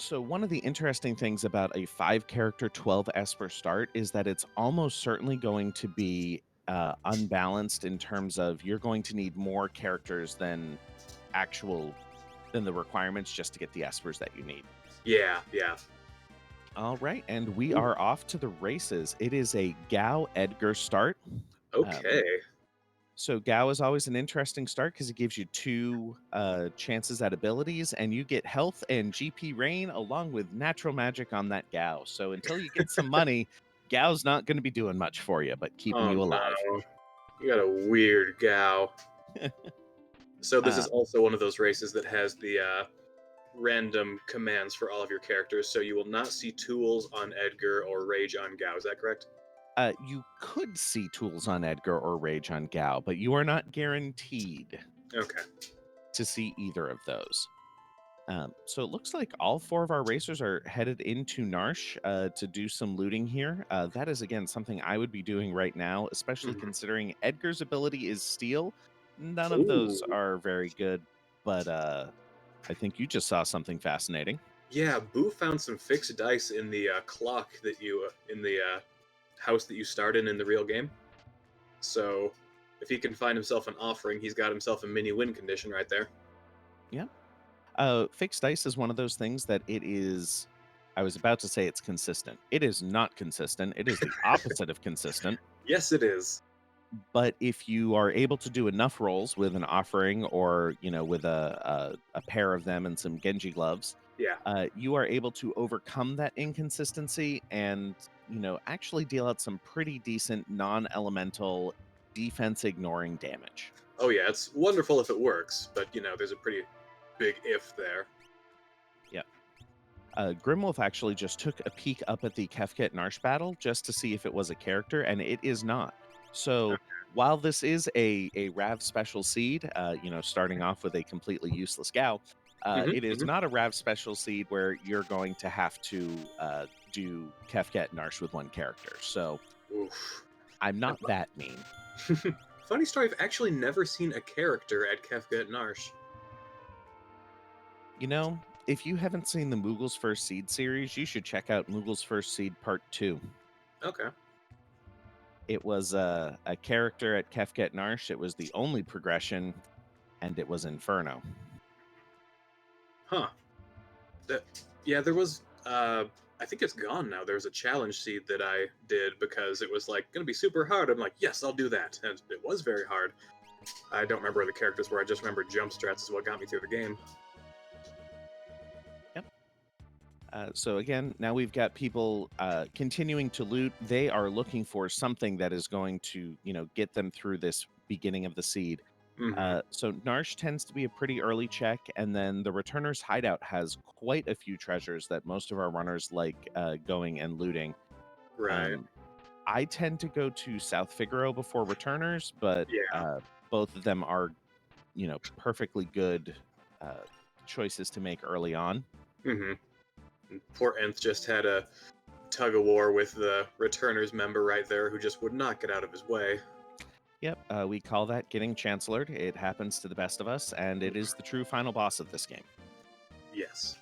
So one of the interesting things about a 5 character 12 Esper start is that it's almost certainly going to be unbalanced in terms of you're going to need more characters actual than the requirements just to get the Espers that you need. Yeah, yeah. All right, and we Ooh, are off to the races. It is a Gao Edgar start. Um, okay. so Gao is always an interesting start because it gives you two chances at abilities, and you get health and GP rain along with natural magic on that Gao. So until you get some money, Gao's not going to be doing much for you, but keeping Oh you alive. no, you got a weird gal. So this uh, is also one of those races that has the random commands for all of your characters. So you will not see tools on Edgar or Rage on Gao. Is that correct? you could see tools on Edgar or Rage on Gao, but you are not guaranteed Okay. to see either of those. So it looks like all 4 of our racers are headed into Narsh to do some looting here. That is, again, something I would be doing right now, especially Mhm. considering Edgar's ability is steal. None of those Ooh. are very good, but I think you just saw something fascinating. Yeah, Boo found some fixed dice in the clock that you in the house that you start in the real game. So if he can find himself an offering, he's got himself a mini win condition right there. Yeah. Fixed dice is one of those things that it is. I was about to say it's consistent. It is not consistent. It is the opposite of consistent. Yes, it is. But if you are able to do enough rolls with an offering or with a pair of them and some Genji gloves, Yeah. you are able to overcome that inconsistency and actually deal out some pretty decent non-elemental defense ignoring damage. Oh yeah, it's wonderful if it works, but there's a pretty big if there. Yeah. Grimwolf actually just took a peek up at the Kefket Narsh battle just to see if it was a character, and it is not. So while this is a Rav special seed, starting off with a completely useless Gao, Hmm, it is hmm. not a Rav special seed where you're going to have to do Kefket Narsh with one character. So Oof. I'm not that mean. Funny story, I've actually never seen a character at Kefka at Narsh. You know, if you haven't seen the Moogle's First Seed series, you should check out Moogle's First Seed Part 2. Okay. It was a character at Kefket Narsh. It was the only progression, and it was Inferno. Huh. That, yeah, there was I think it's gone now. There was a challenge seed that I did because it was like gonna be super hard. I'm like, yes, I'll do that. And it was very hard. I don't remember where the characters were, I just remember jump strats is what got me through the game. Yep. So again, now we've got people continuing to loot. They are looking for something that is going to, get them through this beginning of the seed. Hmm. So Narsh tends to be a pretty early check, and then the Returner's Hideout has quite a few treasures that most of our runners like going and looting. Right. Um, I tend to go to South Figaro before Returners, but Yeah. both of them are, perfectly good uh, choices to make early on. Hmm. Poor Nth just had a tug of war with the Returners member right there who just would not get out of his way. Yep, we call that getting chancellored. It happens to the best of us, and it is the true final boss of this game. Yes.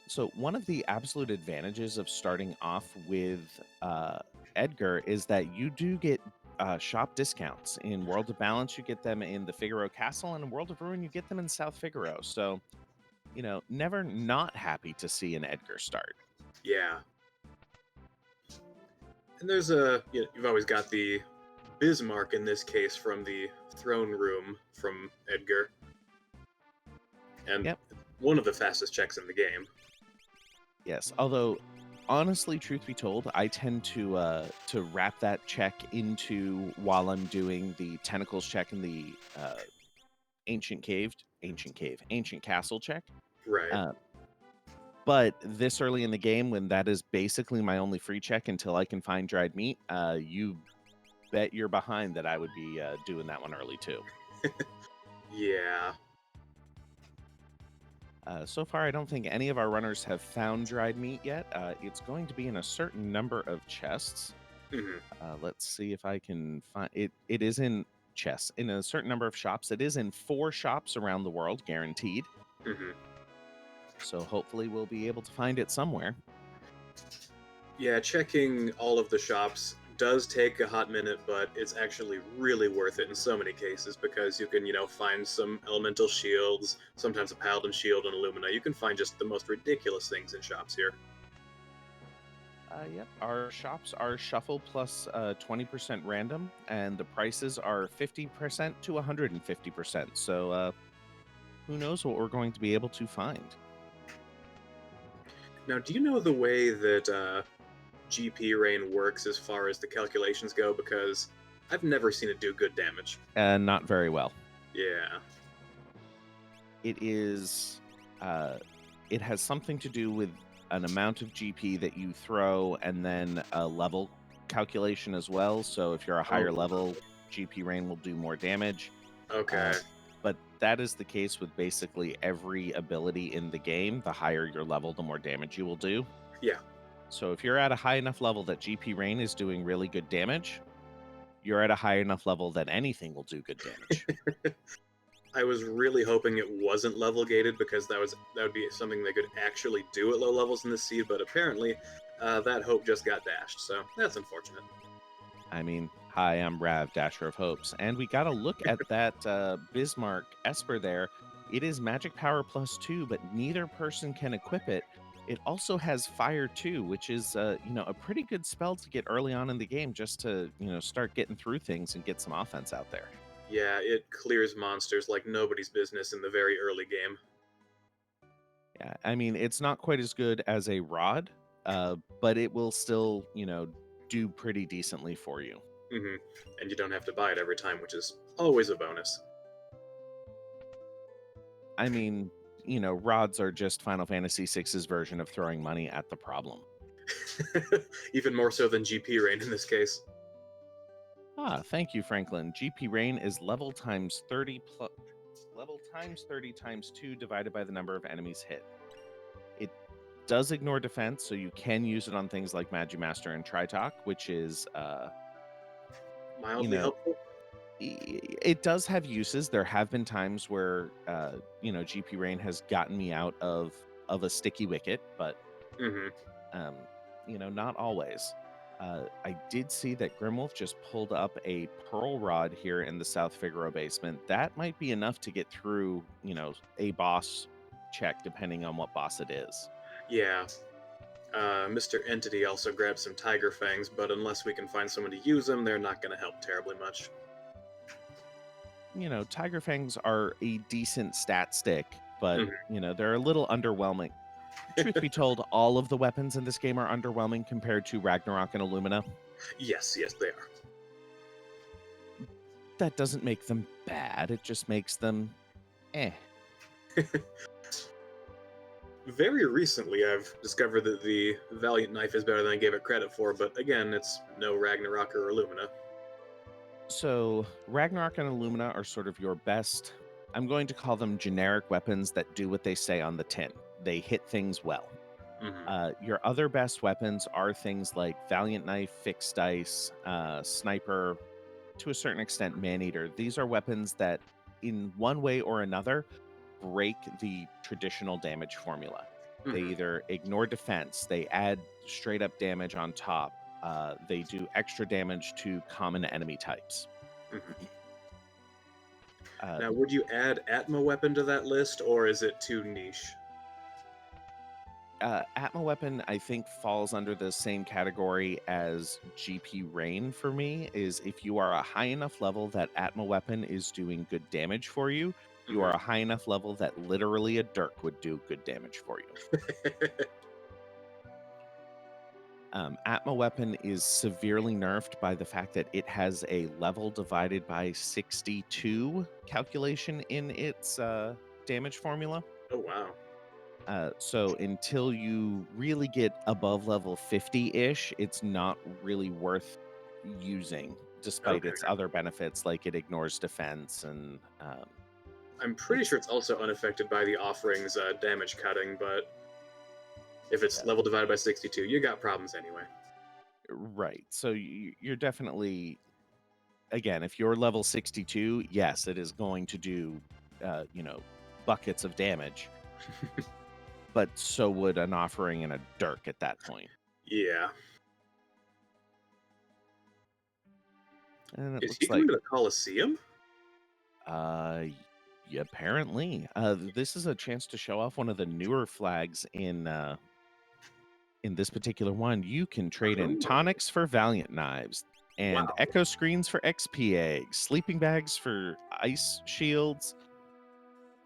So, one of the absolute advantages of starting off with Edgar is that you do get shop discounts. In World of Balance, you get them in the Figaro Castle, and in World of Ruin, you get them in South Figaro. So, never not happy to see an Edgar start. Yeah. And you've always got the Bismarck in this case from the throne room from Edgar, and Yep. one of the fastest checks in the game. Yes. Although, honestly, truth be told, I tend to wrap that check into while I'm doing the tentacles check in the ancient castle check. Right. Uh, but this early in the game, when that is basically my only free check until I can find dried meat, you bet you're behind that I would be doing that one early too. Yeah. So far, I don't think any of our runners have found dried meat yet. It's going to be in a certain number of chests. Hmm. Let's see if I can find it. It is in chests in a certain number of shops. It is in 4 shops around the world, guaranteed. Hmm. So hopefully we'll be able to find it somewhere. Yeah, checking all of the shops does take a hot minute, but it's actually really worth it in so many cases because you can, find some elemental shields, sometimes a paladin shield and Illumina. You can find just the most ridiculous things in shops here. Yep, our shops are shuffle plus 20% random, and the prices are 50% to 150%. So who knows what we're going to be able to find? Now, do you know the way that GP rain works as far as the calculations go? Because I've never seen it do good damage. Not very well. Yeah. It is, uh, it has something to do with an amount of GP that you throw, and then a level calculation as well. So if you're a Oh, higher level, GP rain will do more damage. okay. Uh, but that is the case with basically every ability in the game. The higher your level, the more damage you will do. Yeah. So if you're at a high enough level that GP rain is doing really good damage, you're at a high enough level that anything will do good damage. I was really hoping it wasn't level gated because that would be something they could actually do at low levels in the seed, but apparently that hope just got dashed, so that's unfortunate. I mean, hi, I'm Rav, Dasher of Hopes, and we got to look at that Bismarck Esper there. It is magic power +2, but neither person can equip it. It also has fire 2, which is a pretty good spell to get early on in the game, just to start getting through things and get some offense out there. Yeah, it clears monsters like nobody's business in the very early game. Yeah, I mean, it's not quite as good as a rod, but it will still do pretty decently for you. hmm And you don't have to buy it every time, which is always a bonus. I mean, rods are just Final Fantasy VI's version of throwing money at the problem. Even more so than GP rain in this case. Ah, thank you, Franklin. GP Rain is level times 30 plus level times 30 times 2 divided by the number of enemies hit. It does ignore defense, so you can use it on things like Magi Master and Tritalk, which is you Mildly know, helpful? it does have uses. There have been times where GP Rain has gotten me out of a sticky wicket, but hmm um, not always. I did see that Grimwolf just pulled up a Pearl Rod here in the South Figaro basement. That might be enough to get through, a boss check, depending on what boss it is. Yeah. Mr. Entity also grabbed some Tiger Fangs, but unless we can find someone to use them, they're not going to help terribly much. Tiger Fangs are a decent stat stick, but, Mhm. they're a little underwhelming. Truth be told, all of the weapons in this game are underwhelming compared to Ragnarok and Illumina. Yes, yes, they are. That doesn't make them bad, it just makes them eh. Very recently, I've discovered that the Valiant knife is better than I gave it credit for, but again, it's no Ragnarok or Illumina. So Ragnarok and Illumina are sort of your best. I'm going to call them generic weapons that do what they say on the tin. They hit things well. hmm Your other best weapons are things like Valiant Knife, Fixed Dice, Sniper, to a certain extent, Maneater. These are weapons that, in one way or another, break the traditional damage formula. They hmm either ignore defense, they add straight up damage on top, they do extra damage to common enemy types. hmm Uh, Now, would you add Atma weapon to that list, or is it too niche? Atma Weapon, I think, falls under the same category as GP Rain for me. Is if you are a high enough level that Atma Weapon is doing good damage for you, you hmm are a high enough level that literally a Dirk would do good damage for you. Atma Weapon is severely nerfed by the fact that it has a level divided by 62 calculation in its damage formula. Oh, wow. So until you really get above level 50-ish, it's not really worth using, despite Okay. its other benefits, like it ignores defense and I'm pretty it's sure it's also unaffected by the offering's damage cutting, but if it's uh, level divided by 62, you got problems anyway. right. So you're definitely, again, if you're level 62, yes, it is going to do, buckets of damage. but so would an offering and a dirk at that point. Yeah. And it Is he looks like going to the Coliseum? Uh, yeah, apparently. This is a chance to show off one of the newer flags in this particular one. You can trade in Oh, tonics for Valiant knives and wow. echo screens for XP eggs, sleeping bags for ice shields.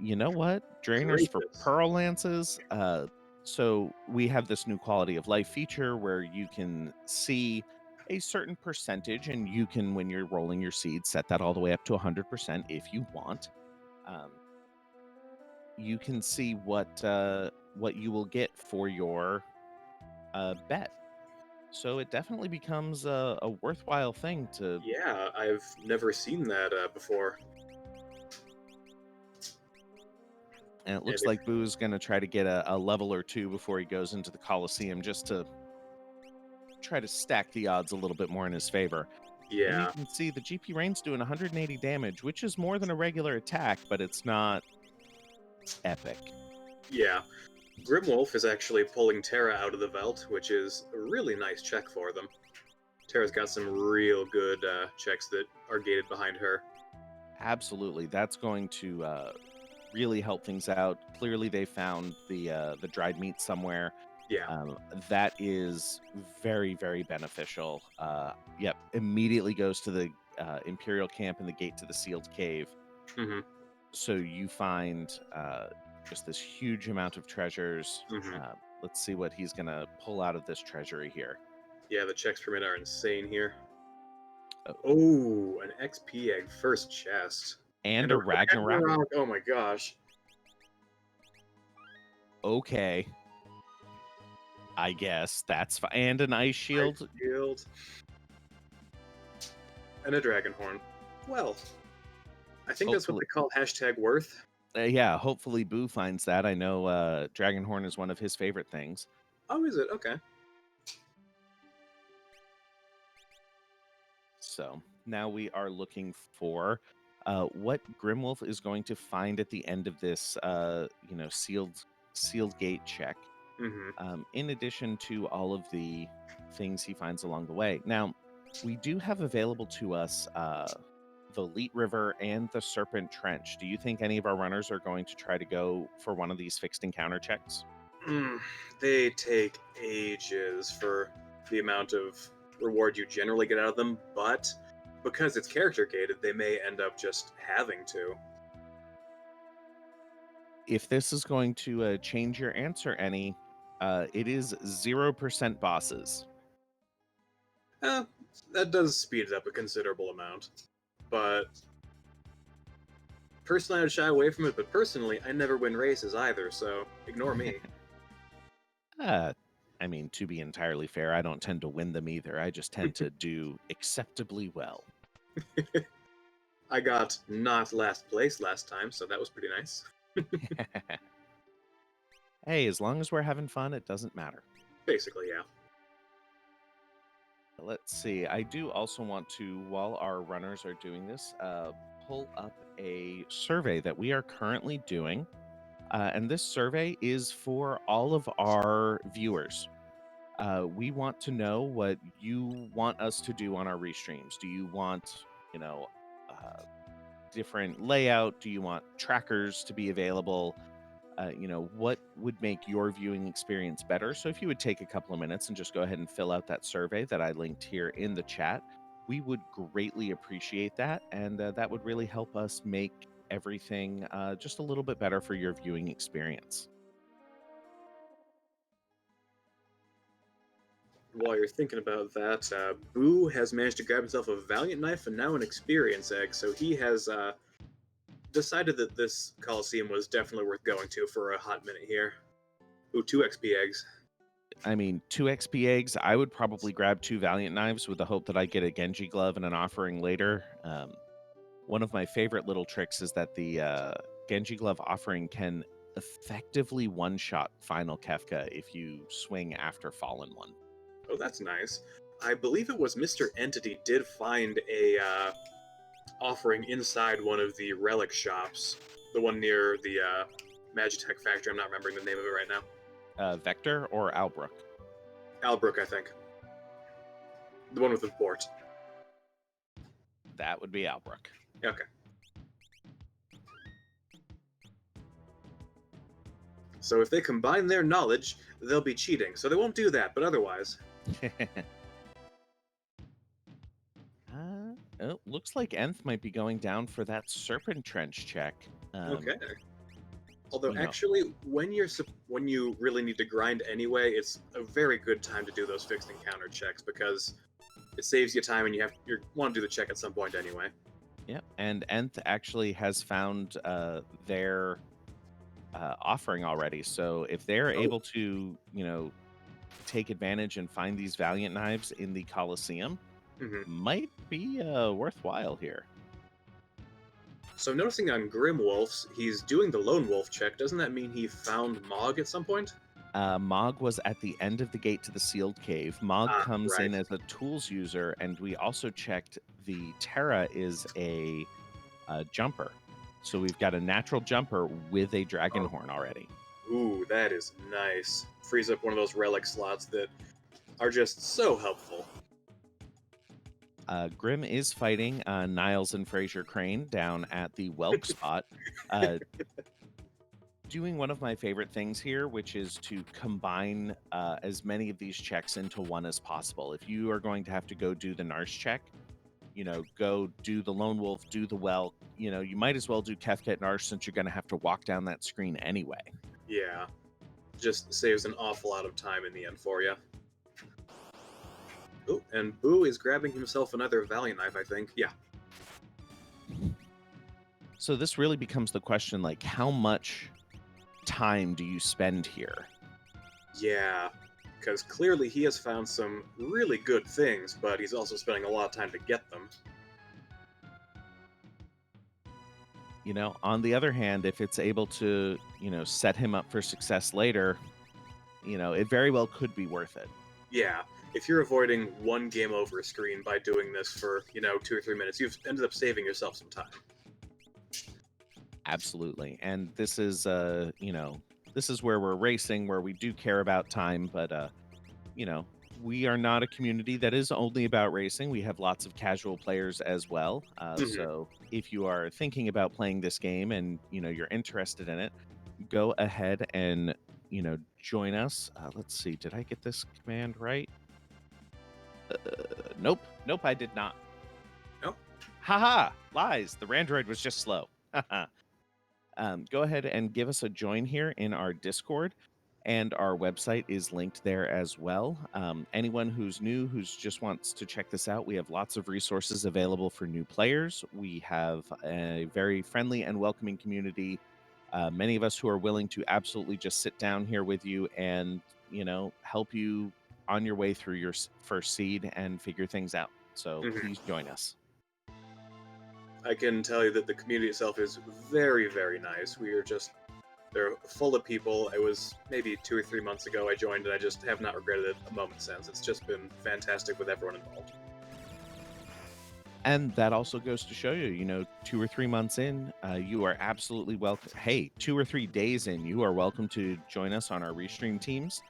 You know what? Drainers for Gracious. pearl lances. So we have this new quality of life feature where you can see a certain percentage, and you can, when you're rolling your seeds, set that all the way up to 100% if you want. Um, you can see what you will get for your bet. So it definitely becomes a worthwhile thing to. Yeah, I've never seen that before. And it And looks if, like Boo's going to try to get a level or two before he goes into the Coliseum, just to try to stack the odds a little bit more in his favor. And you yeah, can see the GP Rain's doing 180 damage, which is more than a regular attack, but it's not epic. yeah. Grimwolf is actually pulling Terra out of the Veld, which is a really nice check for them. Terra's got some real good checks that are gated behind her. Absolutely, that's going to really help things out. Clearly, they found the dried meat somewhere. Yeah. That is very, very beneficial. Yep, immediately goes to the Imperial camp and the gate to the sealed cave. hmm So you find just this huge amount of treasures. hmm Let's see what he's going to pull out of this treasury here. Yeah, the checks per minute are insane here. Oh, Oh, an XP egg first chest. and And a a Ragnarok. Ragnarok. Oh my gosh. Okay, I guess that's fine. And an ice Ice shield. shield. And a dragon horn. Well, I think that's what Hopefully, they call hashtag worth. yeah. Hopefully, Boo finds that. I know Dragonhorn is one of his favorite things. Oh, is it? Okay. So now we are looking for what Grimwolf is going to find at the end of this, sealed gate check. hmm In addition to all of the things he finds along the way. Now, we do have available to us the Leet River and the Serpent Trench. Do you think any of our runners are going to try to go for one of these fixed encounter checks? Mm, they take ages for the amount of reward you generally get out of them, but because it's character gated, they may end up just having to. If this is going to change your answer any, it is 0% bosses. Eh, that does speed it up a considerable amount. But personally, I'd shy away from it, but personally, I never win races either, so ignore me. uh, I mean, to be entirely fair, I don't tend to win them either. I just tend to do acceptably well. I got not last place last time, so that was pretty nice. Hey, as long as we're having fun, it doesn't matter. Basically, yeah. Let's see. I do also want to, while our runners are doing this, pull up a survey that we are currently doing. And this survey is for all of our viewers. We want to know what you want us to do on our restreams. Do you want, you know, uh, different layout? Do you want trackers to be available? What would make your viewing experience better? So if you would take a couple of minutes and just go ahead and fill out that survey that I linked here in the chat, we would greatly appreciate that. And that would really help us make everything just a little bit better for your viewing experience. While you're thinking about that, Boo has managed to grab himself a Valiant Knife and now an Experience Egg, so he has decided that this Coliseum was definitely worth going to for a hot minute here. Ooh, 2 XP eggs. I mean, 2 XP eggs, I would probably grab 2 Valiant knives with the hope that I get a Genji glove and an offering later. One of my favorite little tricks is that the Genji glove offering can effectively one-shot Final Kefka if you swing after Fallen One. Oh, that's nice. I believe it was Mr. Entity did find a offering inside one of the relic shops, the one near the Magitech factory. I'm not remembering the name of it right now. Vector or Albrook? Albrook, I think. The one with the port. That would be Albrook. Okay. So if they combine their knowledge, they'll be cheating. So they won't do that, but otherwise. Oh, looks like Nth might be going down for that Serpent Trench check. Okay. Although You know, actually, when you really need to grind anyway, it's a very good time to do those fixed encounter checks because it saves you time and you want to do the check at some point anyway. yeah. And Nth actually has found their offering already. So if they're Oh. able to, take advantage and find these Valiant knives in the Colosseum, Hmm. might be worthwhile here. So noticing on Grimwolf's, he's doing the Lone Wolf check. Doesn't that mean he found Mog at some point? Mog was at the end of the gate to the sealed cave. Mog Ah, comes right. in as a tools user, and we also checked the Terra is a jumper. So we've got a natural jumper with a dragon Oh. horn already. Ooh, that is nice. Frees up one of those relic slots that are just so helpful. Grim is fighting Niles and Fraser Crane down at the Whelk spot. Doing one of my favorite things here, which is to combine as many of these checks into one as possible. If you are going to have to go do the Narsh check, go do the Lone Wolf, do the Whelk, you might as well do Kefket Narsh since you're going to have to walk down that screen anyway. Yeah. Just saves an awful lot of time in the end for you. Oh, and Boo is grabbing himself another Valiant knife, I think. Yeah. So this really becomes the question, like, how much time do you spend here? Yeah. Because clearly he has found some really good things, but he's also spending a lot of time to get them. On the other hand, if it's able to, set him up for success later, it very well could be worth it. Yeah. If you're avoiding one game over screen by doing this for, 2 or 3 minutes, you've ended up saving yourself some time. Absolutely. And this is this is where we're racing, where we do care about time, but we are not a community that is only about racing. We have lots of casual players as well. Mhm. So if you are thinking about playing this game and you're interested in it, go ahead and join us. Let's see, did I get this command right? Nope, I did not. Oh. Haha, lies. The Randroid was just slow. Go ahead and give us a join here in our Discord, and our website is linked there as well. Anyone who's new, who's just wants to check this out, we have lots of resources available for new players. We have a very friendly and welcoming community. Many of us who are willing to absolutely just sit down here with you and help you on your way through your first seed and figure things out. So Mhm. please join us. I can tell you that the community itself is very, very nice. They're full of people. It was maybe 2 or 3 months ago I joined, and I just have not regretted it a moment since. It's just been fantastic with everyone involved. And that also goes to show you, 2 or 3 months in, you are absolutely welcome. Hey, 2 or 3 days in, you are welcome to join us on our restream teams.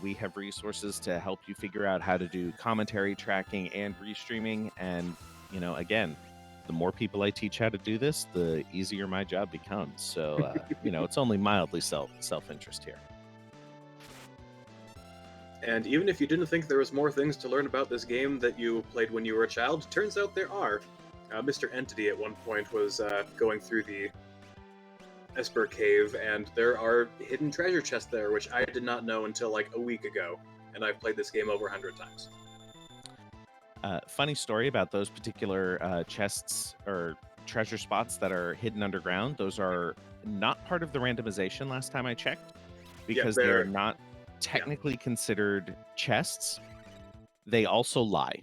We have resources to help you figure out how to do commentary tracking and restreaming. And, again, the more people I teach how to do this, the easier my job becomes. So, it's only mildly self-interest here. And even if you didn't think there was more things to learn about this game that you played when you were a child, turns out there are. Mr. Entity at one point was going through the Esper cave, and there are hidden treasure chests there, which I did not know until like a week ago, and I've played this game over 100 times. Funny story about those particular chests or treasure spots that are hidden underground. Those are not part of the randomization last time I checked Yeah, because they are they're not technically considered chests. They also lie.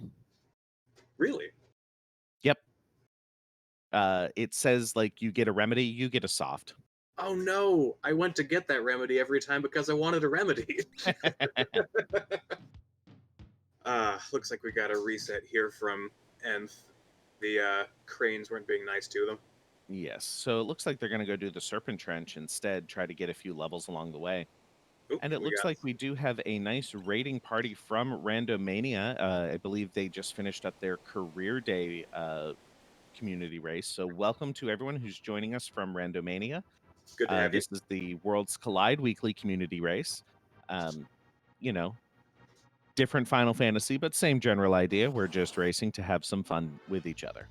really. Yep. It says like you get a remedy, you get a soft. Oh no! I went to get that remedy every time because I wanted a remedy. Looks like we got a reset here from Nth. The cranes weren't being nice to them. Yes. So it looks like they're going to go do the Serpent Trench instead, try to get a few levels along the way. Oop, And it we looks got like we do have a nice raiding party from Randomania. I believe they just finished up their career day community race. So, welcome to everyone who's joining us from Randomania. good to have you. This is the Worlds Collide weekly community race. Um, you know, different Final Fantasy, but same general idea. We're just racing to have some fun with each other.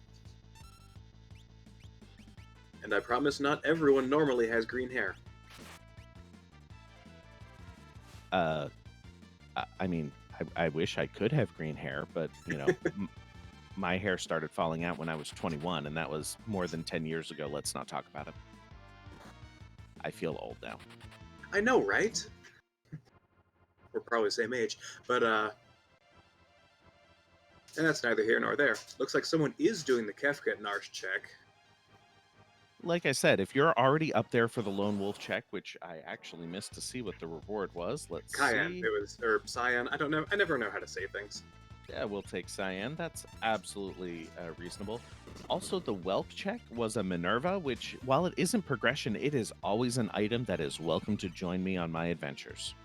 And I promise not everyone normally has green hair. Uh, I mean, I wish I could have green hair, but my hair started falling out when I was 21, and that was more than 10 years ago. Let's not talk about it. I feel old now. I know, right? We're probably the same age, but that's neither here nor there. Looks like someone is doing the Kefka Narsh check. Like I said, if you're already up there for the Lone Wolf check, which I actually missed to see what the reward was, let's Cayenne, see. it was, or Cyan. I don't know. I never know how to say things. Yeah, we'll take Cyan. That's absolutely reasonable. Also, the Whelp check was a Minerva, which, while it isn't progression, it is always an item that is welcome to join me on my adventures.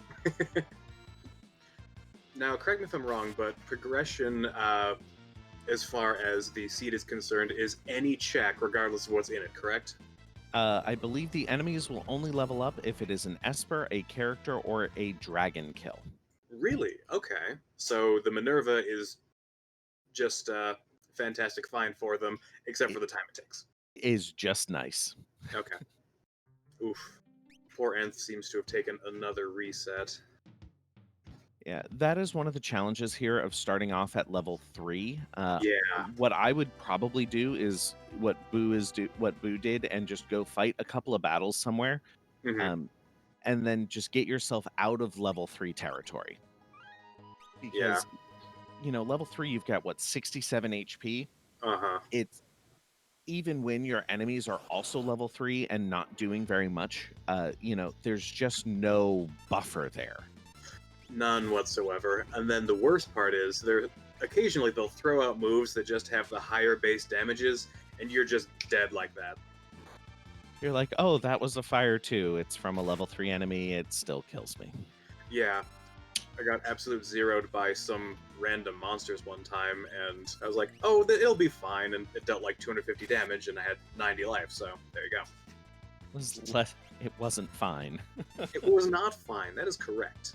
Now, correct me if I'm wrong, but progression, as far as the seed is concerned, is any check, regardless of what's in it, correct? I believe the enemies will only level up if it is an Esper, a character, or a dragon kill. Really? Okay. So the Minerva is just fantastic find for them, except It for the time it takes. is just nice. Okay. Oof. Poor Nth seems to have taken another reset. Yeah, that is one of the challenges here of starting off at level 3. Yeah. What I would probably do is what Boo did, and just go fight a couple of battles somewhere, Hmm. um, and then just get yourself out of level 3 territory. Yeah. Because level 3, you've got what, 67 HP. Uh huh. It's even when your enemies are also level 3 and not doing very much. There's just no buffer there. None whatsoever. And then the worst part is occasionally they'll throw out moves that just have the higher base damages, and you're just dead like that. You're like, oh, that was a fire too. It's from a level 3 enemy. It still kills me. Yeah. I got absolute zeroed by some random monsters one time, and I was like, oh, it'll be fine. And it dealt like 250 damage, and I had 90 life, so there you go. It wasn't fine. It was not fine. That is correct.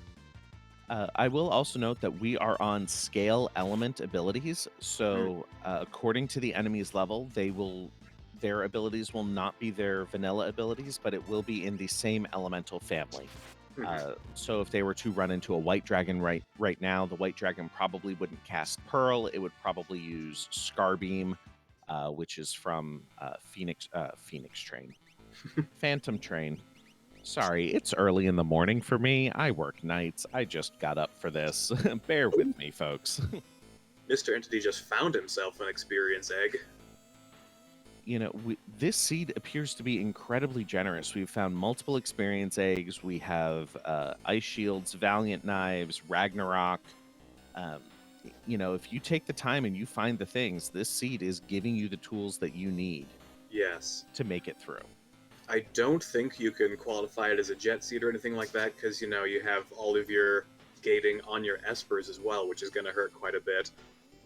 I will also note that we are on scale element abilities. Mm. So, according to the enemy's level, their abilities will not be their vanilla abilities, but it will be in the same elemental family. Mhm. So if they were to run into a white dragon right now, the white dragon probably wouldn't cast Pearl. It would probably use Scarbeam, which is from Phoenix Train, Phantom Train. Sorry, it's early in the morning for me. I work nights. I just got up for this. Bear with me, folks. Mr. Entity just found himself an experience egg. This seed appears to be incredibly generous. We've found multiple experience eggs. We have ice shields, valiant knives, Ragnarok. Um, if you take the time and you find the things, this seed is giving you the tools that you need Yes. to make it through. I don't think you can qualify it as a jet seed or anything like that, because, you have all of your gating on your espers as well, which is going to hurt quite a bit.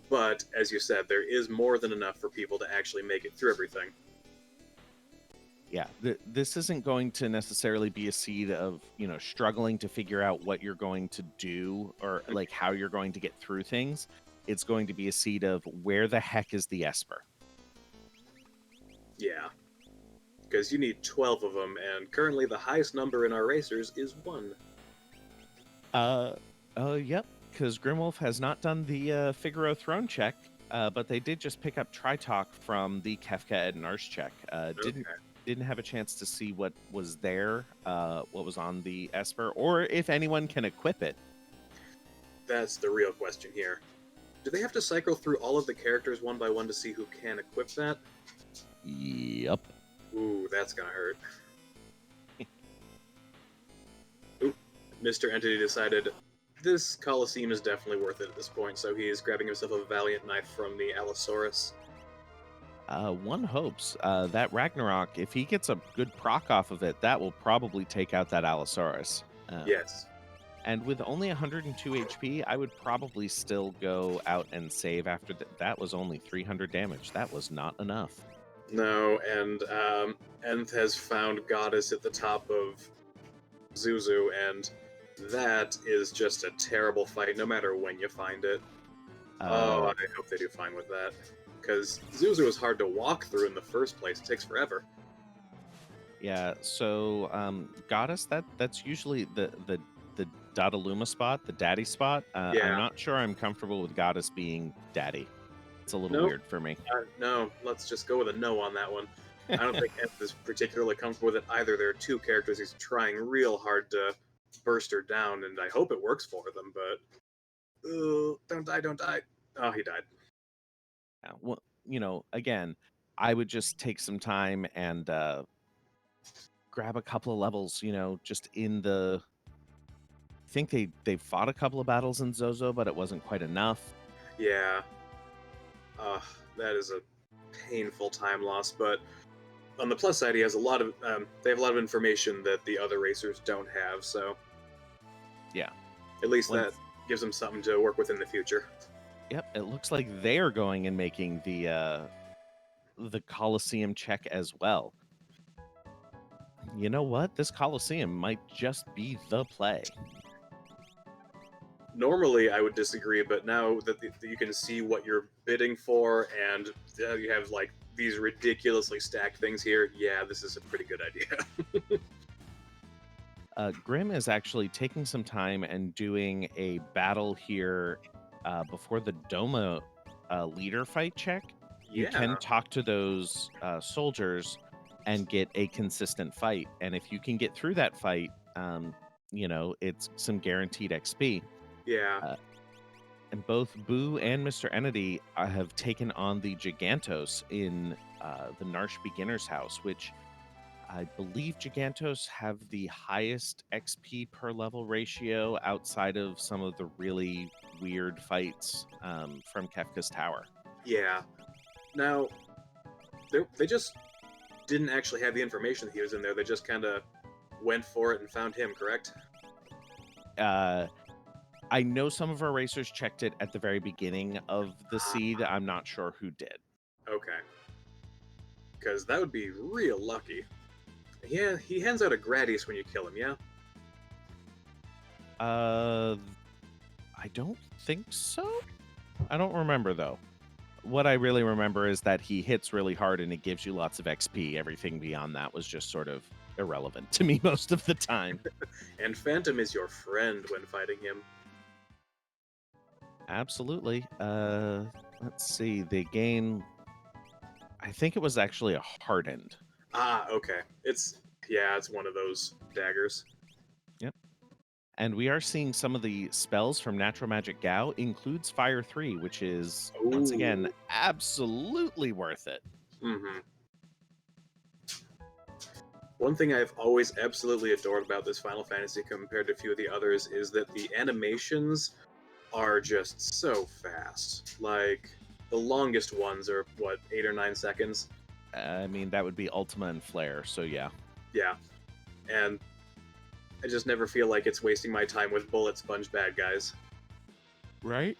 But, as you said, there is more than enough for people to actually make it through everything. Yeah, this isn't going to necessarily be a seed of, struggling to figure out what you're going to do, or like how you're going to get through things. It's going to be a seed of where the heck is the Esper? Yeah. Because you need 12 of them, and currently the highest number in our racers is 1. Yep, because Grimwolf has not done the Figaro throne check, but they did just pick up Tritalk from the Kefka Ednar's check. Didn't have a chance to see what was there, what was on the Esper, or if anyone can equip it. That's the real question here. Do they have to cycle through all of the characters one by one to see who can equip that? Yep. Ooh, that's gonna hurt. Ooh, Mr. Entity decided this Coliseum is definitely worth it at this point, so he is grabbing himself a Valiant Knife from the Allosaurus. One hopes that Ragnarok, if he gets a good proc off of it, that will probably take out that Allosaurus. Uh, Yes. and with only 102 HP, I would probably still go out and save after that was only 300 damage. That was not enough. No, and Nth has found Goddess at the top of Zuzu, and that is just a terrible fight no matter when you find it. Oh, Uh, I hope they do fine with that. Because Zuzu is hard to walk through in the first place. It takes forever. yeah. So, Goddess, that's usually the Dadaluma spot, the daddy spot. I'm Yeah. not sure I'm comfortable with Goddess being daddy. It's a little Nope. weird for me. No, let's just go with a no on that one. I don't think Nth is particularly comfortable with it either. There are two characters he's trying real hard to burst her down, and I hope it works for them, but. Don't die, don't die. Oh, he died. Yeah, well, again, I would just take some time and grab a couple of levels. Just in the. I think they fought a couple of battles in Zozo, but it wasn't quite enough. Yeah. Uh, that is a painful time loss, but on the plus side, he has a lot of they have a lot of information that the other racers don't have, so Yeah. at least Once, that gives them something to work with in the future. yep. It looks like they are going and making the Colosseum check as well. You know what? This Colosseum might just be the play. Normally, I would disagree, but now that you can see what you're bidding for, and you have like these ridiculously stacked things here, yeah, this is a pretty good idea. Grim is actually taking some time and doing a battle here before the Doma leader fight check. You Yeah, can talk to those soldiers and get a consistent fight. And if you can get through that fight, it's some guaranteed XP. yeah, Uh, and both Boo and Mr. Entity have taken on the Gigantos in the Narsh Beginner's House, which I believe Gigantos have the highest XP per level ratio outside of some of the really weird fights from Kefka's Tower. yeah. Now, they just didn't actually have the information that he was in there. They just kind of went for it and found him, correct? Uh, I know some of our racers checked it at the very beginning of the seed. I'm not sure who did. Okay. Because that would be real lucky. Yeah, he hands out a Gradius when you kill him, yeah? Uh, I don't think so. I don't remember though. What I really remember is that he hits really hard and it gives you lots of XP. Everything beyond that was just sort of irrelevant to me most of the time. And Phantom is your friend when fighting him. Absolutely. Let's see. They gain. I think it was actually a hardened. Ah, okay. It's one of those daggers. Yep. And we are seeing some of the spells from Natural Magic Gao includes Fire 3, which is once again Ooh. absolutely worth it. Mm-hmm. One thing I've always absolutely adored about this Final Fantasy compared to a few of the others is that the animations are just so fast. Like, the longest ones are, what, 8 or 9 seconds? I mean, that would be Ultima and Flare, so yeah. Yeah. And I just never feel like it's wasting my time with bullet sponge bad guys. Right?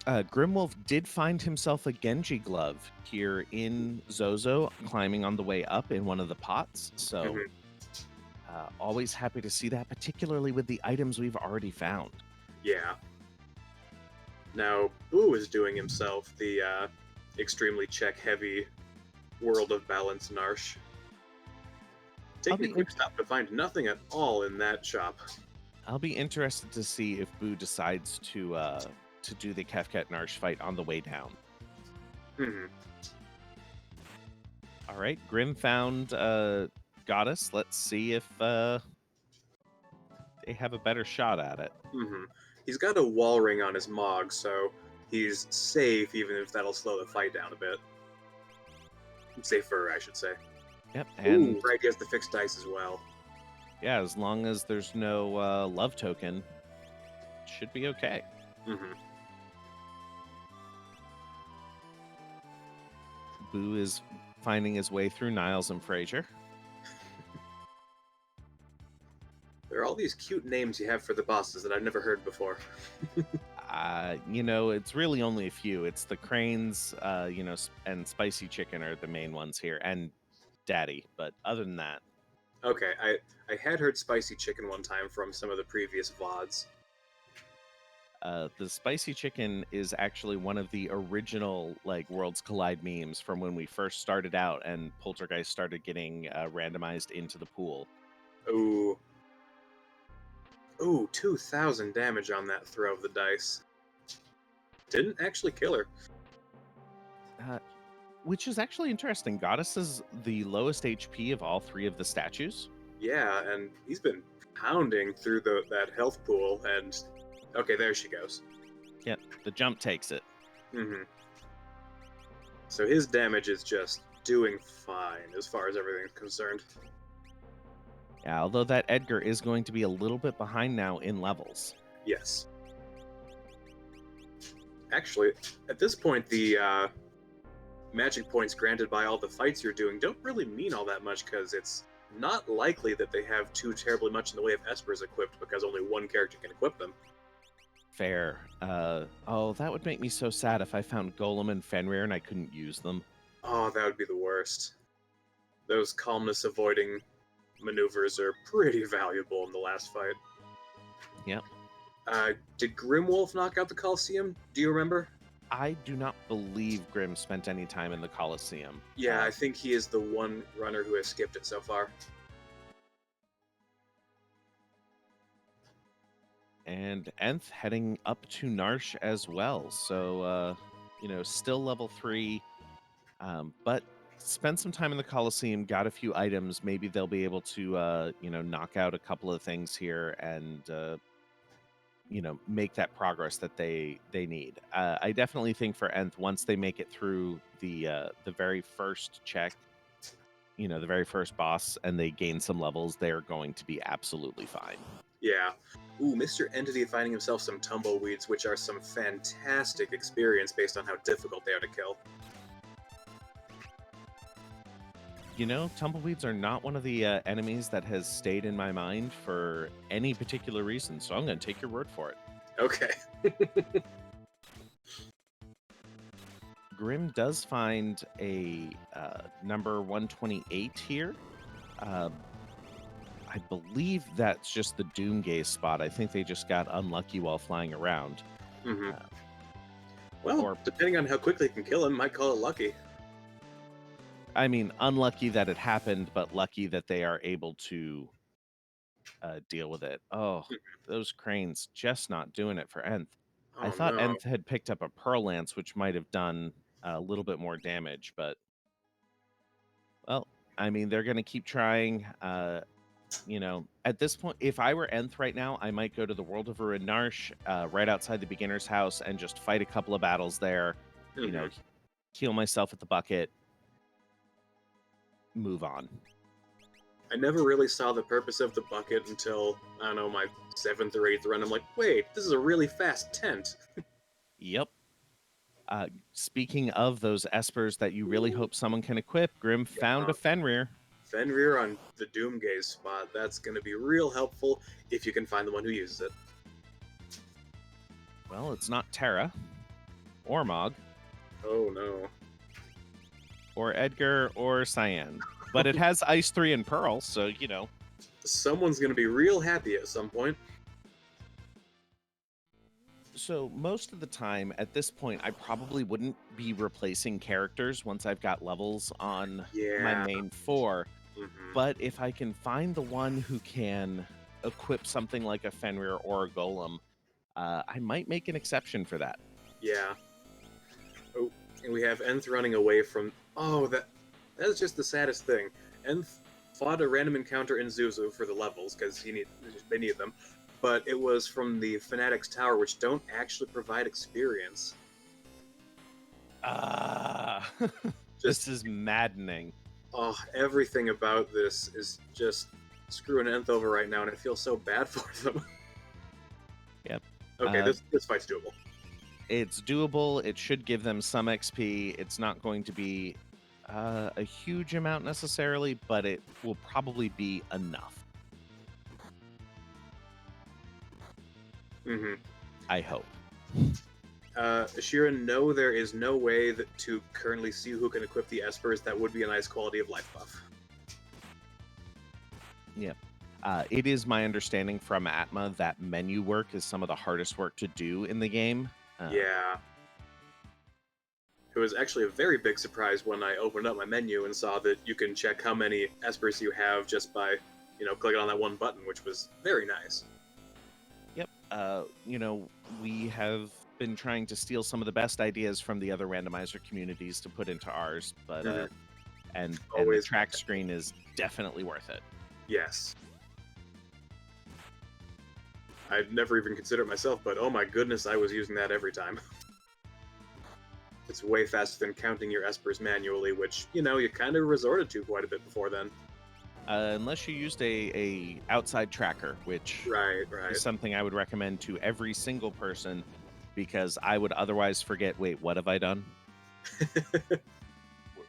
Grimwolf did find himself a Genji glove here in Zozo, climbing on the way up in one of the pots. So, Mhm. always happy to see that, particularly with the items we've already found. Yeah. Now, Boo is doing himself the extremely check-heavy World of Balance Narsh. I'll Taking a be quick stop to find nothing at all in that shop. I'll be interested to see if Boo decides to do the Kefket Narsh fight on the way down. Hmm. All right, Grim found Goddess. Let's see if they have a better shot at it. Hmm. He's got a wall ring on his Mog, so he's safe, even if that'll slow the fight down a bit. Safer, I should say. Yep, and Ooh, right, he has the fixed dice as well. yeah, as long as there's no love token, it should be okay. Hmm. Boo is finding his way through Niles and Fraser. There are all these cute names you have for the bosses that I've never heard before. It's really only a few. It's the cranes, and spicy chicken are the main ones here, and daddy. But other than that, Okay, I had heard spicy chicken one time from some of the previous VODs. the spicy chicken is actually one of the original like Worlds Collide memes from when we first started out and Poltergeist started getting randomized into the pool. Ooh. Ooh, 2,000 damage on that throw of the dice. Didn't actually kill her. Uh, which is actually interesting. Goddess is the lowest HP of all three of the statues. Yeah, and he's been pounding through that health pool, and okay, there she goes. Yep, the jump takes it. Mm-hmm. So his damage is just doing fine as far as everything's concerned. Yeah, although that Edgar is going to be a little bit behind now in levels. Yes. Actually, at this point, the magic points granted by all the fights you're doing don't really mean all that much because it's not likely that they have too terribly much in the way of Espers equipped because only one character can equip them. Fair. That would make me so sad if I found Golem and Fenrir and I couldn't use them. Oh, that would be the worst. Those calmness avoiding maneuvers are pretty valuable in the last fight. Yep. Did Grimwolf knock out the Coliseum? Do you remember? I do not believe Grim spent any time in the Colosseum. Yeah, I think he is the one runner who has skipped it so far. And Nth heading up to Narsh as well. So, still level 3, but spent some time in the Colosseum, got a few items. Maybe they'll be able to, knock out a couple of things here and, make that progress that they need. I definitely think for Nth, once they make it through the very first check, the very first boss, and they gain some levels, they're going to be absolutely fine. Yeah. Ooh, Mr. Entity finding himself some tumbleweeds, which are some fantastic experience based on how difficult they are to kill. Tumbleweeds are not one of the enemies that has stayed in my mind for any particular reason, so I'm going to take your word for it. Okay. Grim does find a number 128 here. I believe that's just the Doomgaze spot. I think they just got unlucky while flying around. Mm-hmm. Well, depending on how quickly you can kill him, might call it lucky. I mean, unlucky that it happened, but lucky that they are able to deal with it. Oh, those cranes just not doing it for Nth. I Oh thought no. Nth had picked up a Pearl Lance, which might have done a little bit more damage, but well, I mean, they're going to keep trying. At this point, if I were Nth right now, I might go to the World of Ruin Narsh, right outside the beginner's house, and just fight a couple of battles there. Mm-hmm. Heal myself at the bucket, move on. I never really saw the purpose of the bucket until, I don't know, my 7th or 8th run. I'm like, wait, this is a really fast tent. Yep. Speaking of those espers that you really hope someone can equip, Grim found a Fenrir. Fenrir on the Doomgaze spot. That's going to be real helpful if you can find the one who uses it. Well, it's not Terra, or Mog, Oh no. or Edgar, or Cyan. But it has Ice 3 and Pearl, so, Someone's going to be real happy at some point. So most of the time, at this point, I probably wouldn't be replacing characters once I've got levels on my main 4. Mm-hmm. But if I can find the one who can equip something like a Fenrir or a Golem, I might make an exception for that. Yeah. Oh, and we have Nth running away from... Oh, that's just the saddest thing. Nth fought a random encounter in Zuzu for the levels, because they need them. But it was from the Fanatic's Tower, which don't actually provide experience. This is maddening. Oh, everything about this is just screwing Nth over right now, and I feel so bad for them. Yep. Okay, this fight's doable. It's doable. It should give them some XP. It's not going to be a huge amount necessarily, but it will probably be enough. Hmm. I hope. Sheeran, no, there is no way to currently see who can equip the Espers. That would be a nice quality of life buff. Yeah. It is my understanding from Atma that menu work is some of the hardest work to do in the game. Yeah. It was actually a very big surprise when I opened up my menu and saw that you can check how many Espers you have just by, clicking on that one button, which was very nice. Yep. We have been trying to steal some of the best ideas from the other randomizer communities to put into ours, but Mhm. and the Always track fantastic. screen is definitely worth it. Yes. I'd never even considered it myself, but oh my goodness, I was using that every time. It's way faster than counting your espers manually, which, you kind of resorted to quite a bit before then. Unless you used a outside tracker, which Right, right. is something I would recommend to every single person because I would otherwise forget, wait, what have I done?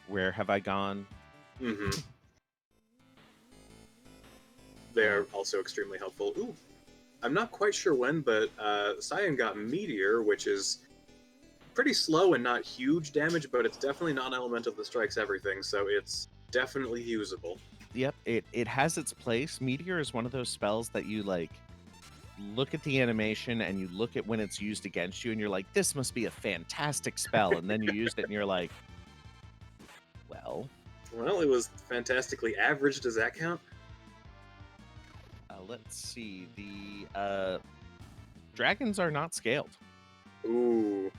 Where have I gone? Hmm. They Uh, are also extremely helpful. Ooh, I'm not quite sure when, but Cyan got Meteor, which is pretty slow and not huge damage, but it's definitely non-elemental that strikes everything, so it's definitely usable. yep, it has its place. Meteor is one of those spells that you like look at the animation and you look at when it's used against you and you're like, this must be a fantastic spell. And then you used it and you're like, well, Well, it was fantastically average. Does that count? let's see. The dragons are not scaled. Ooh.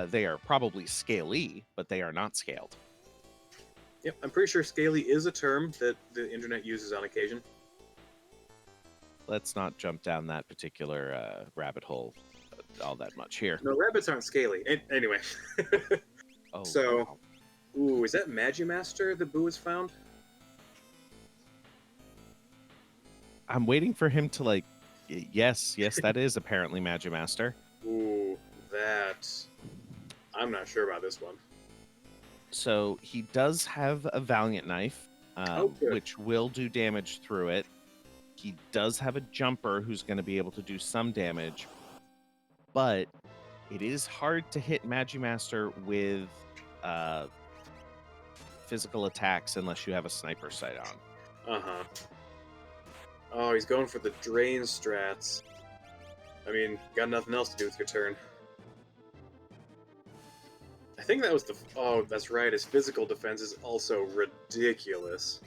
They are probably scaly, but they are not scaled. Yep, I'm pretty sure scaly is a term that the internet uses on occasion. Let's not jump down that particular rabbit hole all that much here. No, rabbits aren't scaly. Anyway. Oh, So, wow. ooh, is that Magi Master that Boo has found? I'm waiting for him to like, yes, that is apparently Magi Master. Ooh, that. I'm not sure about this one. So he does have a Valiant Knife, Oh, good. which will do damage through it. He does have a Jumper who's going to be able to do some damage, but it is hard to hit Magimaster with uh, physical attacks unless you have a sniper sight on. Uh huh. Oh, he's going for the drain strats. I mean, got nothing else to do with your turn. I think that was the. Oh, that's right. His physical defense is also ridiculous.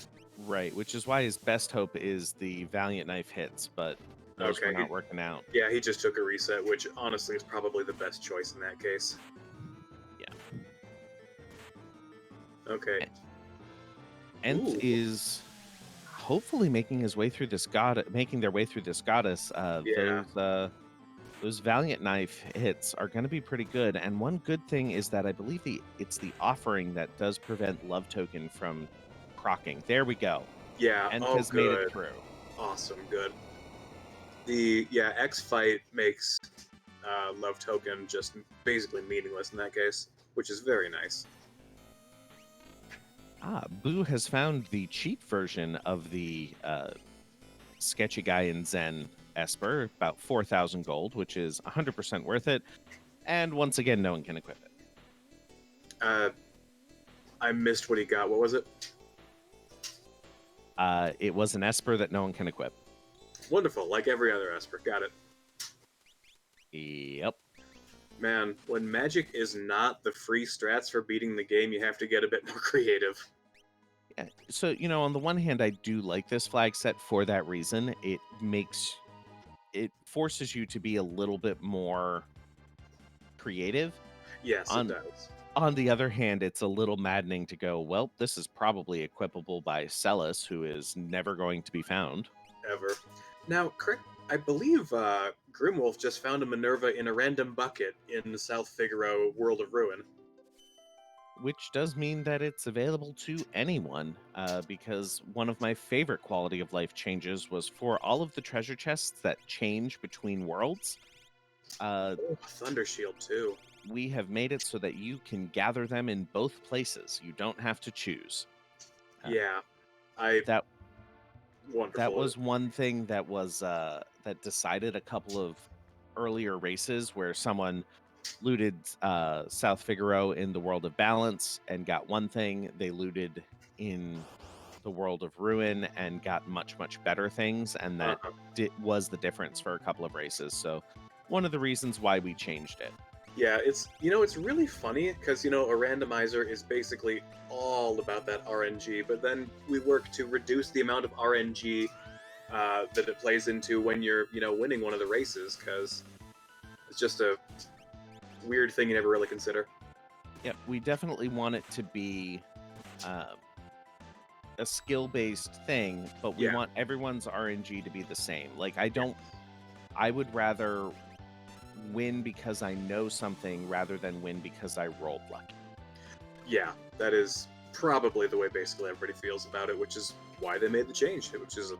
Right, which is why his best hope is the Valiant Knife hits, but those were Okay. not working out. Yeah, he just took a reset, which honestly is probably the best choice in that case. Yeah. Okay. Nth Ooh. is hopefully making his way through this god, making their way through this goddess. Yeah. Those Valiant Knife hits are going to be pretty good. And one good thing is that I believe it's the offering that does prevent Love Token from procking. There we go. Yeah. Nth Oh, has made it good. through. Awesome. Good. The X fight makes Love Token just basically meaningless in that case, which is very nice. Boo has found the cheap version of the sketchy guy in Zen Esper, about 4,000 gold, which is 100% worth it. And once again, no one can equip it. Uh, I missed what he got. What was it? It was an Esper that no one can equip. Wonderful, like every other Esper. Got it. Yep. Man, when Magic is not the free strats for beating the game, you have to get a bit more creative. Yeah. So, on the one hand, I do like this flag set for that reason. It forces you to be a little bit more creative. Yes, it On does. on the other hand, it's a little maddening to go, well, this is probably equipable by Celis, who is never going to be found. Ever. Now, correct. I believe Grimwolf just found a Minerva in a random bucket in South Figaro World of Ruin. Which does mean that it's available to anyone, because one of my favorite quality of life changes was for all of the treasure chests that change between worlds. Oh, Thunder Shield too. We have made it so that you can gather them in both places. You don't have to choose. Yeah, I That that wonderful. was one thing that was that decided a couple of earlier races where someone looted South Figaro in the World of Balance and got one thing. They looted in the World of Ruin and got much, much better things. And that Uh-huh. was the difference for a couple of races. So one of the reasons why we changed it. Yeah, it's really funny because a randomizer is basically all about that RNG, but then we work to reduce the amount of RNG that it plays into when you're winning one of the races because it's just a weird thing you never really consider. Yep, we definitely want it to be um, a skill-based thing, but we Yeah. want everyone's RNG to be the same. Like Yeah. I would rather win because I know something rather than win because I rolled lucky. Yeah, that is probably the way basically everybody feels about it, which is why they made the change, which is a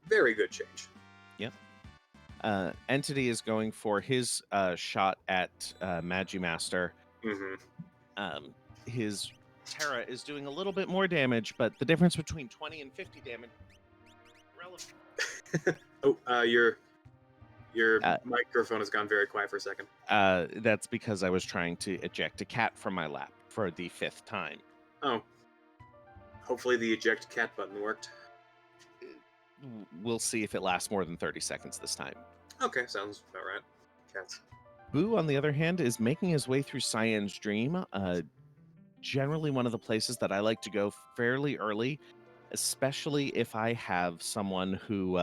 very good change. Yep. Entity is going for his shot at Magi Master. Hmm. Um, his Terra is doing a little bit more damage, but the difference between 20 and 50 damage relative. Oh, your Uh, microphone has gone very quiet for a second. that's because I was trying to eject a cat from my lap for the 5th time. Oh, hopefully the eject cat button worked. We'll see if it lasts more than 30 seconds this time. Okay, sounds about right. Cats. Boo, on the other hand, is making his way through Cyan's Dream. Generally, one of the places that I like to go fairly early, especially if I have someone who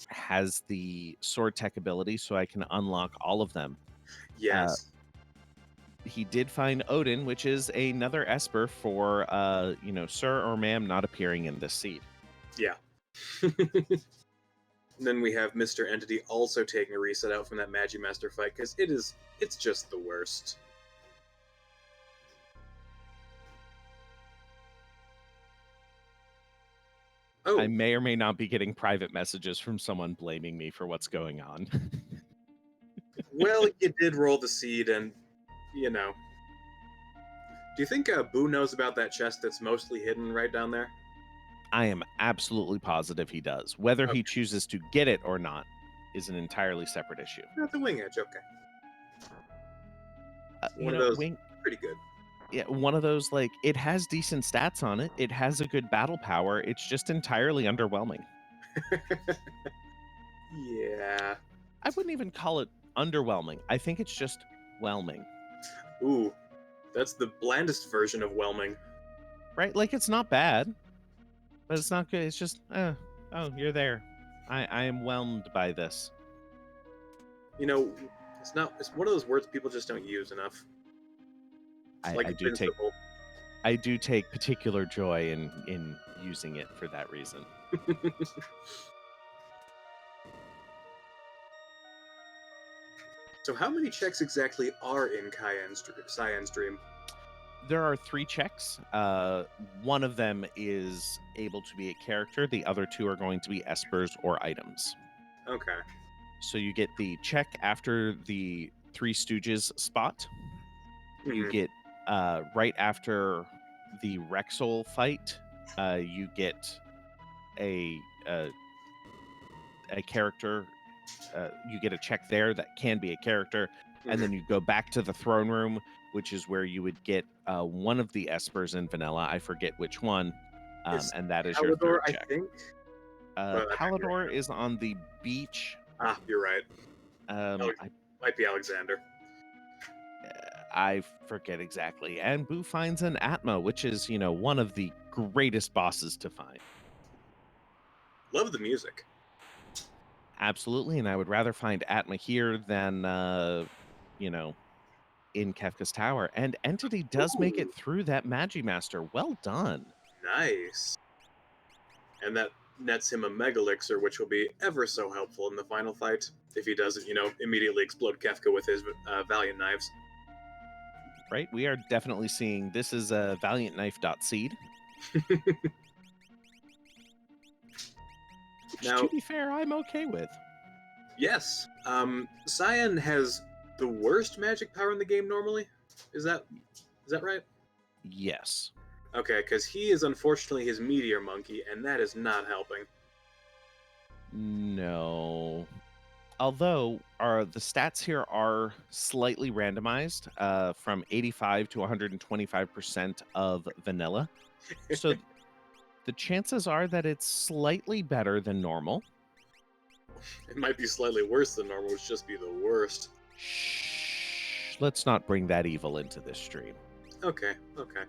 has the sword tech ability, so I can unlock all of them. Yes. He did find Odin, which is another Esper for, sir or ma'am not appearing in this seed. Yeah. Then we have Mr. Entity also taking a reset out from that Magi Master fight because it's just the worst. Oh, I may or may not be getting private messages from someone blaming me for what's going on. well, you did roll the seed, and you know. Do you think Boo knows about that chest that's mostly hidden right down there? I am absolutely positive he does. Whether he Okay, chooses to get it or not is an entirely separate issue. not the wing edge. Okay, You one of know, those Wing, pretty good. yeah, one of those, like, it has decent stats on it. It has a good battle power. It's just entirely underwhelming. Yeah. I wouldn't even call it underwhelming. I think it's just whelming, Ooh, that's the blandest version of whelming. right? Like, it's not bad, but it's not good. It's just, oh, you're there. I am whelmed by this. You know, it's not. It's one of those words people just don't use enough. I, Like I do take invincible. I do take particular joy in using it for that reason. So, how many checks exactly are in Cyan's Dream? There are 3 checks. One of them is able to be a character. The other 2 are going to be espers or items. Okay. So you get the check after the Three Stooges spot. You Hmm. get right after the Rexel fight. You get a a, a character. You get a check there that can be a character, and Hmm. then you go back to the throne room, which is where you would get one of the espers in vanilla. I forget which one, It's and that is your Palador, third I check. think. But I might be Palador wrong. is on the beach. You're right. Um, Alex- I might be Alexander. I forget exactly. And Boo finds an Atma, which is, one of the greatest bosses to find. Love the music. Absolutely. And I would rather find Atma here than, you know, in Kefka's Tower. And Entity does make Ooh, it through that Magi Master. Well done. nice. And that nets him a Mega Elixir, which will be ever so helpful in the final fight if he doesn't, immediately explode Kefka with his Valiant Knives. Right? We are definitely seeing this is a Valiant Knife seed. Which, to Now, be fair, I'm okay with. yes, Cyan has the worst magic power in the game normally. Is that right? Yes. Okay, because he is unfortunately his meteor monkey, and that is not helping. No. although the stats here are slightly randomized from 85 to 125% of vanilla. So the chances are that it's slightly better than normal. It might be slightly worse than normal, which just be the worst. Shh, let's not bring that evil into this stream. Okay, okay.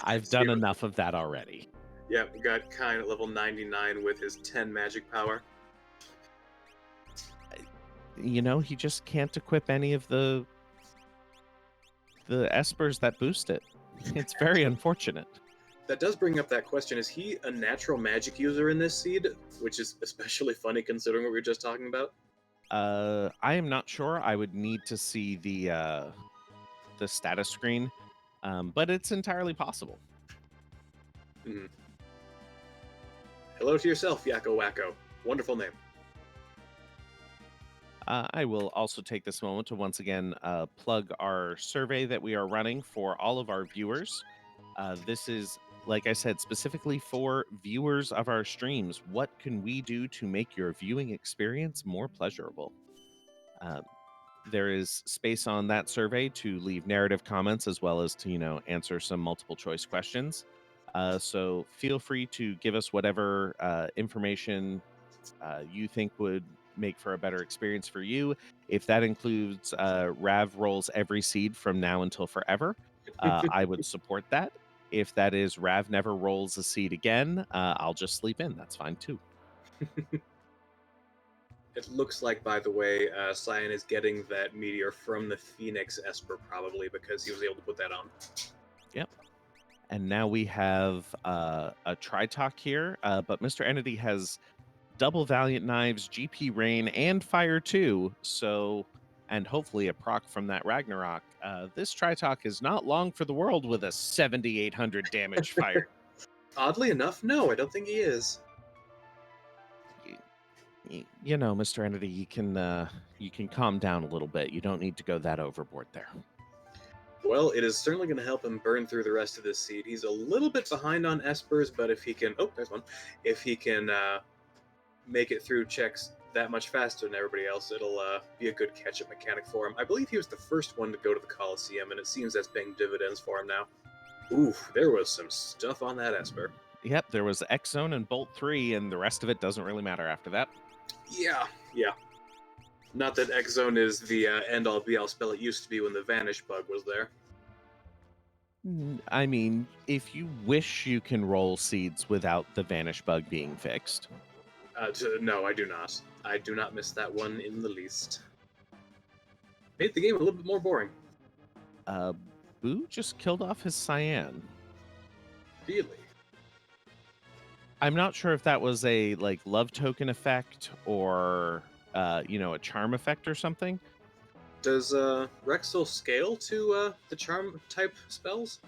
I've So done enough of that already. yeah, we got Kine at level 99 with his 10 magic power. You know, he just can't equip any of the espers that boost it. It's very unfortunate. That does bring up that question: is he a natural magic user in this seed? Which is especially funny considering what we were just talking about. I am not sure. I would need to see the status screen, but it's entirely possible. Mhm. Hello to yourself, Yakko Wacko. Wonderful name. I will also take this moment to once again plug our survey that we are running for all of our viewers. This is, like I said, specifically for viewers of our streams. What can we do to make your viewing experience more pleasurable? There is space on that survey to leave narrative comments as well as to, answer some multiple choice questions. So feel free to give us whatever information you think would make for a better experience for you. If that includes Rav rolls every seed from now until forever, I would support that. If that is Rav never rolls a seed again, I'll just sleep in. That's fine too. It looks like, by the way, Cyan is getting that meteor from the Phoenix Esper, probably because he was able to put that on. Yep. And now we have a Tritalk here, but Mr. Entity has double Valiant Knives, GP Rain, and Fire 2. So, and hopefully a proc from that Ragnarok. This Tritalk is not long for the world with a 7,800 damage fire. Oddly enough, no, I don't think he is. You know, Mr. Entity, you can calm down a little bit. You don't need to go that overboard there. Well, it is certainly going to help him burn through the rest of this seed. He's a little bit behind on Espers, but if he can, oh, there's one. If he can make it through checks that much faster than everybody else, it'll be a good catch-up mechanic for him. I believe he was the first one to go to the Coliseum, and it seems that's paying dividends for him now. Oof, there was some stuff on that Esper. Yep, there was X Zone and Bolt 3, and the rest of it doesn't really matter after that. Yeah, yeah. Not that X Zone is the end-all be-all spell it used to be when the Vanish bug was there. I mean, if you wish, you can roll seeds without the Vanish bug being fixed. No, I do not. I do not miss that one in the least. Made the game a little bit more boring. Boo just killed off his Cyan. Really? I'm not sure if that was a love token effect or a charm effect or something. Does Rexel scale to the charm type spells?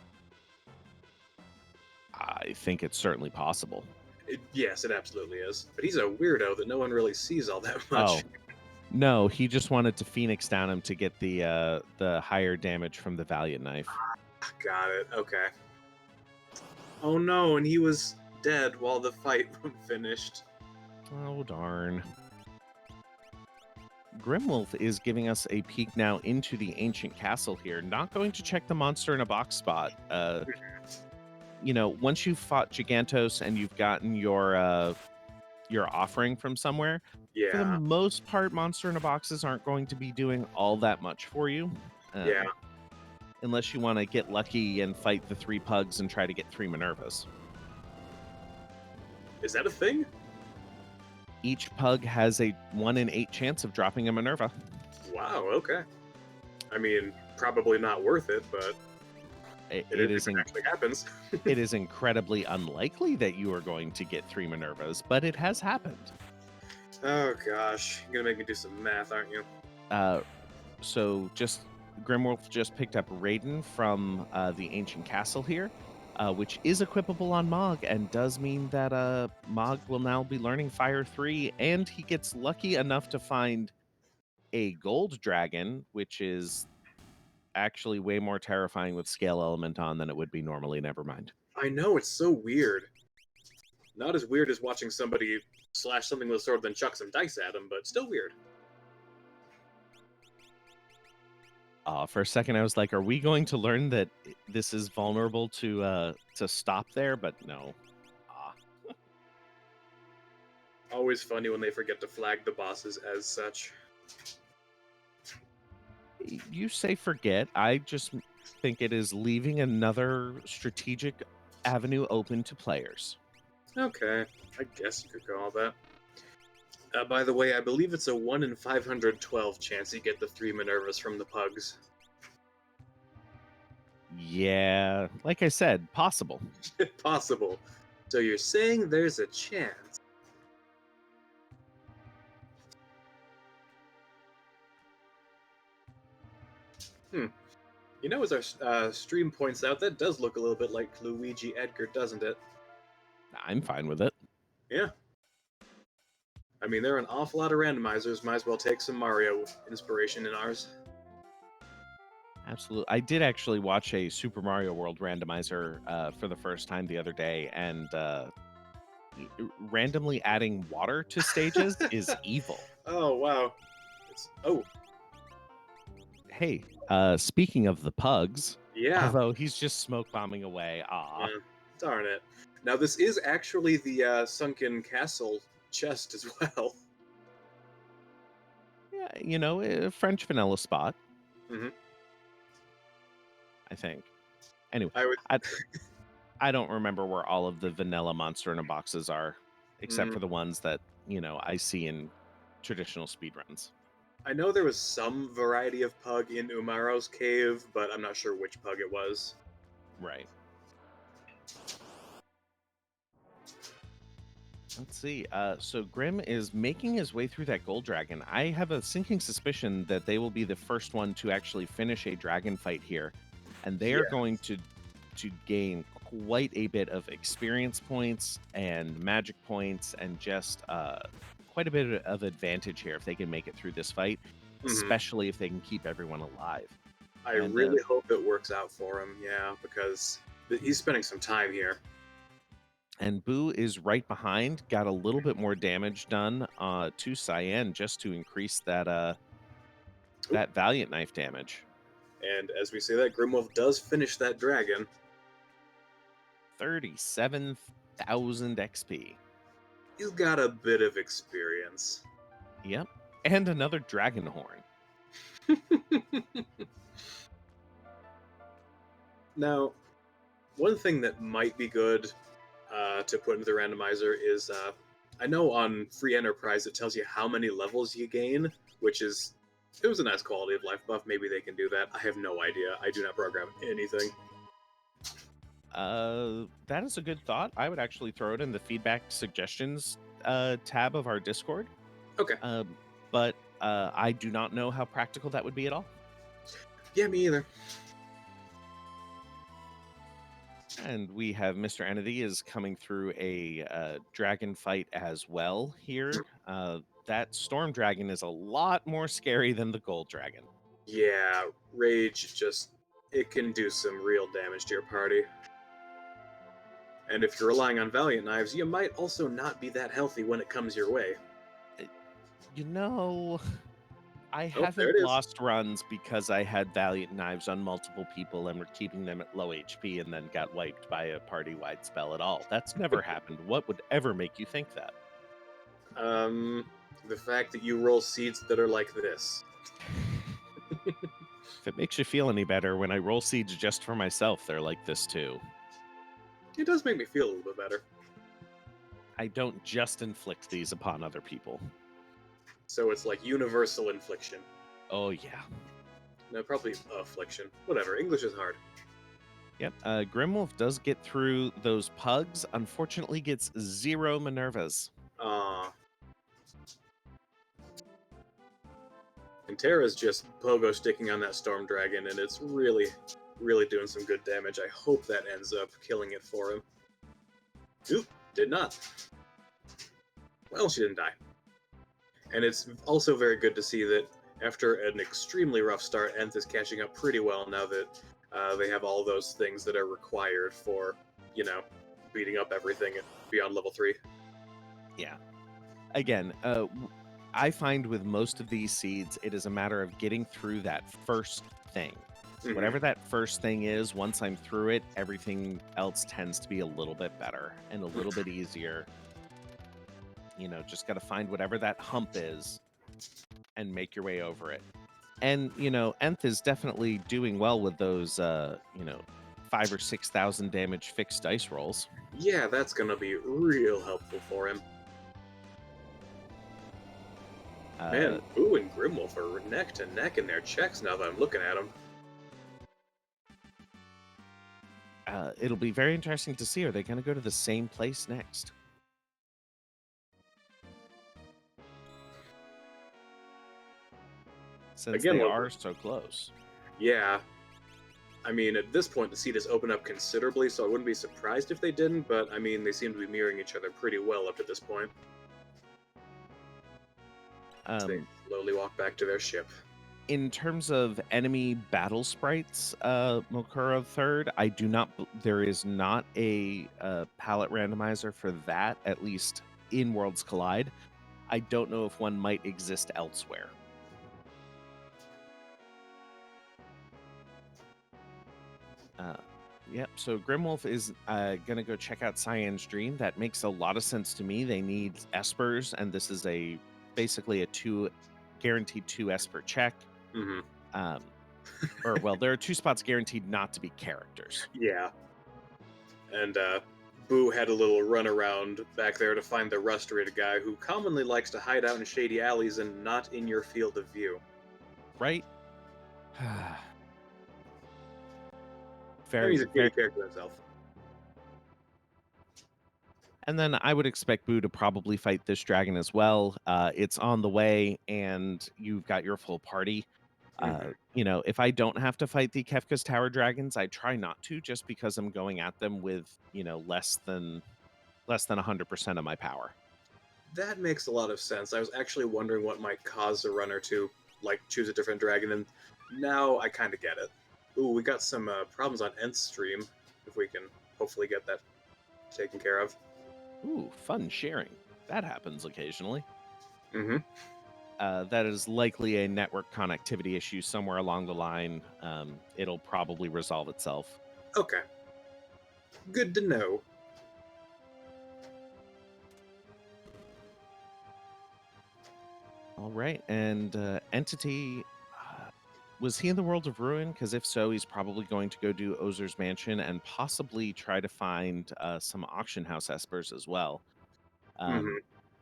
I think it's certainly possible. Yes, it absolutely is. But he's a weirdo that no one really sees all that Oh much. no, he just wanted to Phoenix down him to get the higher damage from the Valiant Knife. Got it. Okay. Oh no, and he was dead while the fight finished. Oh darn. Grimwolf is giving us a peek now into the ancient castle here. Not going to check the monster in a box spot. Once you've fought Gigantos and you've gotten your offering from somewhere, for the Yeah. most part, monster in a boxes aren't going to be doing all that much for you. Yeah. Unless you want to get lucky and fight the 3 pugs and try to get 3 Minervas. Is that a thing? Each pug has a 1 in 8 chance of dropping a Minerva. Wow, okay. I mean, probably not worth it, but it actually happens. It is incredibly unlikely that you are going to get 3 Minervas, but it has happened. Oh gosh, you're gonna make me do some math, aren't you? So Grimwolf just picked up Raiden from the ancient castle here, which is equipable on Mog and does mean that Mog will now be learning Fire 3, and he gets lucky enough to find a gold dragon, which is actually way more terrifying with scale element on than it would be normally. Never mind. I know, it's so weird. Not as weird as watching somebody slash something with a sword then chuck some dice at him, but still weird. For a second, I was like, "Are we going to learn that this is vulnerable to stop there?" But no. Ah, Always funny when they forget to flag the bosses as such. you say forget. I just think it is leaving another strategic avenue open to players. Okay, I guess you could call that. By the way, I believe it's a 1 in 512 chance you get the 3 Minervas from the pugs. Yeah, like I said, possible. Possible. So you're saying there's a chance? Hmm. You know, as our stream points out, that does look a little bit like Luigi Edgar, doesn't it? I'm fine with it. Yeah. I mean, there are an awful lot of randomizers. Might as well take some Mario inspiration in ours. Absolutely. I did actually watch a Super Mario World randomizer for the first time the other day, and randomly adding water to stages is evil. Oh, wow. Oh, Hey, speaking of the pugs, yeah. although he's just smoke bombing away, ah, Yeah. Darn it. Now, this is actually the sunken castle chest as well. yeah, a French vanilla spot, hmm I think. Anyway, I would. I I don't remember where all of the vanilla monster in a boxes are, except Mm, for the ones that I see in traditional speedruns. I know there was some variety of pug in Umaro's cave, but I'm not sure which pug it was. Right. Let's see. So Grim is making his way through that gold dragon. I have a sinking suspicion that they will be the first one to actually finish a dragon fight here, and they are Yeah. going to gain quite a bit of experience points and magic points, and just quite a bit of advantage here if they can make it through this fight, hmm especially if they can keep everyone alive. I And really hope it works out for him. Yeah, because he's spending some time here. Boo is right behind, got a little bit more damage done to Cyan just to increase Oop. that Valiant Knife damage. And as we say that, Grimwolf does finish that dragon. 37,000 XP. He's got a bit of experience. Yep. And another Dragon Horn. Now, one thing that might be good to put into the randomizer is I know on Free Enterprise it tells you how many levels you gain, which is it was a nice quality of life buff. Maybe they can do that. I have no idea. I do not program anything. That is a good thought. I would actually throw it in the feedback suggestions tab of our Discord. Okay. But I do not know how practical that would be at all. Yeah, me either. And we have Mr. Entity is coming through a dragon fight as well here. That storm dragon is a lot more scary than the gold dragon. Yeah, Rage just it can do some real damage to your party. And if you're relying on Valiant Knives, you might also not be that healthy when it comes your way. You know, I Oh, there it haven't is. lost runs because I had Valiant Knives on multiple people and were keeping them at low HP and then got wiped by a party-wide spell at all. That's never happened. What would ever make you think that? Um, the fact that you roll seeds that are like this. If it makes you feel any better, when I roll seeds just for myself, they're like this too. It does make me feel a little bit better. I don't just inflict these upon other people. So it's like universal infliction. Oh, yeah. No, probably affliction. Whatever. English is hard. Yep. Grimwolf does get through those pugs. Unfortunately, gets 0 Minervas. Ah. And Terra's just pogo sticking on that storm dragon, and it's really, really doing some good damage. I hope that ends up killing it for him. Oop, did not. Well, she didn't die. And it's also very good to see that after an extremely rough start, Nth is catching up pretty well now that they have all those things that are required for, beating up everything beyond level 3. Yeah. Again, I find with most of these seeds, it is a matter of getting through that first thing. Hmm. Whatever that first thing is, once I'm through it, everything else tends to be a little bit better and a little bit easier. Just got to find whatever that hump is and make your way over it. And, Nth is definitely doing well with those, 5 or 6,000 damage fixed dice rolls. Yeah, that's gonna be real helpful for him. Uh, Man, Boo and Grimwolf are neck to neck in their checks now that I'm looking at them. it'll be very interesting to see. Are they going to go to the same place next? Since Again, they what are so close. yeah, I mean, at this point, the seat has opened up considerably, so I wouldn't be surprised if they didn't, but I mean, they seem to be mirroring each other pretty well up to this point. As they Um, slowly walk back to their ship. in terms of enemy battle sprites, Mokuro third, I do not. There is not a palette randomizer for that, at least in Worlds Collide. I don't know if one might exist elsewhere. Uh, yep. So Grimwolf is gonna go check out Cyan's Dream. That makes a lot of sense to me. They need Espers, and this is basically a guaranteed 2 Esper check. Hmm. Um, or well, there are 2 spots guaranteed not to be characters. Yeah. And Boo had a little run around back there to find the Rustrated guy who commonly likes to hide out in shady alleys and not in your field of view. Right? I mean, he's Very, a very. shady character himself. And then I would expect Boo to probably fight this dragon as well. It's on the way, and you've got your full party. Hmm. If I don't have to fight the Kefka's Tower dragons, I try not to, just because I'm going at them with less than 100% of my power. That makes a lot of sense. I was actually wondering what might cause the runner to like choose a different dragon, and now I kind of get it. Ooh, we got some problems on Nth stream. If we can hopefully get that taken care of. Ooh, fun sharing. That happens occasionally. Hmm. That is likely a network connectivity issue somewhere along the line. It'll probably resolve itself. Okay, good to know. All right. And Entity, was he in the World of Ruin? Because if so, he's probably going to go do Ozer's Mansion and possibly try to find some auction house espers as well. Hmm.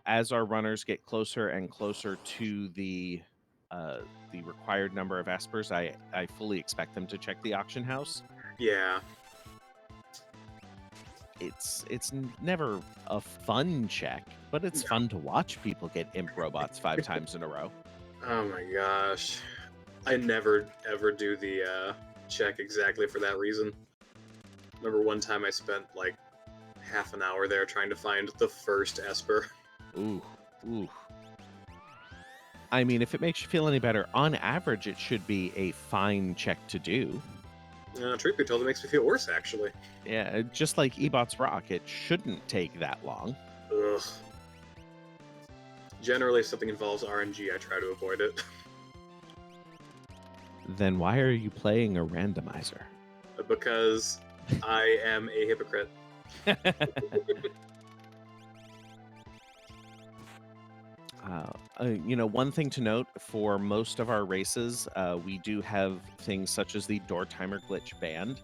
As our runners get closer and closer to the required number of espers, I fully expect them to check the auction house. Yeah. It's never a fun check, but it's fun to watch people get imp robots 5 times in a row. Oh my gosh. I never ever do the check exactly for that reason. Remember one time I spent like half an hour there trying to find the first Esper. Ooh, ooh. I mean, if it makes you feel any better, on average, it should be a fine check to do. Truth be told, it makes me feel worse actually. Yeah, just like Ebot's Rock, it shouldn't take that long. Ugh. Generally, if something involves RNG, I try to avoid it. Then why are you playing a randomizer? Because I am a hypocrite. One thing to note for most of our races, we do have things such as the door timer glitch banned.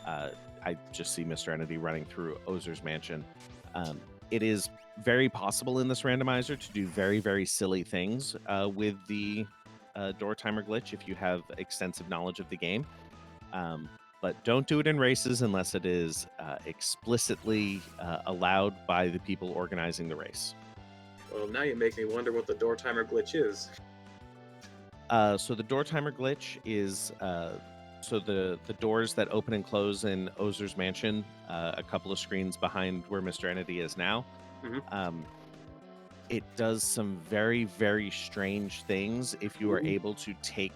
I just see Mr. Entity running through Ozer's Mansion. It is very possible in this randomizer to do very, very silly things with the door timer glitch if you have extensive knowledge of the game. But don't do it in races unless it is explicitly allowed by the people organizing the race. Well, now you make me wonder what the door timer glitch is. So the door timer glitch is so the doors that open and close in Ozer's Mansion, a couple of screens behind where Mr. Entity is now. Mhm. It does some very, very strange things if you are Ooh. able to take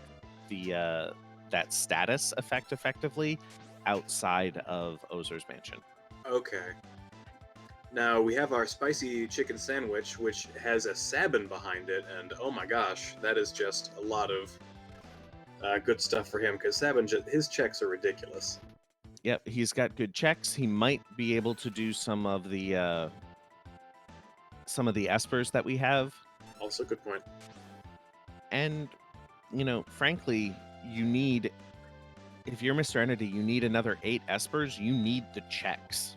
the that status effect effectively outside of Ozer's Mansion. Okay. Now we have our spicy chicken sandwich, which has a sabin behind it, and oh my gosh, that is just a lot of Good stuff for him because Sabin, his checks are ridiculous. Yep, he's got good checks. He might be able to do some of the espers that we have. Also, good point. And, frankly, you need if you're Mr. Entity, you need another 8 espers. You need the checks.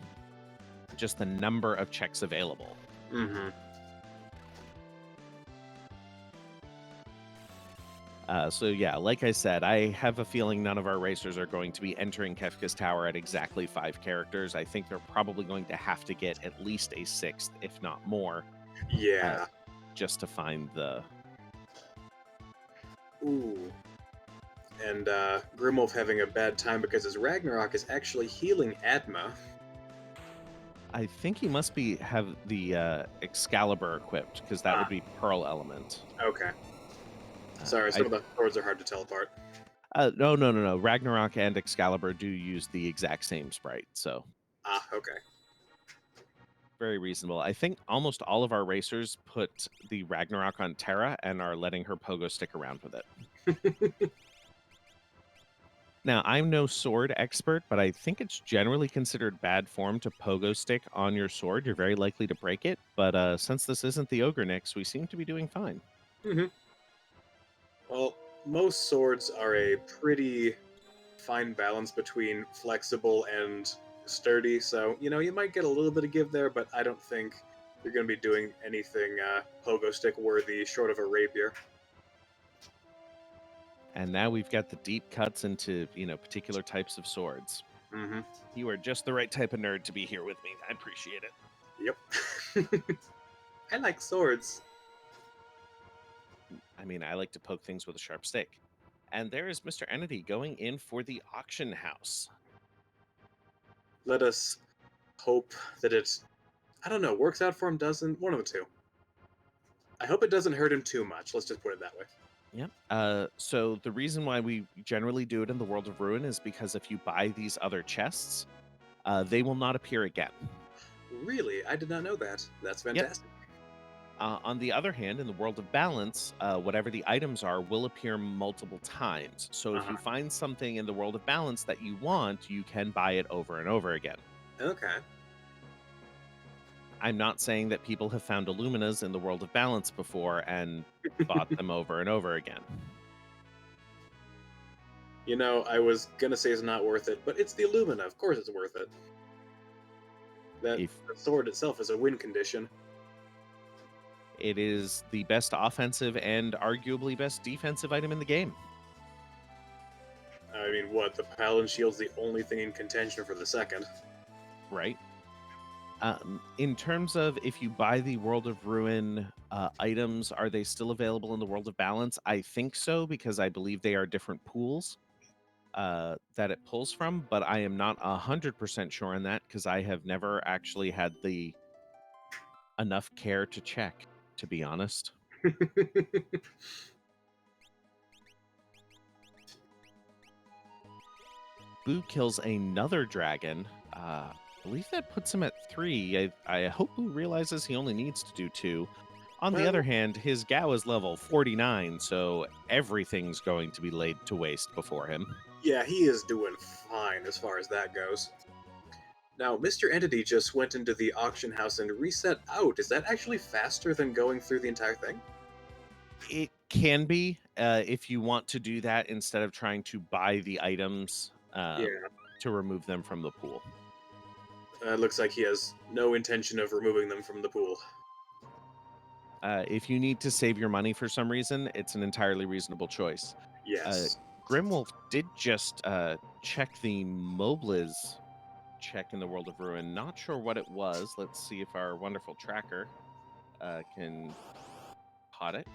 Just the number of checks available. Mm-hmm. So yeah, like I said, I have a feeling none of our racers are going to be entering Kefka's Tower at exactly 5 characters. I think they're probably going to have to get at least a 6th, if not more, Yeah. just to find the. Ooh. And Grimwolf having a bad time because his Ragnarok is actually healing Atma. I think he must have the Excalibur equipped because that would be Pearl Element. Okay. Sorry, some of the swords are hard to tell apart. No. Ragnarok and Excalibur do use the exact same sprite, so. Okay. Very reasonable. I think almost all of our racers put the Ragnarok on Terra and are letting her pogo stick around with it. Now, I'm no sword expert, but I think it's generally considered bad form to pogo stick on your sword. You're very likely to break it, but since this isn't the Ogre Nyx, we seem to be doing fine. Mm-hmm. Well, most swords are a pretty fine balance between flexible and sturdy, so, you might get a little bit of give there, but I don't think you're going to be doing anything pogo stick worthy short of a rapier. And now we've got the deep cuts into, particular types of swords. Mm-hmm. You are just the right type of nerd to be here with me. I appreciate it. Yep. I like swords. I mean, I like to poke things with a sharp stick. And there is Mr. Entity going in for the auction house. Let us hope that it, I don't know, works out for him, doesn't? One of the two. I hope it doesn't hurt him too much. Let's just put it that way. Yep. So the reason why we generally do it in the World of Ruin is because if you buy these other chests, they will not appear again. Really? I did not know that. That's fantastic. On the other hand, in the World of Balance, whatever the items are will appear multiple times. So if you find something in the World of Balance that you want, you can buy it over and over again. Okay. I'm not saying that people have found Illuminas in the World of Balance before and bought them over and over again. I was gonna say it's not worth it, but it's the Illumina. Of course it's worth it. The sword itself is a win condition. It is the best offensive and arguably best defensive item in the game. I mean, what? The Paladin Shield's the only thing in contention for the second. Right. In terms of if you buy the World of Ruin items, are they still available in the World of Balance? I think so, because I believe they are different pools that it pulls from, but I am not 100% sure on that because I have never actually had the enough care to check, to be honest. Boo kills another dragon. I believe that puts him at 3. I hope Boo realizes he only needs to do 2. On the other hand, his Gao is level 49, so everything's going to be laid to waste before him. Yeah, he is doing fine as far as that goes. Now, Mr. Entity just went into the auction house and reset out. Is that actually faster than going through the entire thing? It can be if you want to do that instead of trying to buy the items to remove them from the pool. It looks like he has no intention of removing them from the pool. If you need to save your money for some reason, it's an entirely reasonable choice. Yes. Grimwolf did just check the Mobliz check in the World of Ruin. Not sure what it was. Let's see if our wonderful tracker can pot it.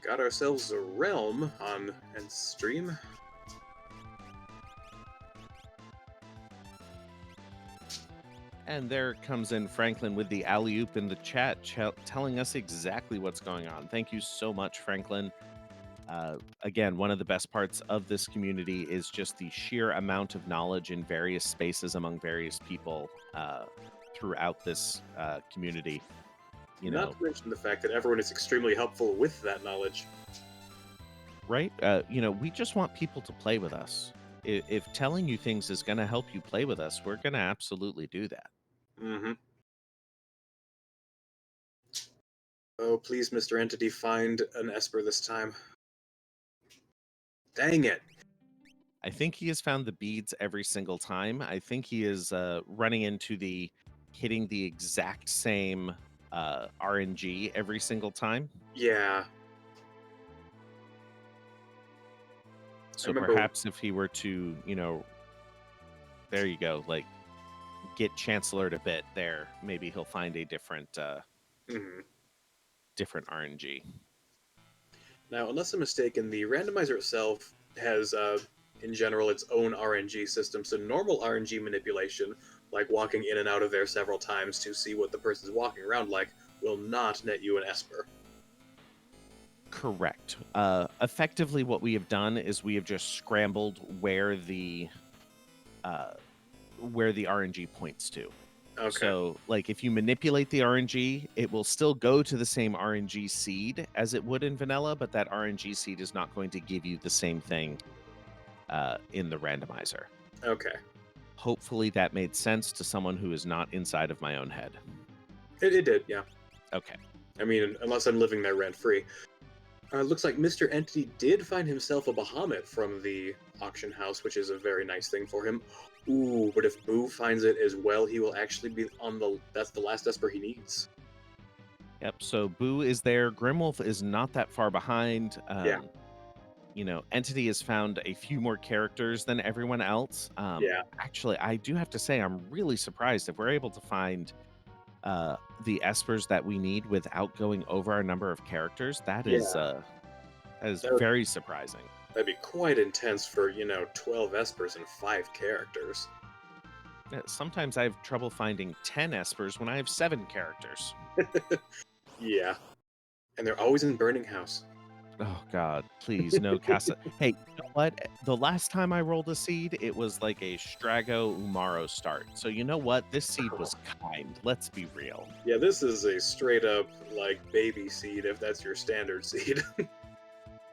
Got ourselves a realm on end stream. And there comes in Franklin with the alley-oop in the chat, telling us exactly what's going on. Thank you so much, Franklin. Again, one of the best parts of this community is just the sheer amount of knowledge in various spaces among various people throughout this community. Not to mention the fact that everyone is extremely helpful with that knowledge. right? We just want people to play with us. If telling you things is going to help you play with us, we're going to absolutely do that. Hmm. Oh, please, Mr. Entity, find an Esper this time. Dang it. I think he has found the beads every single time. I think he is running into the hitting the exact same RNG every single time. Yeah, I So remember. perhaps if he were to, there you go, like get Chancellor to bit there, maybe he'll find a Mhm. different RNG. Now, unless I'm mistaken, the randomizer itself has, in general, its own RNG system. So normal RNG manipulation, like walking in and out of there several times to see what the person's walking around like, will not net you an Esper. Correct. Effectively, what we have done is we have just scrambled uh, where the RNG points to. Okay. So, like, if you manipulate the RNG, it will still go to the same RNG seed as it would in vanilla, but that RNG seed is not going to give you the same thing in the randomizer. Okay. Hopefully, that made sense to someone who is not inside of my own head. It did, yeah. Okay. I mean, unless I'm living there rent free. Looks like Mr. Entity did find himself a Bahamut from the auction house, which is a very nice thing for him. Ooh, but if Boo finds it as well, he will actually be on the. That's the last Esper he needs. Yep. So Boo is there. Grimwolf is not that far behind. Yeah, Entity has found a few more characters than everyone else. yeah, Actually, I do have to say, I'm really surprised if we're able to find the espers that we need without going over our number of characters. yeah. That is That would, very surprising. that'd be quite intense for 12 Espers and 5 characters. Sometimes I have trouble finding 10 espers when I have 7 characters. Yeah, and they're always in Burning House. Oh God, please no Casa. Hey, you know what? The last time I rolled a seed, it was like a Strago Umaro start. So you know what? This seed was kind. Let's be real. Yeah, this is a straight up like baby seed if that's your standard seed.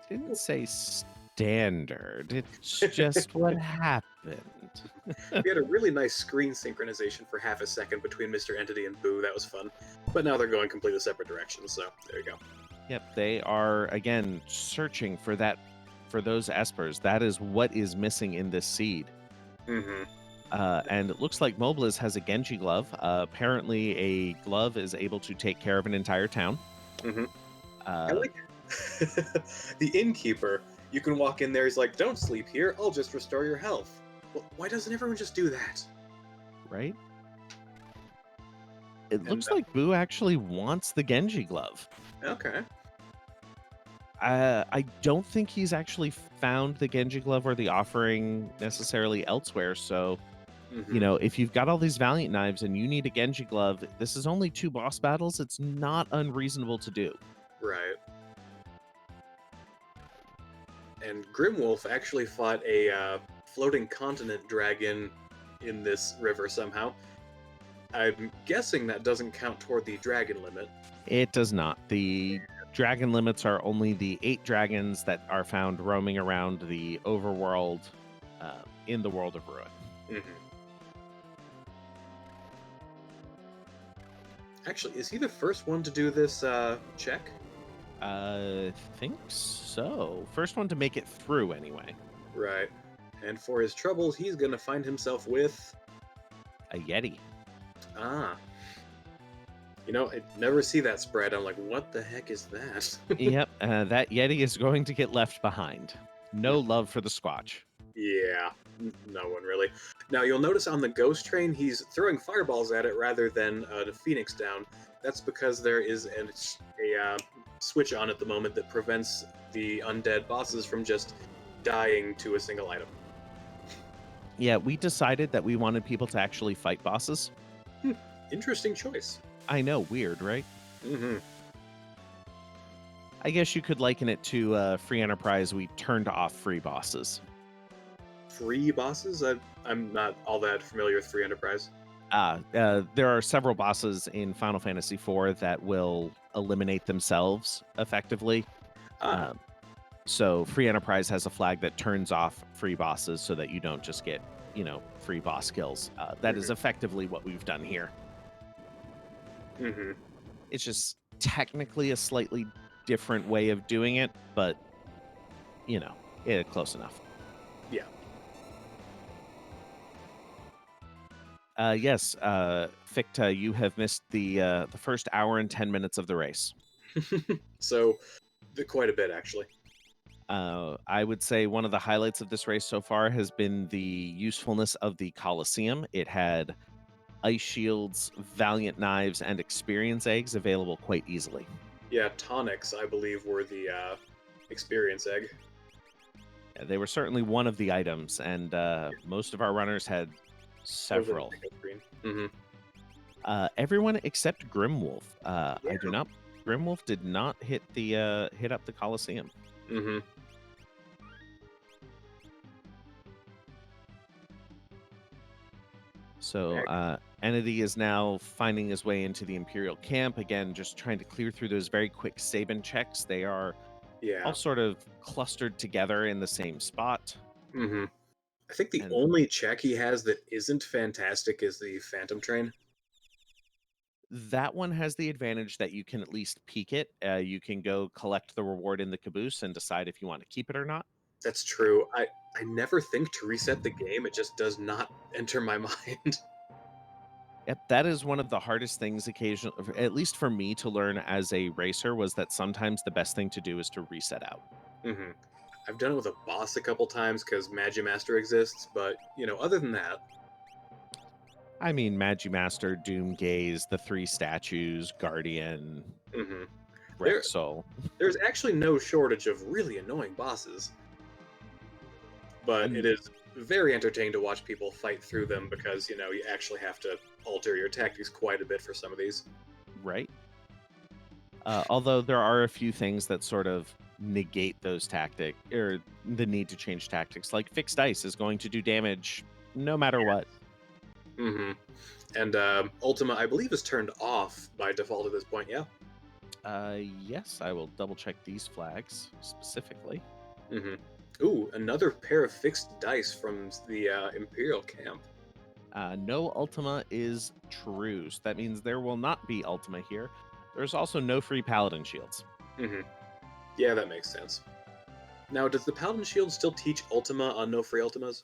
Didn't say standard. It's just what happened. We had a really nice screen synchronization for half a second between Mr. Entity and Boo. That was fun. But now they're going completely separate directions, so there you go. Yep, they are again searching for those espers. That is what is missing in this seed. Mm-hmm. And it looks like Mobliz has a Genji glove. Apparently, a glove is able to take care of an entire town. Mm-hmm. I Uh, like the innkeeper. You can walk in there. He's like, "Don't sleep here. I'll just restore your health." Well, why doesn't everyone just do that? right? It And looks like Boo actually wants the Genji glove. okay, I don't think he's actually found the Genji glove or the offering necessarily elsewhere. So, mm-hmm. if you've got all these Valiant knives and you need a Genji glove, this is only 2 boss battles. It's not unreasonable to do. Right. And Grimwolf actually fought a floating continent dragon in this river somehow. I'm guessing that doesn't count toward the dragon limit. It does not. The dragon limits are only the 8 dragons that are found roaming around the overworld in the world of ruin. Mm-hmm. Actually, is he the first one to do this check? I think so. First one to make it through, anyway. Right. And for his troubles, he's gonna find himself with A Yeti. ah. I never see that spread. I'm like, what the heck is that? Yep, that Yeti is going to get left behind. No love for the Squatch. Yeah, no one really. Now you'll notice on the ghost train, he's throwing fireballs at it rather than the phoenix down. That's because there is a switch on at the moment that prevents the undead bosses from just dying to a single item. Yeah, we decided that we wanted people to actually fight bosses. Interesting choice. I know, weird, right? Mm-hmm. I guess you could liken it to Free Enterprise. We turned off free bosses. Free bosses? I'm not all that familiar with Free Enterprise. There are several bosses in Final Fantasy IV that will eliminate themselves effectively. Ah, Um, So Free Enterprise has a flag that turns off free bosses so that you don't just get, free boss kills. That is Hmm. effectively what we've done here. Hmm. It's just technically a slightly different way of doing it, but close enough. Yeah. Yes, Ficta, you have missed the first hour and 10 minutes of the race. So, quite a bit actually. I would say one of the highlights of this race so far has been the usefulness of the Colosseum. It had ice shields, valiant knives, and experience eggs available quite easily. Yeah, tonics, I believe, were the experience egg. They were certainly one of the items, and most of our runners had Over the several. single screen. Hmm. Everyone except Grimwolf. Yeah. I do not. Grimwolf did not hit up the Colosseum. Hmm. So Entity is now finding his way into the Imperial camp again, just trying to clear through those very quick Sabin checks. They are all Yeah. sort of clustered together in the same spot, Hmm. I think the and only check he has that isn't fantastic is the Phantom Train. that one has the advantage that you can at least peek it. You can go collect the reward in the caboose and decide if you want to keep it or not. That's true. I never think to reset the game. It just does not enter my mind. Yep, that is one of the hardest things occasionally, at least for me, to learn as a racer, was that sometimes the best thing to do is to reset out. Hmm. I've done it with a boss a couple times because Magi Master exists, but other than that, I mean, Magi Master, Doom Gaze, the three statues, Guardian, hmm there Rexol. there's actually no shortage of really annoying bosses. But it And is very entertaining to watch people fight through them because you actually have to alter your tactics quite a bit for some of these. right. Although there are a few things that sort of negate those tactics or the need to change tactics, like fixed ice is going to do damage no matter what. Hmm. And Ultima, I believe, is turned off by default at this point. Yeah. Yes, I will double check these flags specifically. Hmm. Ooh, another pair of fixed dice from the Imperial camp. No Ultima is true. So that means there will not be Ultima here. There's also no free Paladin shields. Hmm. Yeah, that makes sense. Now, does the Paladin Shield still teach Ultima on no free Ultimas?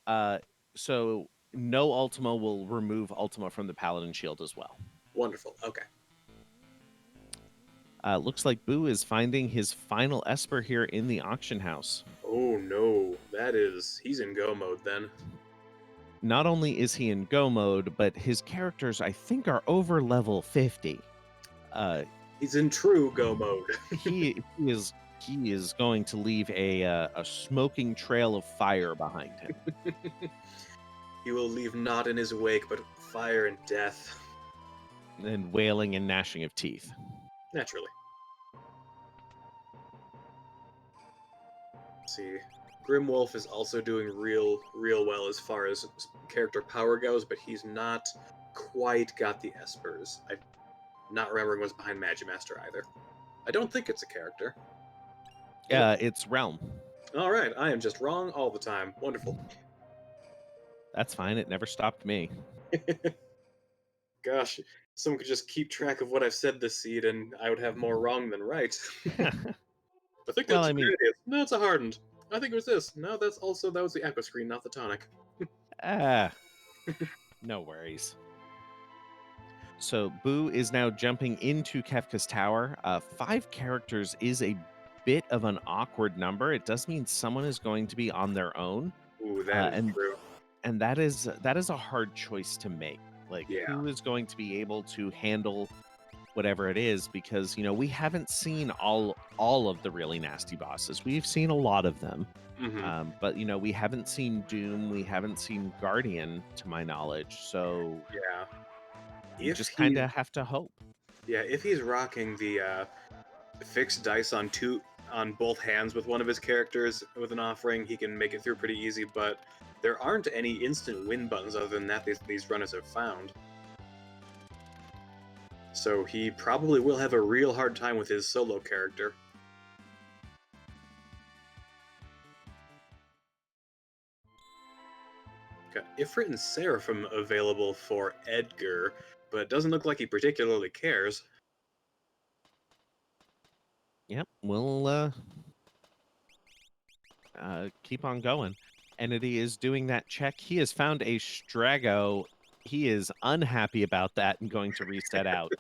Uh, so no Ultima will remove Ultima from the Paladin shield as well. Wonderful. Okay. Looks like Boo is finding his final Esper here in the auction house. Oh no, he's in go mode then. Not only is he in go mode, but his characters, I think, are over level 50. Uh, He's in true go mode. he is going to leave a smoking trail of fire behind him. He will leave naught in his wake but fire and death. And wailing and gnashing of teeth. Naturally. Let's see. Grimwolf is also doing real well as far as character power goes, but he's not quite got the Espers. I'm not remembering what's behind Magi Master either. I don't think it's a character. It's Realm. All right, I am just wrong all the time. Wonderful. That's fine. It never stopped me. Gosh, someone could just keep track of what I've said this seed, and I would have more wrong than right. I think Well, that's I a mean, great idea. No, it's a hardened. I think it was this. No, that was the aqua screen, not the tonic. ah, no worries. So Boo is now jumping into Kefka's tower. 5 characters is a bit of an awkward number. It does mean someone is going to be on their own, Ooh, that uh, is and true. and that is a hard choice to make. Like, Yeah. who is going to be able to handle whatever it is? Because we haven't seen all of the really nasty bosses. We've seen a lot of them, Hmm. but we haven't seen Doom. We haven't seen Guardian, to my knowledge. So Yeah. you If just kind he's of have to hope. yeah, if he's rocking the fixed dice on both hands with one of his characters with an offering, he can make it through pretty easy. But there aren't any instant win buttons other than that these runners have found. So he probably will have a real hard time with his solo character. Got Ifrit and Seraphim available for Edgar, but it doesn't look like he particularly cares. Yep, we'll keep on going. Entity is doing that check. He has found a Strago. He is unhappy about that and going to reset out.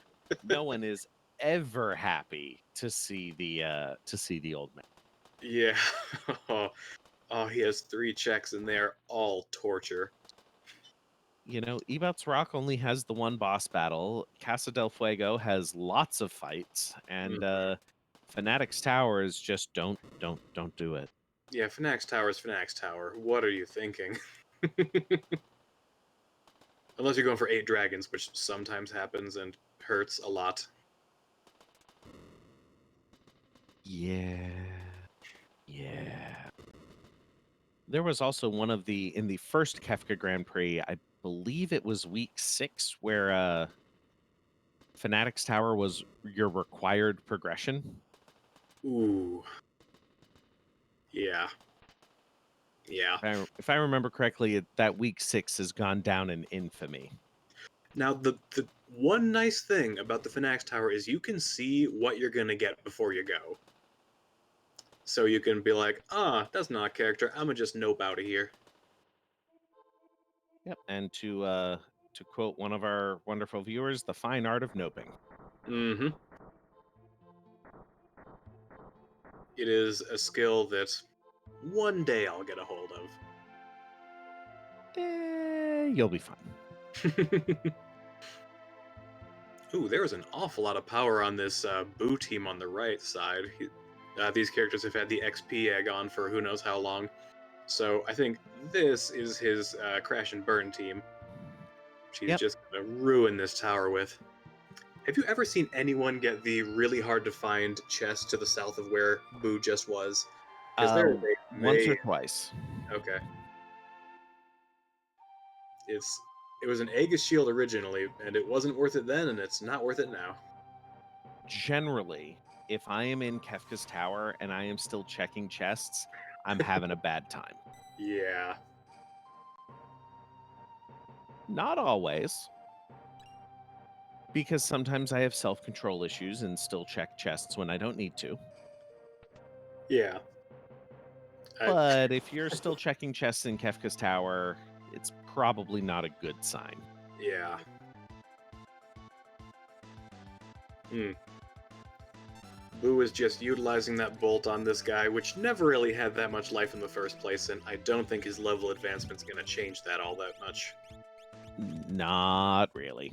No one is ever happy to see the old man. Yeah. Oh, he has 3 checks and they're all torture. You know, Ebot's Rock only has the one boss battle. Casa del Fuego has lots of fights, and Mhm. Fanatic's Tower is just don't do it. Yeah, Fnax Tower is Fnax Tower. What are you thinking? Unless you're going for 8 dragons, which sometimes happens and hurts a lot. Yeah. Yeah. There was also one of the in the first Kefka Grand Prix, I believe it was week 6, where Fanatic's Tower was your required progression. Ooh. Yeah. Yeah. If I remember correctly, that week 6 has gone down in infamy. Now, the one nice thing about the Fnax Tower is you can see what you're going to get before you go. So you can be like, that's not a character. I'm going to just nope out of here. Yep. And to quote one of our wonderful viewers, the fine art of noping. Mm-hmm. It is a skill that one day I'll get a hold of. You'll be fine. Ooh, there was an awful lot of power on this Boo team on the right side. These characters have had the XP egg on for who knows how long. So I think this is his Crash and Burn team. She's Yep. just going to ruin this tower with. Have you ever seen anyone get the really hard to find chest to the south of where Boo just was? Because there is a Once or maze. twice. Okay. It was an Aegis shield originally, and it wasn't worth it then, and it's not worth it now. Generally, if I am in Kefka's Tower and I am still checking chests, I'm having a bad time. Yeah. Not always, because sometimes I have self-control issues and still check chests when I don't need to. Yeah. I, But if you're still checking chests in Kefka's Tower, it's probably not a good sign. yeah. Hmm. Boo is just utilizing that bolt on this guy, which never really had that much life in the first place, and I don't think his level advancement's gonna change that all that much. Not really.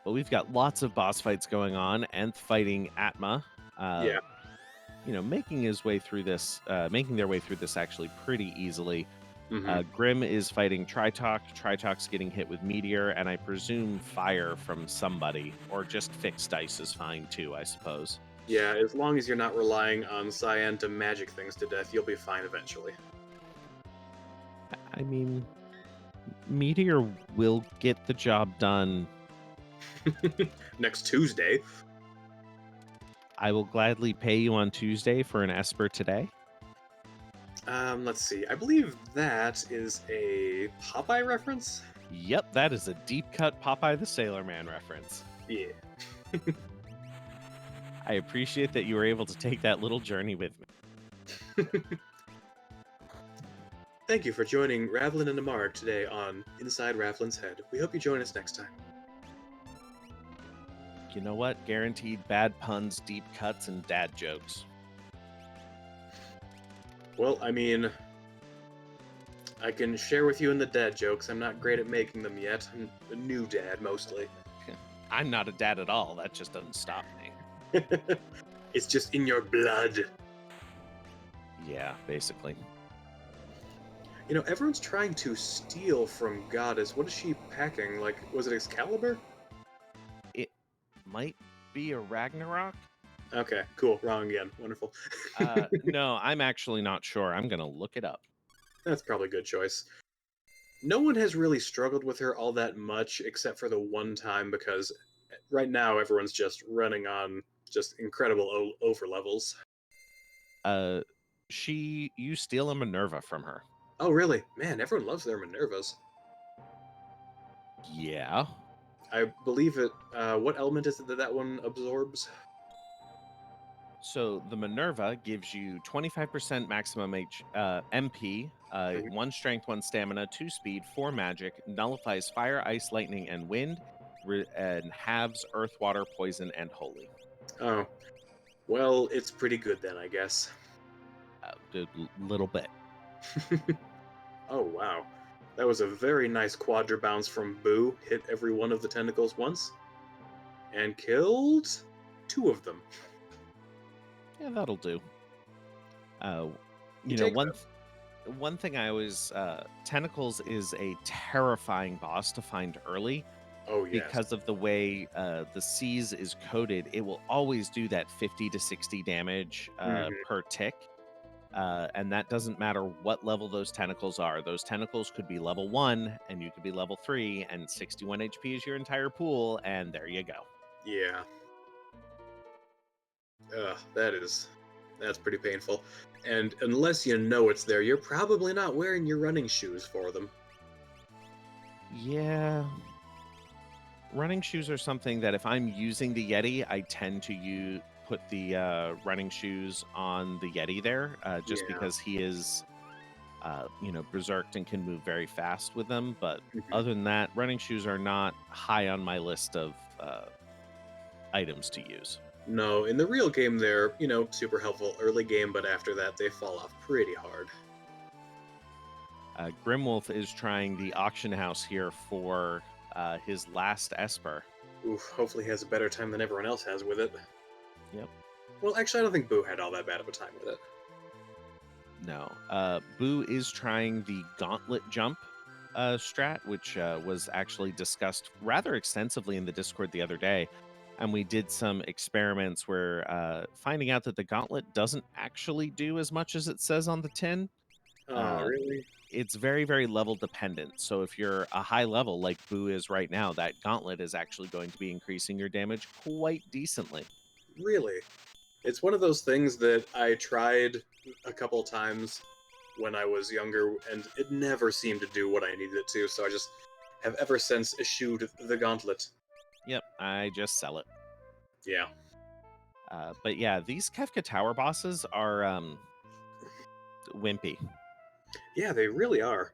But we've got lots of boss fights going on, and fighting Atma. Yeah. Making their way through this actually pretty easily. Mm-hmm. Grim is fighting Tritok. Tritak's getting hit with Meteor, and I presume fire from somebody, or just fixed dice is fine too, I suppose. Yeah, as long as you're not relying on Cyan to magic things to death, you'll be fine eventually. I mean, Meteor will get the job done. Next Tuesday. I will gladly pay you on Tuesday for an Esper today. Let's see. I believe that is a Popeye reference. Yep, that is a deep cut Popeye the Sailor Man reference. Yeah. I appreciate that you were able to take that little journey with me. Thank you for joining Ravlin and Amarg today on Inside Ravlin's Head. We hope you join us next time. You know what? Guaranteed bad puns, deep cuts, and dad jokes. Well, I mean, I can share with you in the dad jokes. I'm not great at making them yet. I'm a new dad, mostly. I'm not a dad at all. That just doesn't stop me. It's just in your blood. Yeah, basically. You know, everyone's trying to steal from Goddess. What is she packing? Like, was it Excalibur? It might be a Ragnarok. Okay, cool. Wrong again. Wonderful. No, I'm actually not sure. I'm going to look it up. That's probably a good choice. No one has really struggled with her all that much, except for the one time, because right now everyone's just running on just incredible over levels. You steal a Minerva from her. Oh, really? Man, everyone loves their Minervas. Yeah. I believe it. What element is it that that one absorbs? So the Minerva gives you 25% maximum MP, Mhm. 1 strength, 1 stamina, 2 speed, 4 magic, nullifies fire, ice, lightning, and wind, and halves earth, water, poison, and holy. Oh, well, it's pretty good then, I guess. A little bit. Oh, wow. That was a very nice quadra bounce from Boo. Hit every one of the tentacles once and killed two of them. Yeah, that'll do. Uh, You you know, take one them. th- one thing I always Tentacles is a terrifying boss to find early Oh, yes. because of the way the C's is coded. It will always do that 50 to 60 damage Hmm. per tick. And that doesn't matter what level those tentacles are. Those tentacles could be level 1 and you could be level 3 and 61 HP is your entire pool and there you go. Yeah. Ugh, that's pretty painful. And unless you know it's there, you're probably not wearing your running shoes for them. Yeah. Running shoes are something that if I'm using the Yeti, I tend to put the running shoes on the Yeti there, just Yeah. because he is, berserked and can move very fast with them. But Mhm. other than that, running shoes are not high on my list of items to use. No, in the real game, they're, super helpful early game, but after that, they fall off pretty hard. Grimwolf is trying the auction house here for his last Esper. Oof, hopefully he has a better time than everyone else has with it. Yep. Well, actually, I don't think Boo had all that bad of a time with it. No. Boo is trying the gauntlet jump strat, which was actually discussed rather extensively in the Discord the other day. And we did some experiments where finding out that the gauntlet doesn't actually do as much as it says on the tin. Oh, Uh, really? it's very, very level dependent. So if you're a high level like Boo is right now, that gauntlet is actually going to be increasing your damage quite decently. Really? It's one of those things that I tried a couple times when I was younger, and it never seemed to do what I needed it to, so I just have ever since eschewed the gauntlet. Yep, I just sell it. Yeah. But yeah, these Kefka Tower bosses are wimpy. Yeah, they really are.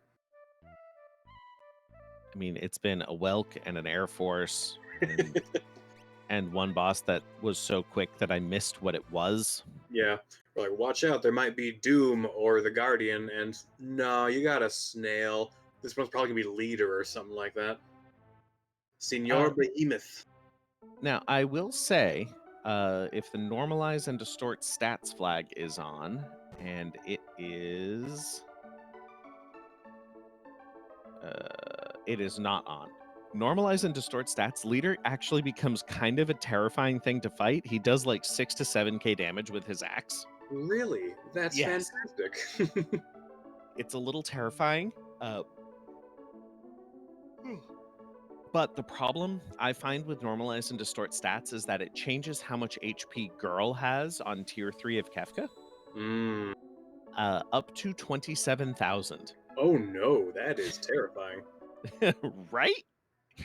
I mean, it's been a Welk and an Air Force and one boss that was so quick that I missed what it was. Yeah. We're like, watch out, there might be Doom or the Guardian, and no, you got a snail. This one's probably gonna be Leader or something like that. Senor Uh, Behemoth. Now, I will say, if the normalize and distort stats flag is on, and it is not on. Normalize and distort stats leader actually becomes kind of a terrifying thing to fight. He does like 6 to 7k damage with his axe. Really? That's Yes, fantastic. it's a little terrifying. Uh, But the problem I find with normalize and distort stats is that it changes how much HP girl has on tier 3 of Kefka, Mm. up to 27,000. Oh no, that is terrifying. Right?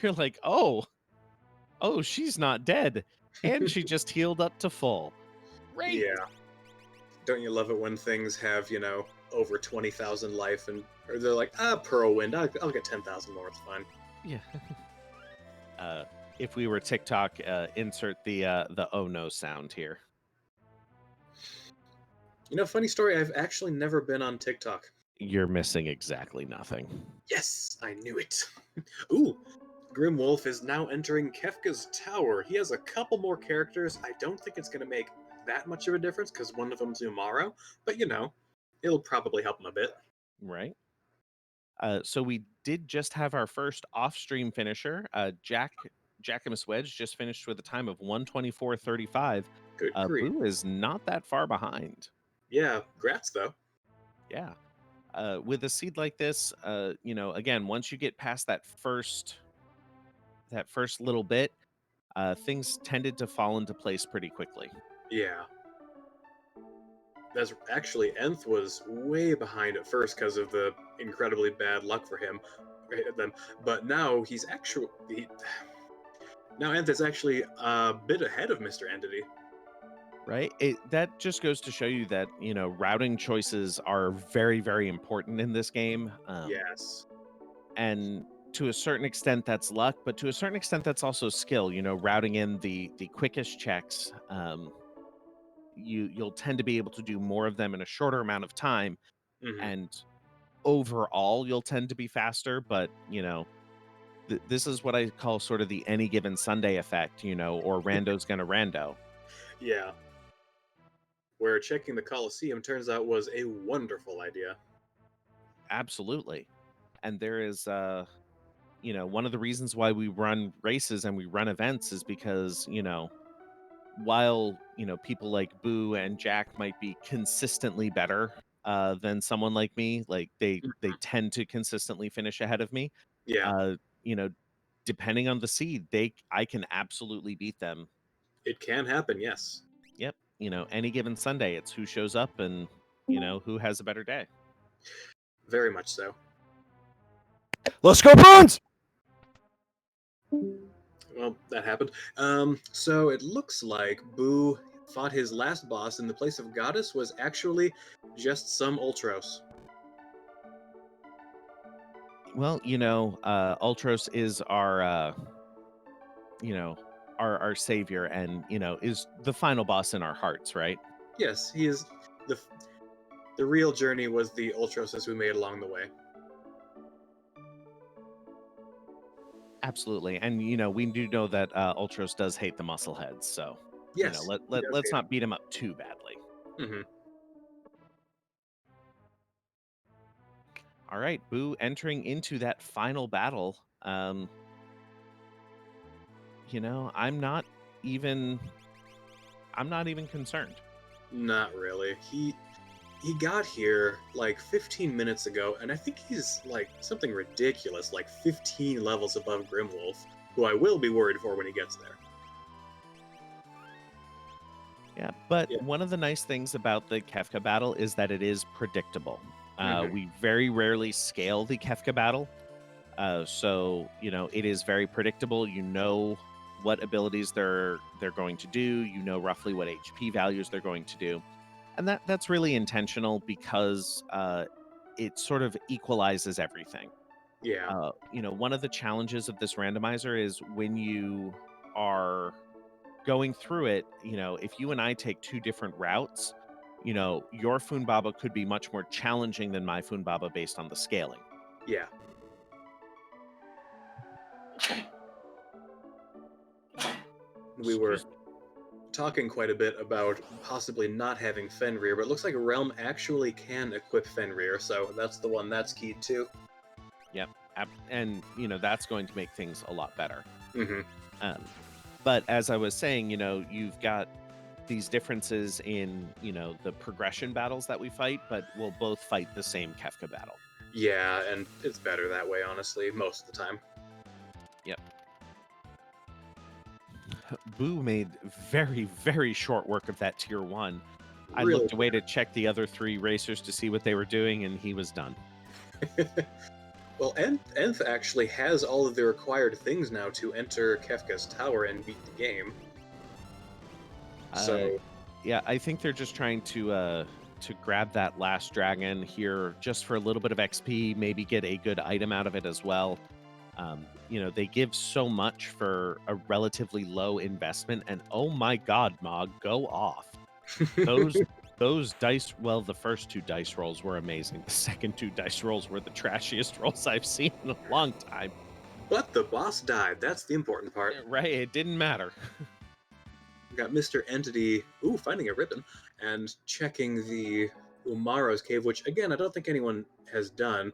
You're like, oh, she's not dead. And she just healed up to full. Great. Yeah. Don't you love it when things have, over 20,000 life and or they're like, Pearl Wind, I'll get 10,000 more, it's fine. Yeah. Uh, if we were TikTok, insert the oh no sound here. Funny story, I've actually never been on TikTok. You're missing exactly nothing. Yes, I knew it. Ooh, Grimwolf is now entering Kefka's tower. He has a couple more characters. I don't think it's going to make that much of a difference because one of them's Umaro, but it'll probably help him a bit. Right? So we did just have our first off-stream finisher. Jackamus Wedge just finished with a time of 124.35. Good grief. Boo is not that far behind. Yeah, grats though. Yeah. With a seed like this, again, once you get past that first little bit, things tended to fall into place pretty quickly. Yeah. That's actually Nth was way behind at first because of the incredibly bad luck for him, them. But now now Nth is actually a bit ahead of Mr. Entity. Right? That just goes to show you that, routing choices are very, very important in this game. Yes. And to a certain extent that's luck, but to a certain extent that's also skill, routing in the quickest checks. You'll tend to be able to do more of them in a shorter amount of time, Hmm. and overall you'll tend to be faster, but this is what I call sort of the any given Sunday effect, or rando's gonna rando. Yeah. Where checking the Colosseum turns out was a wonderful idea. Absolutely. And there is one of the reasons why we run races and we run events is because, while, people like Boo and Jack might be consistently better than someone like me, like they Mhm. tend to consistently finish ahead of me. Yeah, Uh, you know, depending on the seed, I can absolutely beat them. it can happen, yes. Yep. Any given Sunday, it's who shows up and who has a better day. Very much so. Let's go, Bruins! Well, that happened. So it looks like Boo fought his last boss in the place of Goddess was actually just some Ultros. Well, Ultros is our you know, our savior and, is the final boss in our hearts, right? Yes, he is the the real journey was the Ultroses we made along the way. Absolutely. And we do know that Ultros does hate the muscle heads, so Yes, he does let's hate not beat him up too badly. him. Hmm. All right, Boo entering into that final battle. You know, even I'm not even concerned. Not really. He got here like 15 minutes ago, and I think he's like something ridiculous, like 15 levels above Grimwolf, who I will be worried for when he gets there. Yeah, but Yeah. one of the nice things about the Kefka battle is that it is predictable. Hmm. We very rarely scale the Kefka battle. So it is very predictable. You know what abilities they're going to do. You know roughly what HP values they're going to do, and that's really intentional because it sort of equalizes everything. Yeah. One of the challenges of this randomizer is when you are going through it. If you and I take two different routes, your Funbaba could be much more challenging than my Funbaba based on the scaling. Yeah. We were Excuse talking quite a bit about possibly not having Fenrir, but it looks like Realm actually can equip Fenrir, so that's the one that's keyed to. Yep. And, that's going to make things a lot better. Hmm. Um, but as I was saying, you've got these differences in, the progression battles that we fight, but we'll both fight the same Kefka battle. Yeah, and it's better that way, honestly, most of the time. Yep. Boo made very, very short work of that tier one. I Really. looked away to check the other three racers to see what they were doing, and he was done. Well, Nth actually has all of the required things now to enter Kefka's tower and beat the game. Uh, So, yeah, I think they're just trying to grab that last dragon here just for a little bit of XP, maybe get a good item out of it as well. They give so much for a relatively low investment, and oh my god, Mog, go off. Those those dice, well, the first two dice rolls were amazing. The second two dice rolls were the trashiest rolls I've seen in a long time. but the boss died. That's the important part. Right, it didn't matter. We got Mr. Entity, finding a ribbon, and checking the Umaro's cave, which again I don't think anyone has done.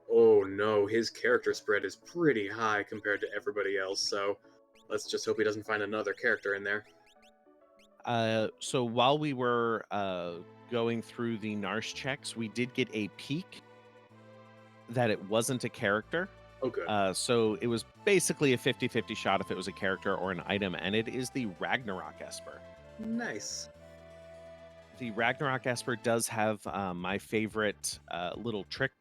Oh no, his character spread is pretty high compared to everybody else, so let's just hope he doesn't find another character in there. So while we were going through the Narsh checks, we did get a peek that it wasn't a character. Oh good. So it was basically a 50-50 shot if it was a character or an item, and it is the Ragnarok Esper. Nice. The Ragnarok Esper does have my favorite little trick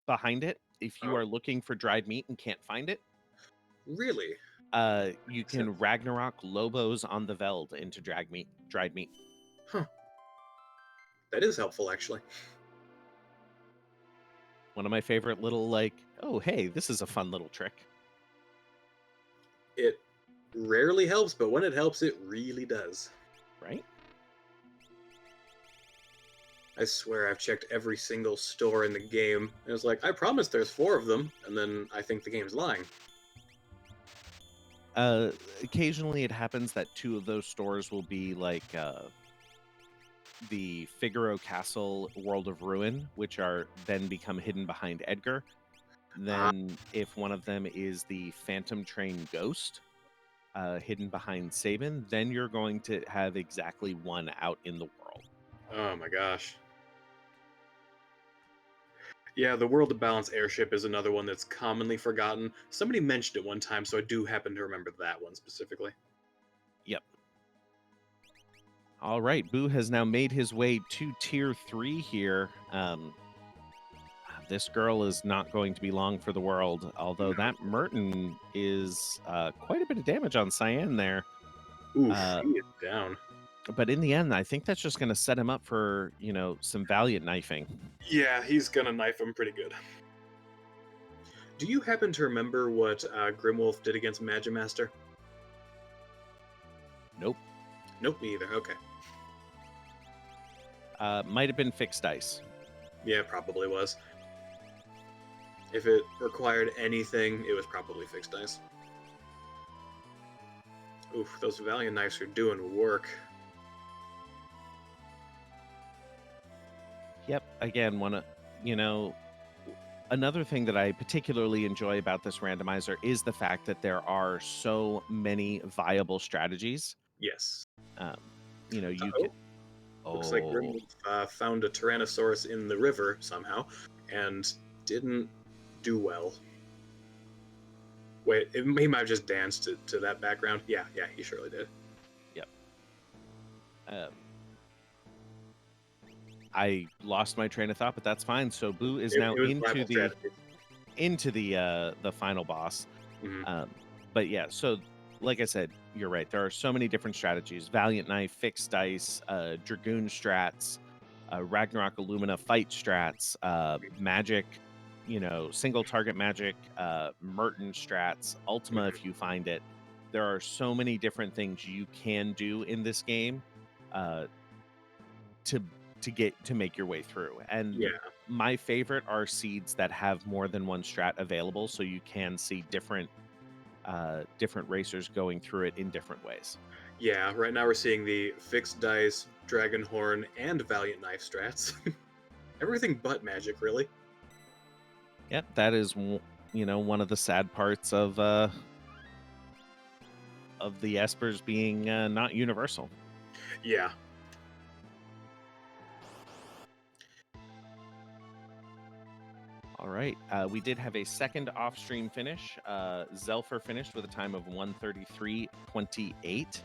behind it. If you Oh, are looking for dried meat and can't find it, really? you So- can Ragnarok Lobos on the Veld into dried meat. Huh. That is helpful, actually. One of my favorite little like, oh hey, this is a fun little trick, It rarely helps, but when it helps, it really does. right? I swear I've checked every single store in the game. It was like, I promise there's 4 of them, and then I think the game's lying. Occasionally it happens that 2 of those stores will be like the Figaro Castle World of Ruin, which are then become hidden behind Edgar. Then if one of them is the Phantom Train Ghost, hidden behind Sabin, then you're going to have exactly one out in the world. Oh my gosh. Yeah, the World of Balance airship is another one that's commonly forgotten. Somebody mentioned it one time, so I do happen to remember that one specifically. Yep. All right, Boo has now made his way to tier 3 here. This girl is not going to be long for the world, although that Merton is quite a bit of damage on Cyan there. Oof, Uh, he is down. but in the end, I think that's just going to set him up for, some valiant knifing. Yeah, he's gonna knife him pretty good. Do you happen to remember what Grimwolf did against Magi Master? Nope. Nope, me either. Okay. Might have been fixed dice. Yeah, probably was. If it required anything, it was probably fixed dice. Oof, those Valiant Knives are doing work. Yep. Again, another thing that I particularly enjoy about this randomizer is the fact that there are so many viable strategies. Yes. You Uh-oh. can. Looks like Oh, Grimwolf found a Tyrannosaurus in the river somehow, and didn't do well. Wait, he might have just danced to that background. Yeah, he surely did. yep. I lost my train of thought, but that's fine. So Boo is now It was into rival the strategy. the final boss. Mhm. But yeah, so like I said, you're right. There are so many different strategies: Valiant Knife, fixed dice, Dragoon strats, Ragnarok Illumina fight strats, magic, single target magic, Merton strats, Ultima if you find it. There are so many different things you can do in this game uh, to to make your way through. And Yeah, my favorite are seeds that have more than one strat available, so you can see different racers going through it in different ways. yeah. Right now we're seeing the fixed dice, dragon horn, and valiant knife strats. Everything but magic, really. Yep, that is one of the sad parts of the Espers being not universal. Yeah. All right, we did have a second off-stream finish. Zelfer finished with a time of 1:33:28.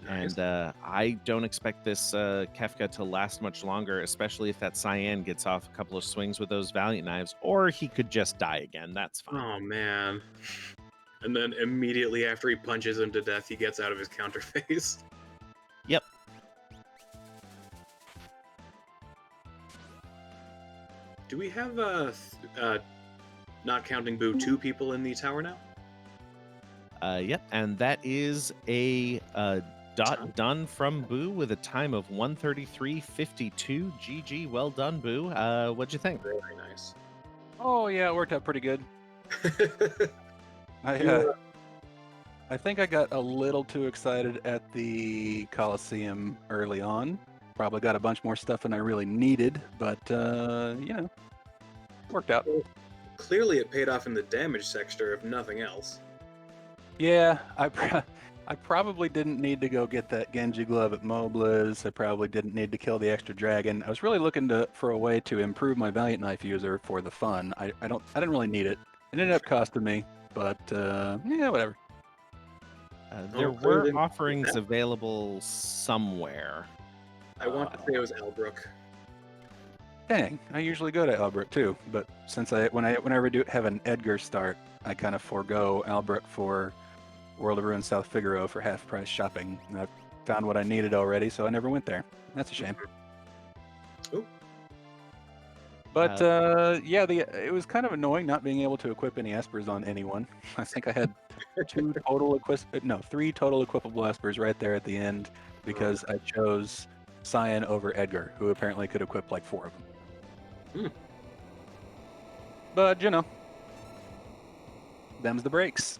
Nice. And I don't expect this Kefka to last much longer, especially if that Cyan gets off a couple of swings with those Valiant Knives, or he could just die again. That's fine. Oh man. And then immediately after he punches him to death, he gets out of his counter phase. Yep. Do we have not counting Boo, 2 people in the tower now? Yep. And that is a dot done from Boo with a time of 1:33:52. GG. Well done, Boo. What'd you think? Very nice. Oh yeah, it worked out pretty good. You, I think I got a little too excited at the Coliseum early on. Probably got a bunch more stuff than I really needed, but worked out. Clearly it paid off in the damage sector, if nothing else. Yeah, I probably didn't need to go get that Genji glove at Mobliz. I probably didn't need to kill the extra dragon. I was really looking for a way to improve my Valiant Knife user for the fun. I didn't really need it. It ended up costing me, but yeah, whatever. There Oh, clearly were didn't need offerings that. available somewhere. I want to say it was Elbrook. Dang, I usually go to Albrecht too, but since whenever I do have an Edgar start, I kind of forego Albrecht for World of Ruin South Figaro for half price shopping. And I found what I needed already, so I never went there. That's a shame. Ooh. But yeah, it was kind of annoying not being able to equip any Espers on anyone. I think I had three total equipable Espers right there at the end because I chose Cyan over Edgar, who apparently could equip like 4 of them. But you know, them's the breaks.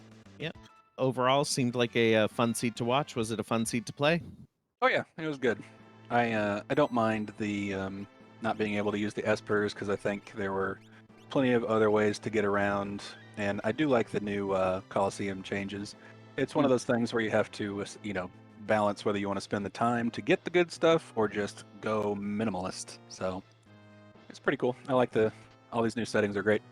Overall, seemed like a fun seed to watch. Was it a fun seed to play? Oh yeah, it was good. I don't mind the not being able to use the Espers because I think there were plenty of other ways to get around, and I do like the new Coliseum changes. It's one of those things where you have to balance whether you want to spend the time to get the good stuff or just go minimalist. So it's pretty cool. I like all these new settings are great.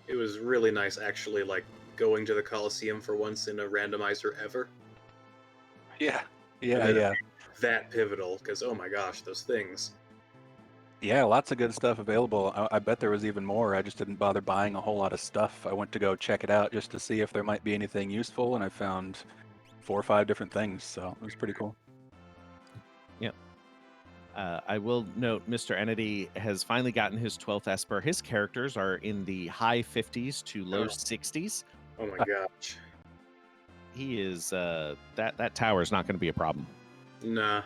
It was really nice, actually, like going to the Coliseum for once in a randomizer ever. Yeah, And yeah. That pivotal, because oh my gosh, those things. Yeah, lots of good stuff available. I bet there was even more. I just didn't bother buying a whole lot of stuff. I went to go check it out just to see if there might be anything useful, and I found 4 or 5 different things. So it was pretty cool. Yep. I will note Mr. Entity has finally gotten his 12th Esper. His characters are in the high 50s to low 60s. Oh my gosh. He is that tower is not going to be a problem. Nah.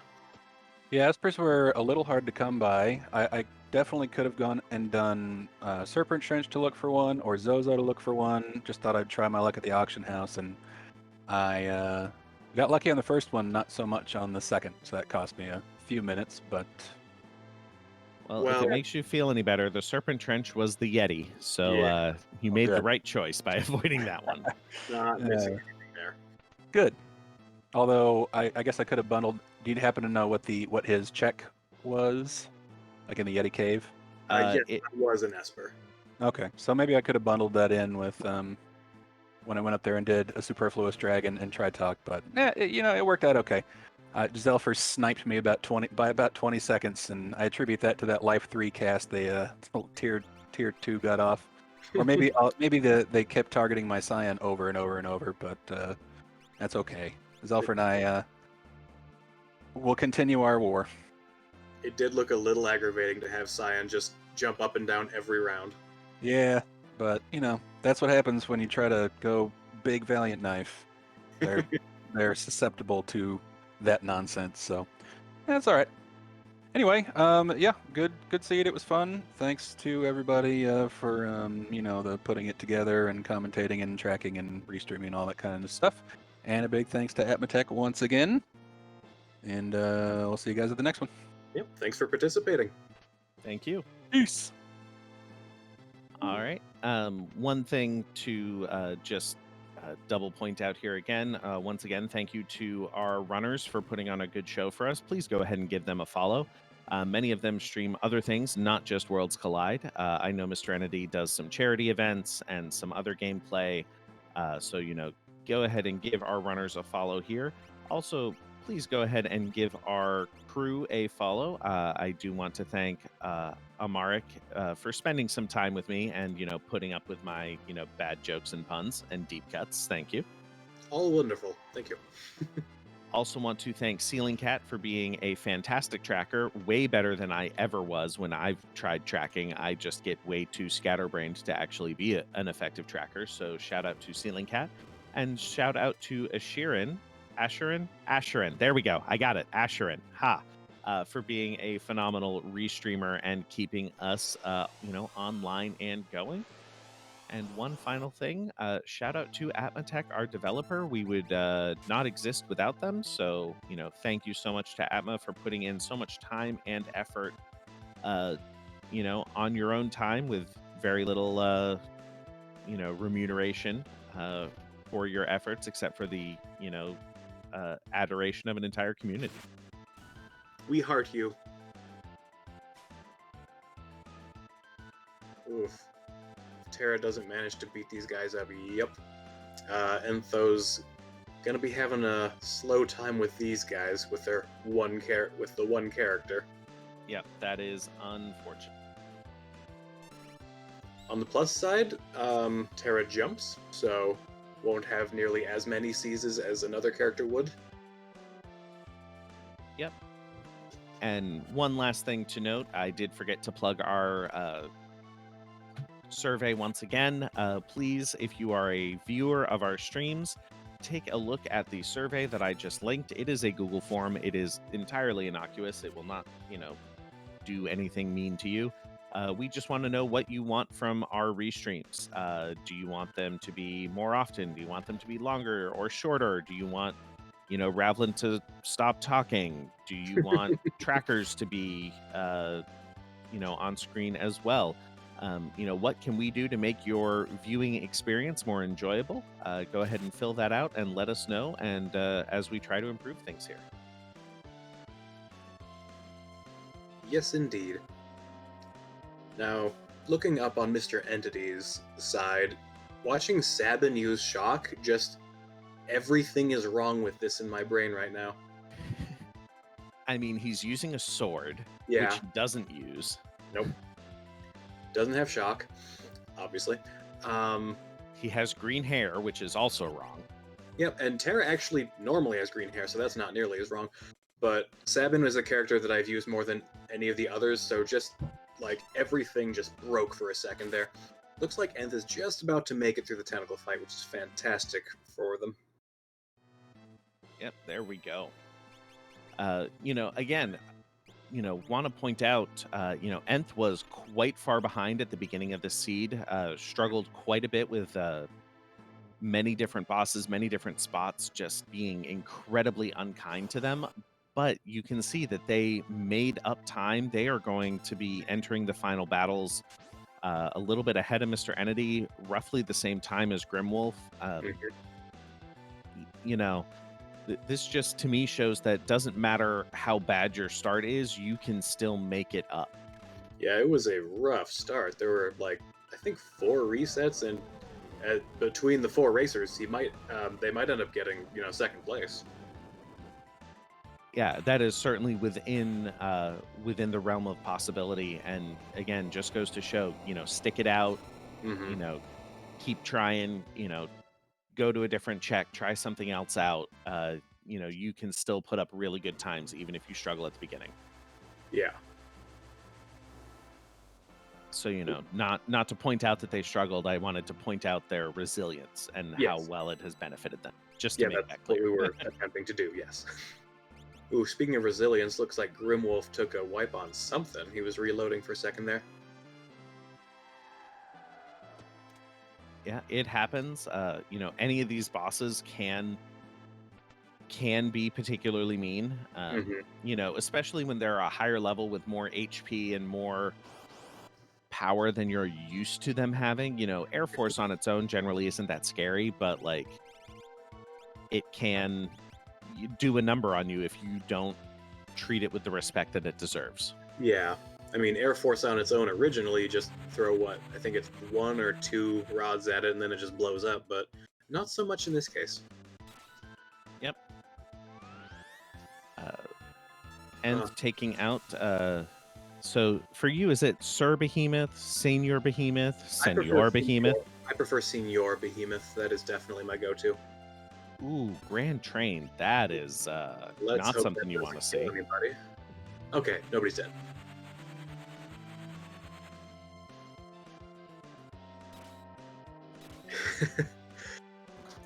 Yeah, Espers were a little hard to come by. I definitely could have gone and done Serpent Trench to look for one or Zozo to look for one. Just thought I'd try my luck at the auction house, and I got lucky on the first one, not so much on the second. So that cost me a few minutes, but Well, if it makes you feel any better, the Serpent Trench was the Yeti, so you made the right choice by avoiding that one. Not missing anything there. Good. Although I guess I could have bundled. Do you happen to know what his check was, like in the Yeti cave? Yes, it was an Esper. Okay, so maybe I could have bundled that in with when I went up there and did a superfluous dragon and tried talk, but it worked out okay. Zelfer sniped me by about 20 seconds, and I attribute that to that Life 3 cast the tier 2 got off, or maybe they kept targeting my Cyan over and over and over, but that's okay. Zelfer and I will continue our war. It did look a little aggravating to have Cyan just jump up and down every round. Yeah, but that's what happens when you try to go big Valiant Knife. They're susceptible to that nonsense, so that's all right. Anyway, yeah, good seed. It was fun. Thanks to everybody for the putting it together and commentating and tracking and restreaming and all that kind of stuff. And a big thanks to Atmatech once again. And we'll see you guys at the next one. Yep, thanks for participating. Thank you. Peace. All right. One thing to just double point out here again. Once again, thank you to our runners for putting on a good show for us. Please go ahead and give them a follow. Many of them stream other things, not just Worlds Collide. I know Mr. Entity does some charity events and some other gameplay. So, go ahead and give our runners a follow here. Also, please go ahead and give our crew a follow. I do want to thank Amaric for spending some time with me and, putting up with my, bad jokes and puns and deep cuts. Thank you. All wonderful. Thank you. Also want to thank Ceiling Cat for being a fantastic tracker, way better than I ever was when I've tried tracking. I just get way too scatterbrained to actually be an effective tracker. So shout out to Ceiling Cat and shout out to Asherin. There we go. I got it. Asherin. For being a phenomenal restreamer and keeping us, online and going. And one final thing, shout out to Atmatech, our developer. We would not exist without them. So, thank you so much to Atma for putting in so much time and effort, on your own time with very little, remuneration for your efforts, except for the, adoration of an entire community. We heart you. Oof. Terra doesn't manage to beat these guys up. Yep. Enthos Gonna be having a slow time with these guys with their with the one character. Yep, that is unfortunate. On the plus side, Terra jumps, so won't have nearly as many seizes as another character would. Yep. And one last thing to note, I did forget to plug our survey once again. Please, if you are a viewer of our streams, take a look at the survey that I just linked. It is a Google form. It is entirely innocuous. It will not, do anything mean to you. We just want to know what you want from our restreams. Do you want them to be more often? Do you want them to be longer or shorter? Do you want, Ravlin to stop talking? Do you want trackers to be, on screen as well? What can we do to make your viewing experience more enjoyable? Go ahead and fill that out and let us know. And as we try to improve things here. Yes, indeed. Now, looking up on Mr. Entity's side, watching Sabin use shock, just everything is wrong with this in my brain right now. I mean, he's using a sword, Yeah. which he doesn't use. Nope. Doesn't have shock, obviously. He has green hair, which is also wrong. Yep, and Terra actually normally has green hair, so that's not nearly as wrong. But Sabin is a character that I've used more than any of the others, so just, like, everything just broke for a second there. Looks like Nth is just about to make it through the tentacle fight, which is fantastic for them. Yep, there we go. Again, want to point out, Nth was quite far behind at the beginning of the seed, struggled quite a bit with many different bosses, many different spots, just being incredibly unkind to them. But you can see that they made up time. They are going to be entering the final battles a little bit ahead of Mr. Entity, roughly the same time as Grimwolf. This just to me shows that doesn't matter how bad your start is, you can still make it up. Yeah, it was a rough start. There were, like, I think 4 resets, and between the 4 racers, they might end up getting, second place. Yeah, that is certainly within the realm of possibility, and again, just goes to show, stick it out, keep trying, go to a different check, try something else out. You can still put up really good times even if you struggle at the beginning. Yeah. So, not to point out that they struggled, I wanted to point out their resilience and how well it has benefited them. Just to make that clear. What we were attempting to do, yes. Ooh, speaking of resilience, looks like Grimwolf took a wipe on something. He was reloading for a second there. Yeah, it happens. Any of these bosses can be particularly mean. Especially when they're a higher level with more HP and more power than you're used to them having. Air Force on its own generally isn't that scary, but like it can do a number on you if you don't treat it with the respect that it deserves. Yeah. I mean, Air Force on its own originally just throw I think it's 1 or 2 rods at it and then it just blows up, but not so much in this case. Yep. Taking out so for you, is it Sir Behemoth, Senior Behemoth, Senor Behemoth? I prefer Senior Behemoth. That is definitely my go-to. Ooh, Grand Train. That is not something you want to see. Anybody. Okay, nobody's dead.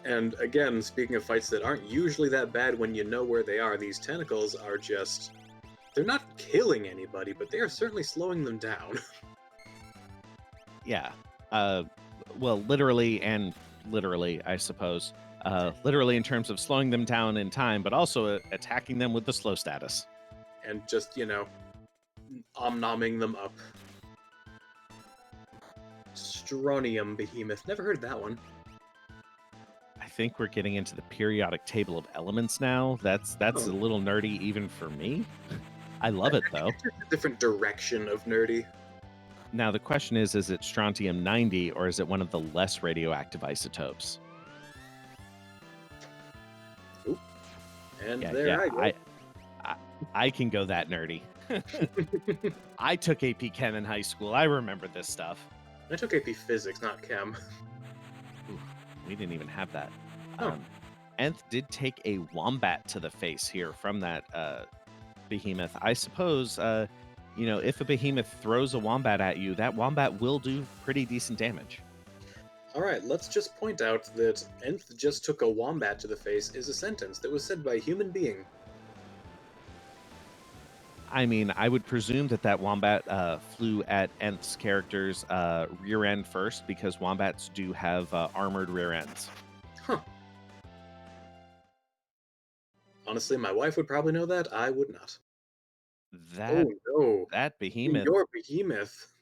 And again, speaking of fights that aren't usually that bad when you know where they are, these tentacles are just... They're not killing anybody, but they are certainly slowing them down. Yeah. Well, literally and literally, I suppose. Literally in terms of slowing them down in time, but also attacking them with the slow status. And just, om-nomming them up. Stronium Behemoth. Never heard of that one. I think we're getting into the periodic table of elements now. That's a little nerdy even for me. I love it, though. It's a different direction of nerdy. Now, the question is it strontium-90 or is it one of the less radioactive isotopes? And Yeah, there yeah. I go. I I can go that nerdy. I took AP Chem in high school. I remember this stuff. I took AP Physics, not Chem. Ooh, we didn't even have that. Oh, Nth did take a wombat to the face here from that behemoth. I suppose, if a behemoth throws a wombat at you, that wombat will do pretty decent damage. alright, let's just point out that Nth just took a wombat to the face is a sentence that was said by a human being. I mean, I would presume that wombat flew at Nth's character's rear end first because wombats do have armored rear ends. Huh. Honestly, my wife would probably know that. I would not. That Oh no. that behemoth Your behemoth.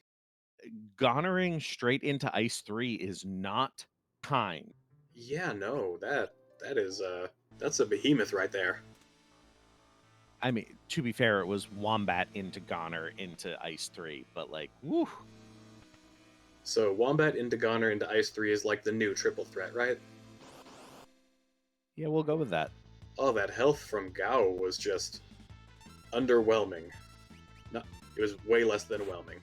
gonerring straight into Ice 3 is not kind. Yeah, no, that is that's a behemoth right there. I mean, to be fair, it was Wombat into Goner into Ice 3, but like, woo. So Wombat into Goner into Ice 3 is like the new triple threat, right? Yeah, we'll go with that. Oh, that health from Gao was just underwhelming. No, it was way less than whelming.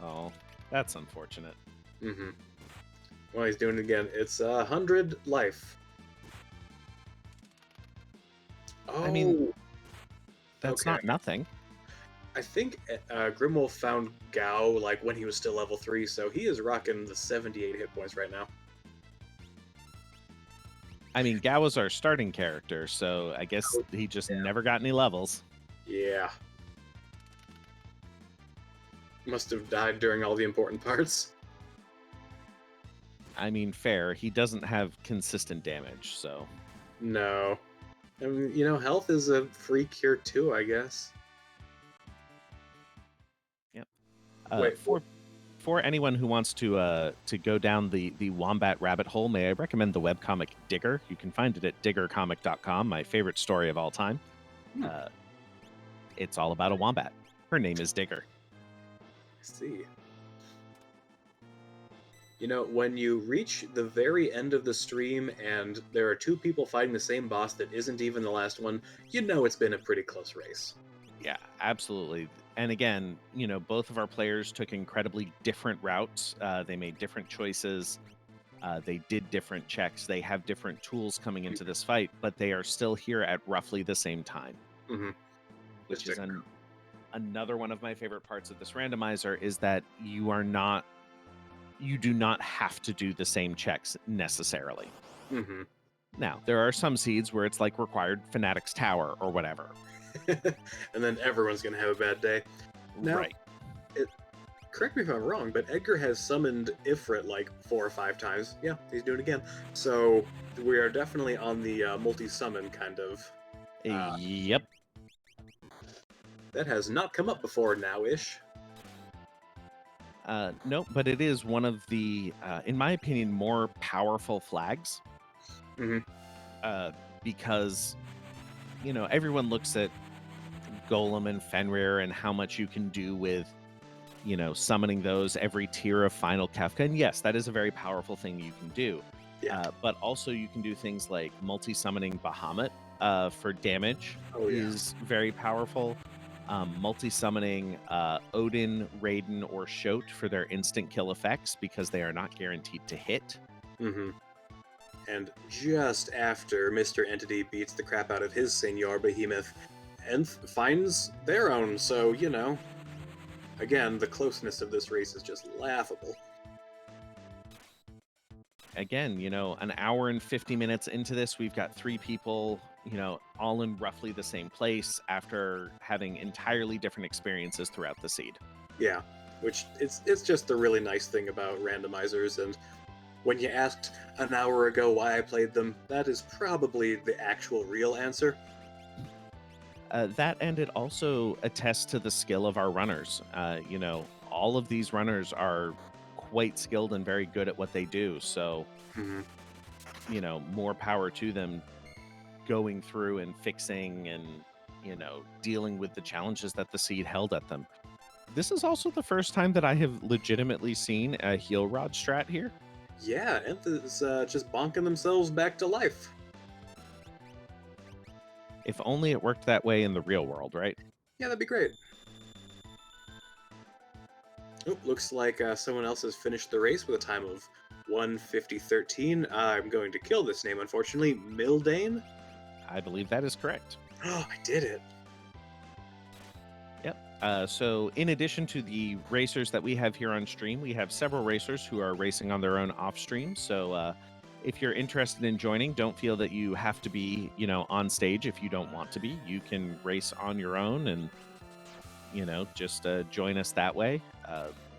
Oh, that's unfortunate. Mm-hmm. Well, he's doing it again. It's 100 life. Oh, I mean, that's okay. not nothing. I think Grimwolf found Gao like when he was still level 3, so he is rocking the 78 hit points right now. I mean, Gao was our starting character, so I guess he just never got any levels. Yeah. Must have died during all the important parts. I mean, fair. He doesn't have consistent damage, so. No. I mean, health is a free cure too, I guess. Yep. Wait, for anyone who wants to go down the wombat rabbit hole, may I recommend the webcomic Digger? You can find it at diggercomic.com, my favorite story of all time. It's all about a wombat. Her name is Digger. I see. When you reach the very end of the stream and there are two people fighting the same boss that isn't even the last one, it's been a pretty close race. Yeah, absolutely. And again, both of our players took incredibly different routes. They made different choices. They did different checks. They have different tools coming into this fight, but they are still here at roughly the same time. Mm-hmm. Which is another one of my favorite parts of this randomizer is that you do not have to do the same checks necessarily. Mm-hmm. Now, there are some seeds where it's like required Fanatic's Tower or whatever. And then everyone's going to have a bad day. Now, right. Correct me if I'm wrong, but Edgar has summoned Ifrit like 4 or 5 times. Yeah, he's doing it again. So we are definitely on the multi-summon kind of. Yep. That has not come up before now-ish. No, but it is one of the, in my opinion, more powerful flags. Mm-hmm. Because, everyone looks at Golem and Fenrir and how much you can do with, summoning those every tier of Final Kefka. And yes, that is a very powerful thing you can do. Yeah. But also you can do things like multi-summoning Bahamut for damage is very powerful. Multi-summoning Odin, Raiden, or Shote for their instant kill effects because they are not guaranteed to hit. Mm-hmm. And just after Mr. Entity beats the crap out of his Senior Behemoth, Nth finds their own, so, again, the closeness of this race is just laughable. Again, an hour and 50 minutes into this, we've got 3 people, all in roughly the same place after having entirely different experiences throughout the seed. Yeah, which it's just a really nice thing about randomizers, and when you asked an hour ago why I played them, that is probably the actual real answer. That and it also attests to the skill of our runners. All of these runners are quite skilled and very good at what they do. So, more power to them going through and fixing and, dealing with the challenges that the seed held at them. This is also the first time that I have legitimately seen a heal rod strat here. Yeah, Nth is just bonking themselves back to life. If only it worked that way in the real world, right? Yeah, that'd be great. Oh, looks like someone else has finished the race with a time of 1:50:13. I'm going to kill this name, unfortunately. Mildane? I believe that is correct. Oh, I did it. Yep. So, in addition to the racers that we have here on stream, we have several racers who are racing on their own off stream. So, if you're interested in joining, don't feel that you have to be, on stage if you don't want to be. You can race on your own and, just join us that way.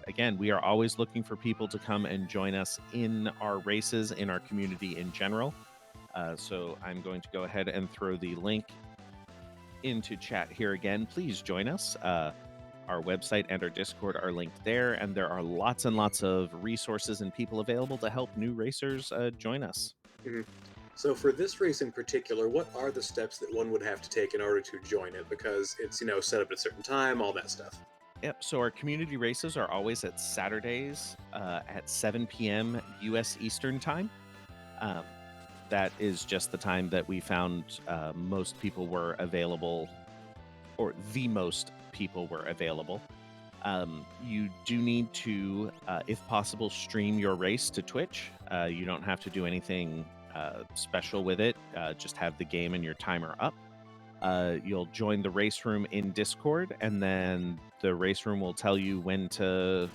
Again, we are always looking for people to come and join us in our races, in our community in general. So, I'm going to go ahead and throw the link into chat here again. Please join us. Our website and our Discord are linked there, and there are lots and lots of resources and people available to help new racers join us. Mhm. So for this race in particular, what are the steps that one would have to take in order to join it? Because it's, set up at a certain time, all that stuff. Yep. So our community races are always at Saturdays at 7 p.m. U.S. Eastern Time. That is just the time that we found most people were available, or the most people were available. You do need to, if possible, stream your race to Twitch. You don't have to do anything special with it. Just have the game and your timer up. You'll join the race room in Discord, and then the race room will tell you when to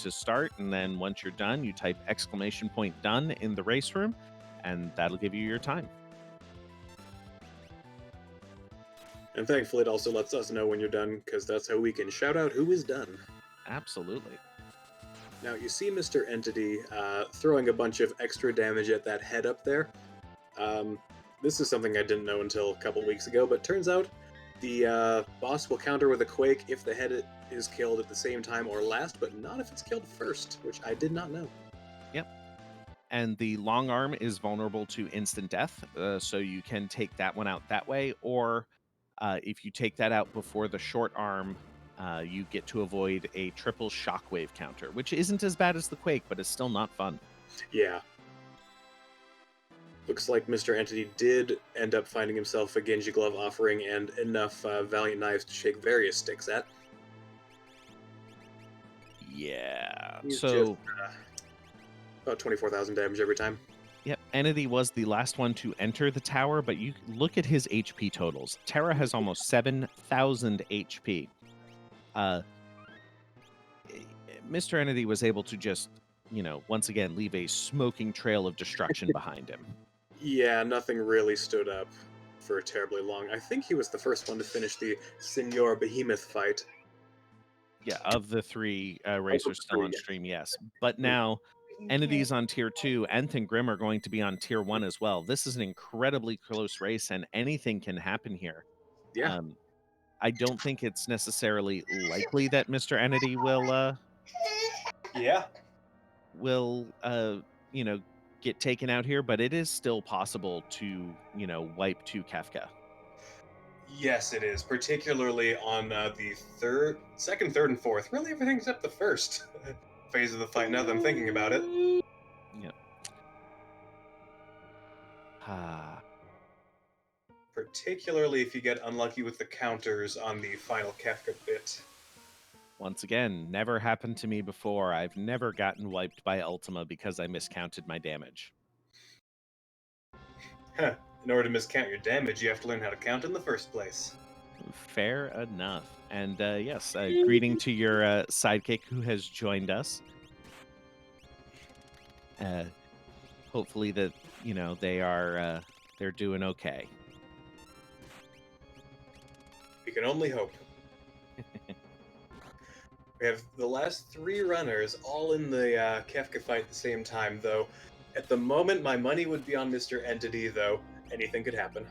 start. And then once you're done, you type !done in the race room, and that'll give you your time. And thankfully, it also lets us know when you're done, because that's how we can shout out who is done. Absolutely. Now, you see Mr. Entity throwing a bunch of extra damage at that head up there. This is something I didn't know until a couple weeks ago, but turns out the boss will counter with a quake if the head is killed at the same time or last, but not if it's killed first, which I did not know. Yep. And the long arm is vulnerable to instant death, so you can take that one out that way, or if you take that out before the short arm, you get to avoid a triple shockwave counter, which isn't as bad as the quake, but it's still not fun. Yeah. Looks like Mr. Entity did end up finding himself a Genji Glove offering and enough Valiant Knives to shake various sticks at. Yeah. He's So just, about 24,000 damage every time. Yep, Entity was the last one to enter the tower, but you look at his HP totals. Terra has almost 7,000 HP. Mr. Entity was able to just, once again, leave a smoking trail of destruction behind him. Yeah, nothing really stood up for terribly long. I think he was the first one to finish the Senor Behemoth fight. Yeah, of the three racers still on stream, yes. But now, Entities on tier 2, Nth and Grim are going to be on tier 1 as well. This is an incredibly close race, and anything can happen here. Yeah. I don't think it's necessarily likely that Mr. Entity will Yeah. get taken out here, but it is still possible to, wipe 2 Kefka. Yes, it is, particularly on the second, third, and fourth. Really, everything except the first phase of the fight. Now that I'm thinking about it. Yep. Ah. Particularly if you get unlucky with the counters on the final Kefka bit. Once again, never happened to me before. I've never gotten wiped by Ultima because I miscounted my damage. Huh. In order to miscount your damage, you have to learn how to count in the first place. Fair enough. And yes, greeting to your sidekick who has joined us. Hopefully that, they're doing okay. We can only hope. We have the last 3 runners all in the Kefka fight at the same time, though. At the moment, my money would be on Mr. Entity, though. Anything could happen.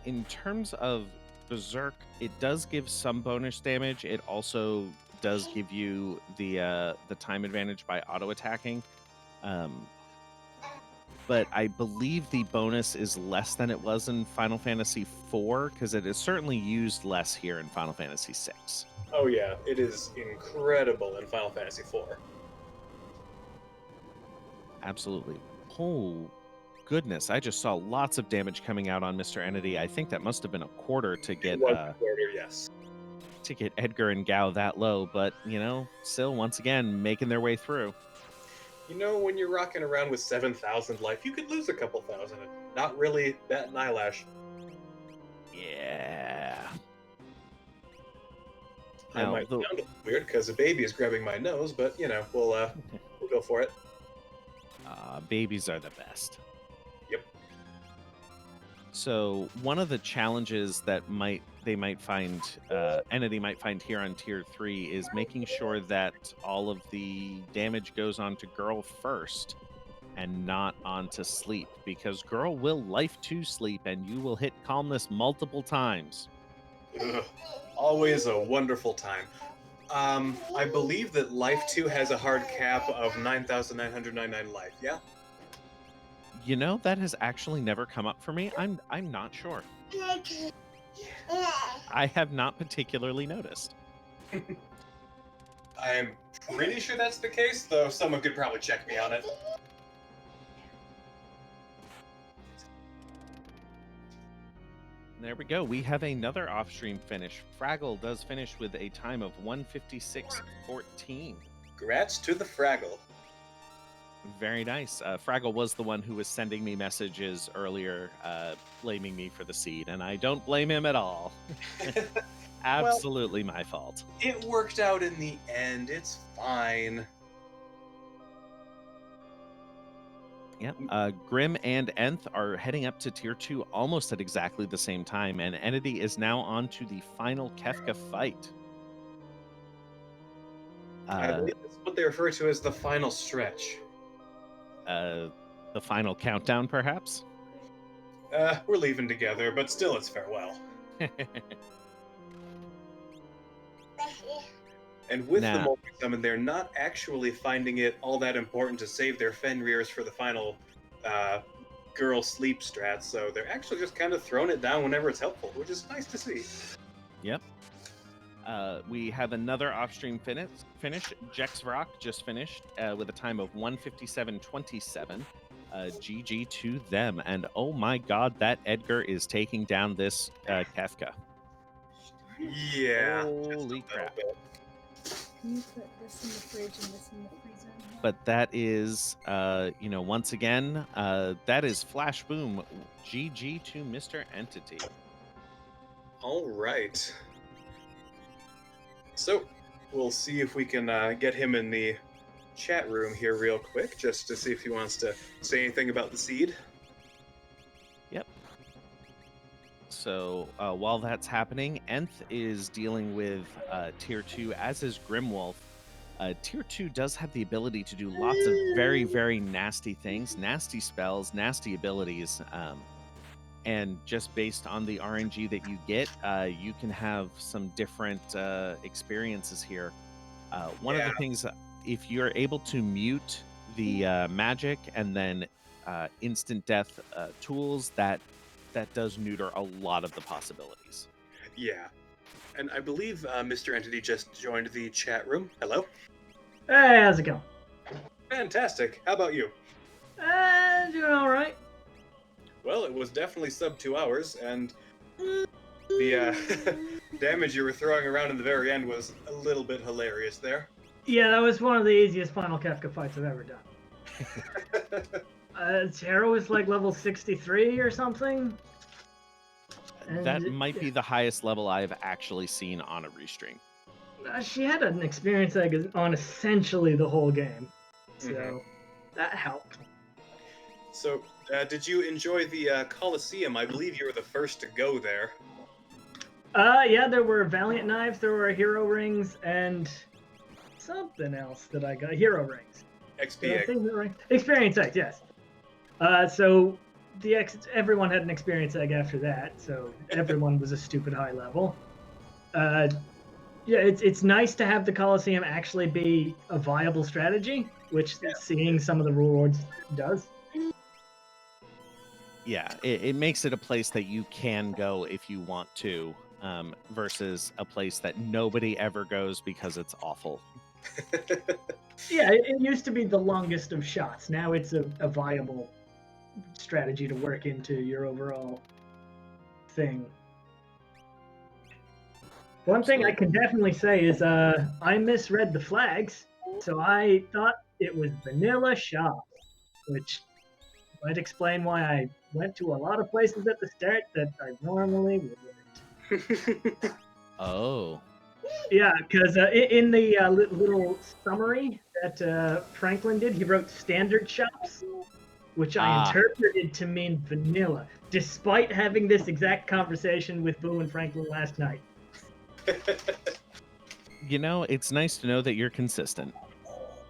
In terms of Berserk, it does give some bonus damage. It also does give you the time advantage by auto attacking. But I believe the bonus is less than it was in Final Fantasy IV, because it is certainly used less here in Final Fantasy VI. Oh yeah, it is incredible in Final Fantasy IV. Absolutely. Oh, goodness, I just saw lots of damage coming out on Mr. Entity. I think that must have been a quarter It was a quarter, yes. to get Edgar and Gao that low, but still once again making their way through. When you're rocking around with 7,000 life, you could lose a couple thousand and not really bat an eyelash. Yeah. I Now, might sound a little weird because a baby is grabbing my nose, but we'll go for it. babies are the best. Yep. So one of the challenges that Entity might find here on tier 3 is making sure that all of the damage goes on to Girl first and not onto Sleep, because Girl will life to Sleep and you will hit Calmness multiple times. Ugh, always a wonderful time. I believe that Life 2 has a hard cap of 9,999 life, yeah? That has actually never come up for me. I'm not sure. I have not particularly noticed. I'm pretty sure that's the case, though someone could probably check me on it. There we go. We have another off-stream finish. Fraggle does finish with a time of 1:56:14. Congrats to the Fraggle. Very nice. Fraggle was the one who was sending me messages earlier, blaming me for the seed, and I don't blame him at all. Absolutely my fault. It worked out in the end. It's fine. Yep. Grim and Nth are heading up to tier 2 almost at exactly the same time, and Entity is now on to the final Kefka fight. I believe that's what they refer to as the final stretch. The final countdown, perhaps? We're leaving together, but still it's farewell. And with the multi-summon, they're not actually finding it all that important to save their Fenrir's for the final girl sleep strat, so they're actually just kind of throwing it down whenever it's helpful, which is nice to see. Yep. We have another off-stream finish. Jexvrock just finished with a time of 1:57:27. GG to them. And oh my god, that Edgar is taking down this Kefka. Yeah. Holy crap. Can you put this in the fridge and this in the freezer? But that is, once again, that is Flash Boom. GG to Mr. Entity. All right. So, we'll see if we can get him in the chat room here real quick, just to see if he wants to say anything about the seed. Yep. So while that's happening, Nth is dealing with tier 2, as is Grimwolf. Tier 2 does have the ability to do lots of very, very nasty things, nasty spells, nasty abilities. And just based on the RNG that you get, you can have some different experiences here. One of the things, if you're able to mute the magic and then instant death tools, that does neuter a lot of the possibilities. Yeah. And I believe Mr. Entity just joined the chat room. Hello? Hey, how's it going? Fantastic. How about you? Doing all right. Well, it was definitely sub 2 hours, and the damage you were throwing around in the very end was a little bit hilarious there. Yeah, that was one of the easiest Final Kefka fights I've ever done. Tara was like level 63 or something. And that might be the highest level I've actually seen on a restream. She had an experience egg on essentially the whole game, so that helped. So, did you enjoy the Coliseum? I believe you were the first to go there. Yeah, there were Valiant Knives, there were Hero Rings, and something else that I got. Hero Rings. XP egg. Experience egg, yes. So everyone had an experience egg after that, so everyone was a stupid high level. Yeah, it's nice to have the Coliseum actually be a viable strategy, which seeing some of the rewards does. Yeah, it makes it a place that you can go if you want to, versus a place that nobody ever goes because it's awful. Yeah, it used to be the longest of shots. Now it's a viable strategy to work into your overall thing. One thing I can definitely say is I misread the flags, so I thought it was vanilla shop, which might explain why I went to a lot of places at the start that I normally wouldn't. Oh. Yeah, because in the little summary that Franklin did, he wrote standard shops, which I interpreted to mean vanilla, despite having this exact conversation with Boo and Franklin last night. You know, it's nice to know that you're consistent.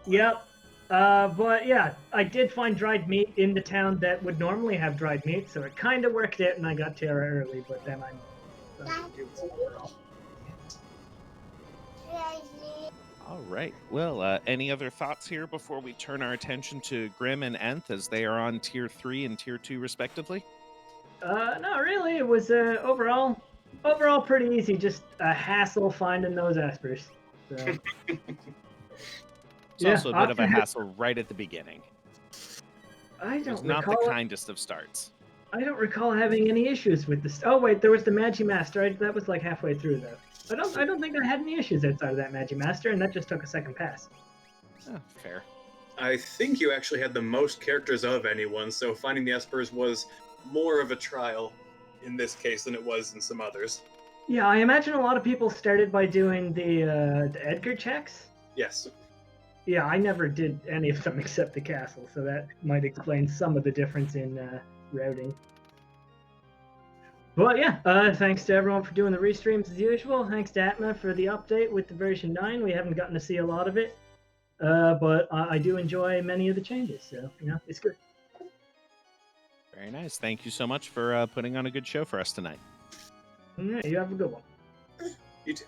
Yep. But yeah, I did find dried meat in the town that would normally have dried meat, so it kind of worked out, and I got Terra early, but then I'm overall. All right. Well, any other thoughts here before we turn our attention to Grim and Nth as they are on tier 3 and tier 2 respectively? Not really. It was overall pretty easy. Just a hassle finding those Espers. So. It's also a bit of a hassle right at the beginning. I don't not recall the kindest of starts. I don't recall having any issues with this. Oh wait, there was the Magi Master. That was like halfway through though. I don't think I had any issues outside of that Magi Master, and that just took a second pass. Oh, fair. I think you actually had the most characters of anyone, so finding the Espers was more of a trial in this case than it was in some others. Yeah, I imagine a lot of people started by doing the Edgar checks. Yes. Yeah, I never did any of them except the castle, so that might explain some of the difference in routing. But yeah, thanks to everyone for doing the restreams as usual. Thanks to Atma for the update with the version 9. We haven't gotten to see a lot of it, but I do enjoy many of the changes, so it's good. Very nice. Thank you so much for putting on a good show for us tonight. All right, you have a good one. You too.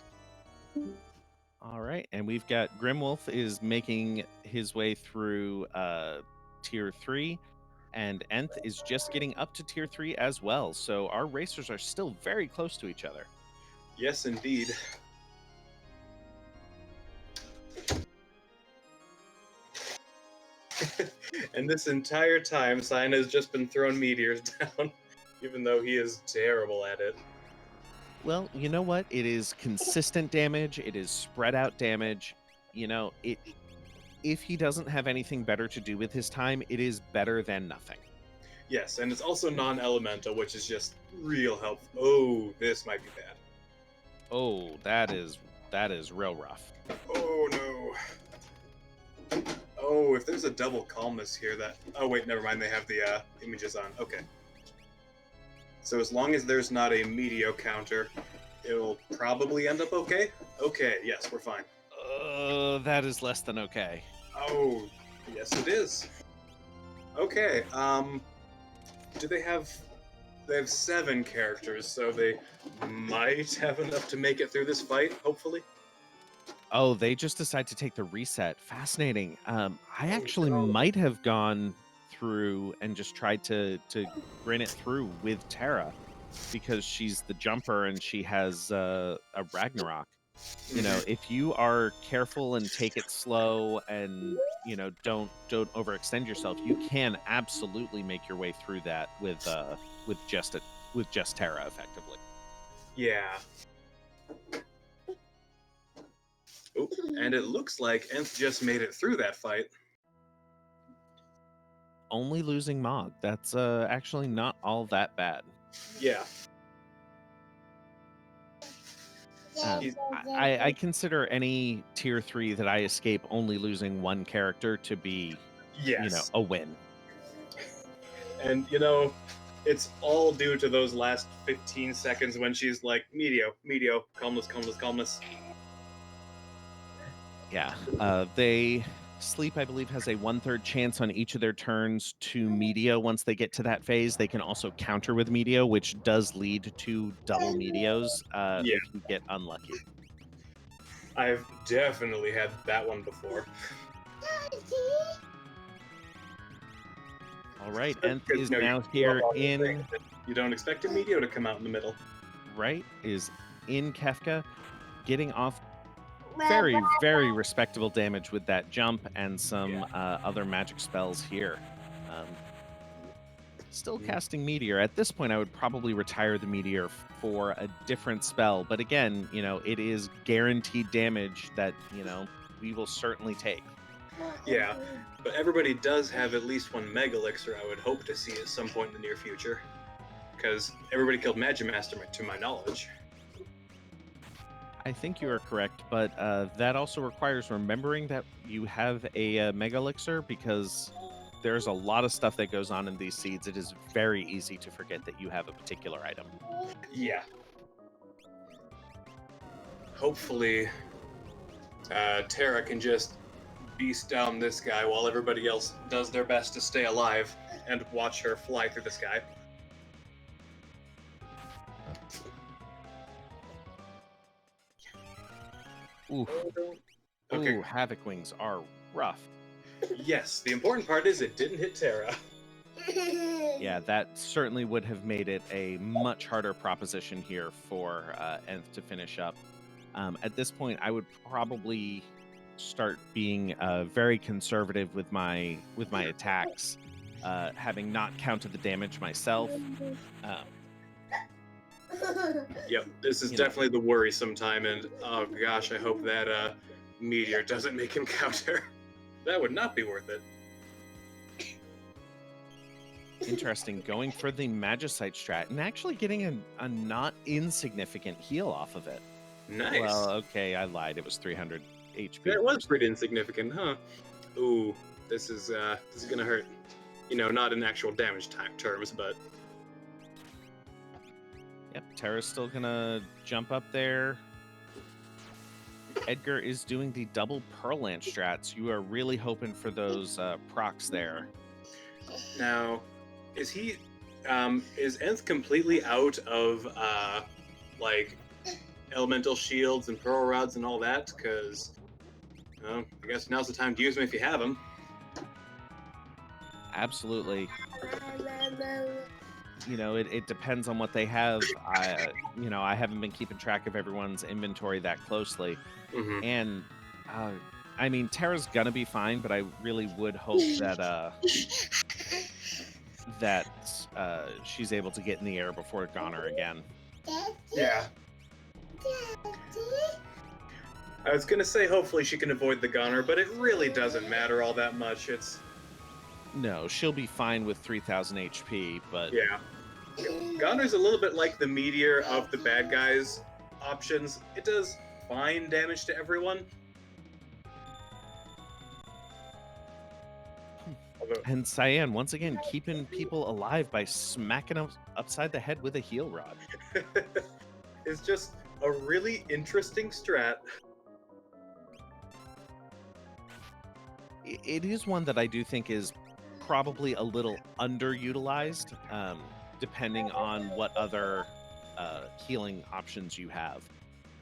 All right, and we've got Grimwolf is making his way through tier 3, and Nth is just getting up to tier 3 as well. So our racers are still very close to each other. Yes, indeed. And this entire time, Sign has just been throwing meteors down, even though he is terrible at it. Well, you know what? It is consistent damage. It is spread out damage. You know, if he doesn't have anything better to do with his time, it is better than nothing. Yes, and it's also non-elemental, which is just real helpful. Oh, this might be bad. Oh, that is real rough. Oh, no. Oh, if there's a double calmness here that... Oh, wait, never mind. They have the images on. Okay. So as long as there's not a Meteo counter, it'll probably end up okay? Okay, yes, we're fine. That is less than okay. Oh, yes it is. Okay, do they have... They have 7 characters, so they might have enough to make it through this fight, hopefully. Oh, they just decide to take the reset. Fascinating. I actually might have gone through and just tried to grin it through with Terra because she's the jumper and she has a Ragnarok. You know, if you are careful and take it slow and don't overextend yourself, you can absolutely make your way through that with just Terra effectively. Yeah. Oh, and it looks like Nth just made it through that fight. Only losing Mog. That's actually not all that bad. Yeah. I consider any tier 3 that I escape only losing one character to be, yes, a win. And it's all due to those last 15 seconds when she's like, Meteo, calmness. Yeah, they... Sleep, I believe, has a 1/3 chance on each of their turns to Meteo. Once they get to that phase, they can also counter with Meteo, which does lead to double Meteos if you get unlucky. I've definitely had that one before. All right, Nth is now here in... You don't expect a Meteo to come out in the middle. Right, is in Kefka, getting off very, very respectable damage with that jump and some other magic spells here. Still casting Meteor. At this point, I would probably retire the Meteor for a different spell. But again, it is guaranteed damage that, we will certainly take. Yeah, but everybody does have at least one Mega Elixir I would hope to see at some point in the near future. Because everybody killed Magi Master, to my knowledge. I think you are correct, but that also requires remembering that you have a Mega Elixir, because there's a lot of stuff that goes on in these seeds. It is very easy to forget that you have a particular item. Yeah. Hopefully, Terra can just beast down this guy while everybody else does their best to stay alive and watch her fly through the sky. Ooh, Okay. Ooh, Havoc Wings are rough. Yes, the important part is it didn't hit Terra. Yeah, that certainly would have made it a much harder proposition here for Nth to finish up. At this point, I would probably start being very conservative with my attacks, having not counted the damage myself. Yep, this is definitely the worrisome time, and oh gosh, I hope that Meteor doesn't make him counter. That would not be worth it. Interesting, going for the Magicite strat and actually getting a not insignificant heal off of it. Nice. Well, okay, I lied. It was 300 HP. That was pretty insignificant, huh? Ooh, this is gonna hurt. Not in actual damage terms, but Yep, Terra's still gonna jump up there. Edgar is doing the double Pearl Lance strats. You are really hoping for those procs there. now, is Nth completely out of like elemental shields and pearl rods and all that? Because I guess now's the time to use them if you have them. Absolutely. It depends on what they have. I haven't been keeping track of everyone's inventory that closely. Mm-hmm. And I mean, Terra's gonna be fine, but I really would hope that she's able to get in the air before Goner again. Yeah. I was gonna say hopefully she can avoid the Goner, but it really doesn't matter all that much. No, she'll be fine with 3,000 HP, but Yeah. Goner's a little bit like the Meteor of the bad guys' options. It does fine damage to everyone. Although, and Cyan once again keeping people alive by smacking them upside the head with a heal rod. it's just a really interesting strat. It is one that I do think is probably a little underutilized, depending on what other healing options you have.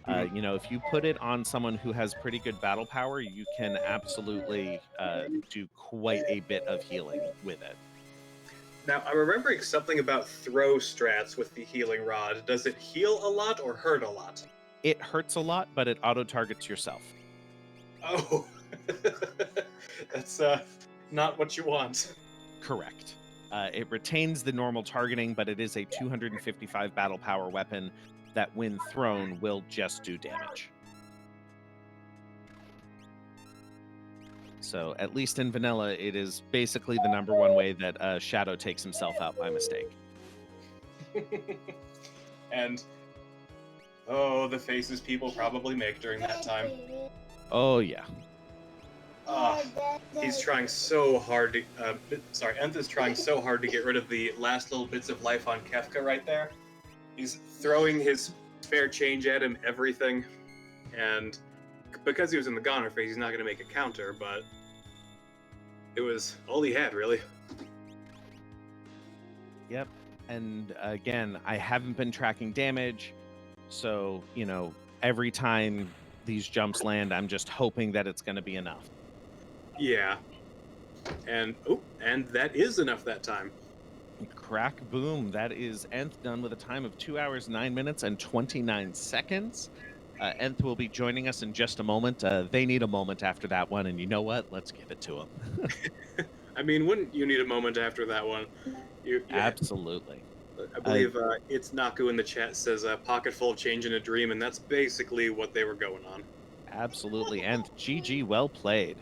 If you put it on someone who has pretty good battle power, you can absolutely do quite a bit of healing with it. Now, I'm remembering something about throw strats with the healing rod. Does it heal a lot or hurt a lot? It hurts a lot, but it auto-targets yourself. Oh, that's not what you want. Correct. It retains the normal targeting, but it is a 255 battle power weapon that, when thrown, will just do damage. So, at least in vanilla, it is basically the number one way that Shadow takes himself out by mistake. And, the faces people probably make during that time. Oh, yeah. He's trying so hard to... Nth is trying so hard to get rid of the last little bits of life on Kefka right there. He's throwing his spare change at him, everything. And because he was in the Goner phase, he's not going to make a counter, but it was all he had, really. Yep. And again, I haven't been tracking damage, so, every time these jumps land, I'm just hoping that it's going to be enough. Yeah. And that is enough that time. Crack, boom. That is Nth done with a time of 2 hours, 9 minutes, and 29 seconds. Nth will be joining us in just a moment. They need a moment after that one, and you know what? Let's give it to them. I mean, wouldn't you need a moment after that one? Yeah, Absolutely. I believe it's Naku in the chat says a pocket full of change in a dream, and that's basically what they were going on. Absolutely. And GG, well played.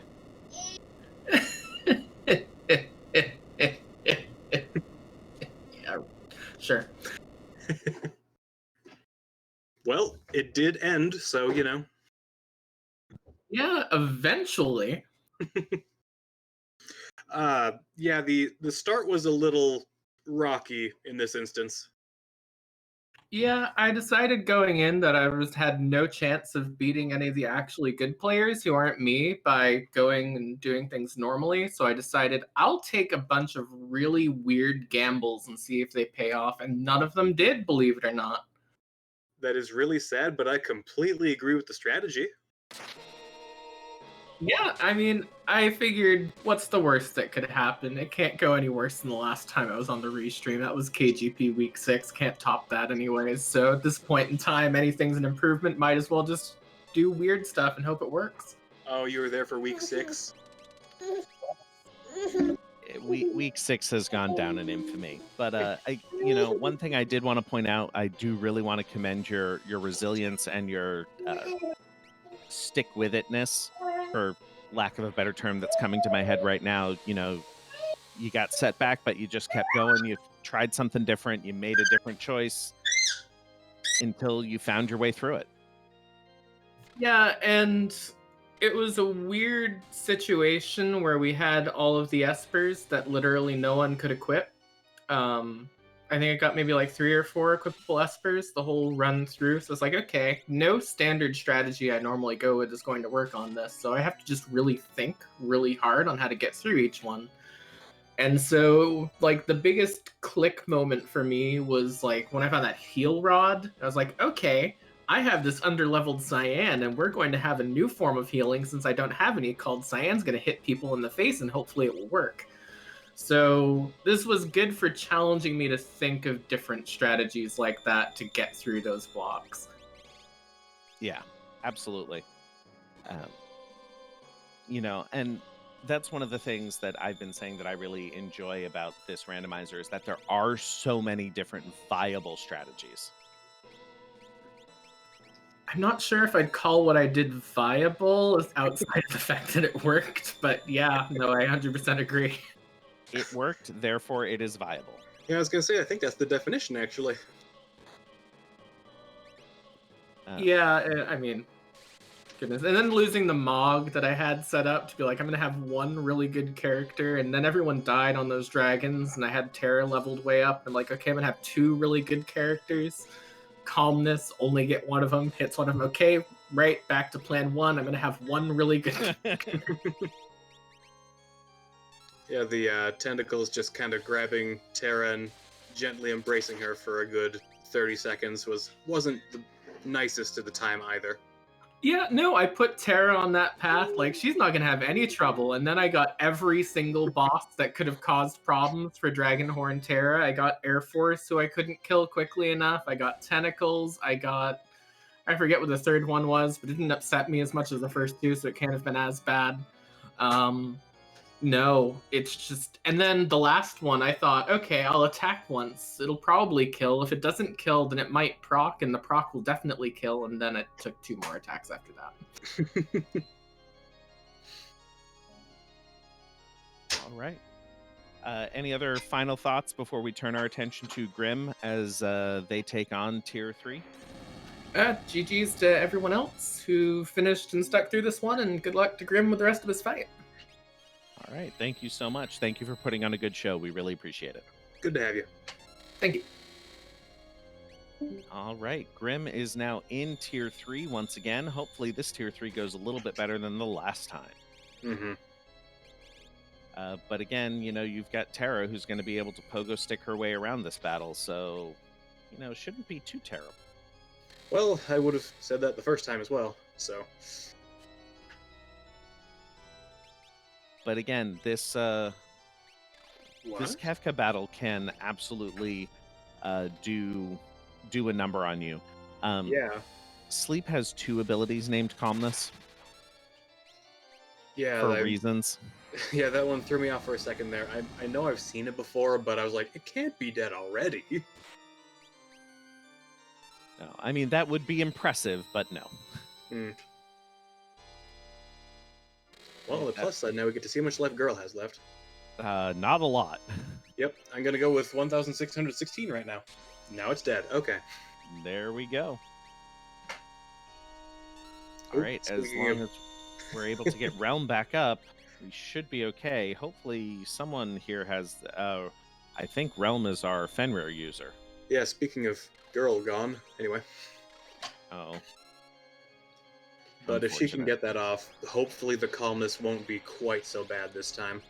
Yeah, sure. Well, it did end, so you know. Yeah, eventually. Yeah, the start was a little rocky in this instance. Yeah, I decided going in that I had no chance of beating any of the actually good players who aren't me by going and doing things normally. So I decided I'll take a bunch of really weird gambles and see if they pay off. And none of them did, believe it or not. That is really sad, but I completely agree with the strategy. Yeah, I mean, I figured what's the worst that could happen? It can't go any worse than the last time I was on the restream. That was KGP week 6. Can't top that anyways. So at this point in time, anything's an improvement. Might as well just do weird stuff and hope it works. Oh, you were there for week 6? Week 6 has gone down in infamy. But one thing I did want to point out, I do really want to commend your resilience and your stick with itness, for lack of a better term that's coming to my head right now. You got set back, but you just kept going. You tried something different. You made a different choice until you found your way through it. Yeah, and it was a weird situation where we had all of the Espers that literally no one could equip. I think I got maybe like 3 or 4 equipable Espers the whole run through. So it's like, okay, no standard strategy I normally go with is going to work on this. So I have to just really think really hard on how to get through each one. And so, like, the biggest click moment for me was like when I found that heal rod. I was like, okay, I have this underleveled Cyan, and we're going to have a new form of healing since I don't have any called Cyan's going to hit people in the face, and hopefully it will work. So this was good for challenging me to think of different strategies like that to get through those blocks. Yeah, absolutely. And that's one of the things that I've been saying that I really enjoy about this randomizer is that there are so many different viable strategies. I'm not sure if I'd call what I did viable outside of the fact that it worked, but yeah, no, I 100% agree. It worked, therefore it is viable. Yeah, I was gonna say, I think that's the definition, actually. Yeah, I mean, goodness. And then losing the Mog that I had set up to be like, I'm going to have one really good character, and then everyone died on those dragons, and I had Terra leveled way up, and like, okay, I'm going to have 2 really good characters. Calmness, only get one of them, hits one of them. Okay, right, back to plan 1. I'm going to have 1 really good Yeah, the tentacles just kind of grabbing Terra and gently embracing her for a good 30 seconds wasn't the nicest at the time either. Yeah, no, I put Terra on that path. Like, she's not going to have any trouble. And then I got every single boss that could have caused problems for Dragonhorn Terra. I got Air Force, who I couldn't kill quickly enough. I got Tentacles. I forget what the third one was, but it didn't upset me as much as the first 2, so it can't have been as bad. No, it's just... And then the last one, I thought, okay, I'll attack once. It'll probably kill. If it doesn't kill, then it might proc, and the proc will definitely kill, and then it took 2 more attacks after that. All right. Any other final thoughts before we turn our attention to Grim as they take on Tier 3? GG's to everyone else who finished and stuck through this one, and good luck to Grim with the rest of his fight. All right. Thank you so much. Thank you for putting on a good show. We really appreciate it. Good to have you. Thank you. All right. Grim is now in Tier 3 once again. Hopefully this Tier 3 goes a little bit better than the last time. Mm-hmm. But again, you've got Terra who's going to be able to pogo stick her way around this battle. So, it shouldn't be too terrible. Well, I would have said that the first time as well, so... But again, this Kefka battle can absolutely do a number on you. Yeah. Sleep has 2 abilities named Calmness. Yeah, for reasons. yeah, that one threw me off for a second there. I know I've seen it before, but I was like, it can't be dead already. No, I mean, that would be impressive, but no. Hmm. Well, on the That- plus side, now we get to see how much life Girl has left. Not a lot. Yep, I'm gonna go with 1,616 right now. Now it's dead. Okay. There we go. All Oop, right, as speaking long of- as we're able to get Realm back up, we should be okay. Hopefully, someone here has. I think Realm is our Fenrir user. Yeah, speaking of Girl gone. Anyway, Oh, but if she can unfortunate. get that off, hopefully the calmness won't be quite so bad this time.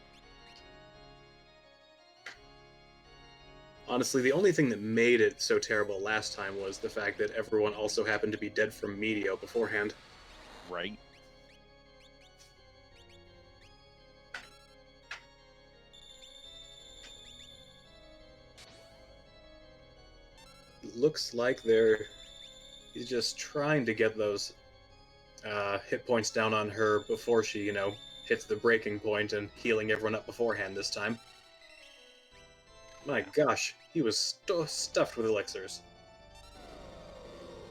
Honestly, the only thing that made it so terrible last time was the fact that everyone also happened to be dead from Medio beforehand. Right. Looks like he's just trying to get those hit points down on her before she, hits the breaking point and healing everyone up beforehand this time. My gosh, he was stuffed with elixirs.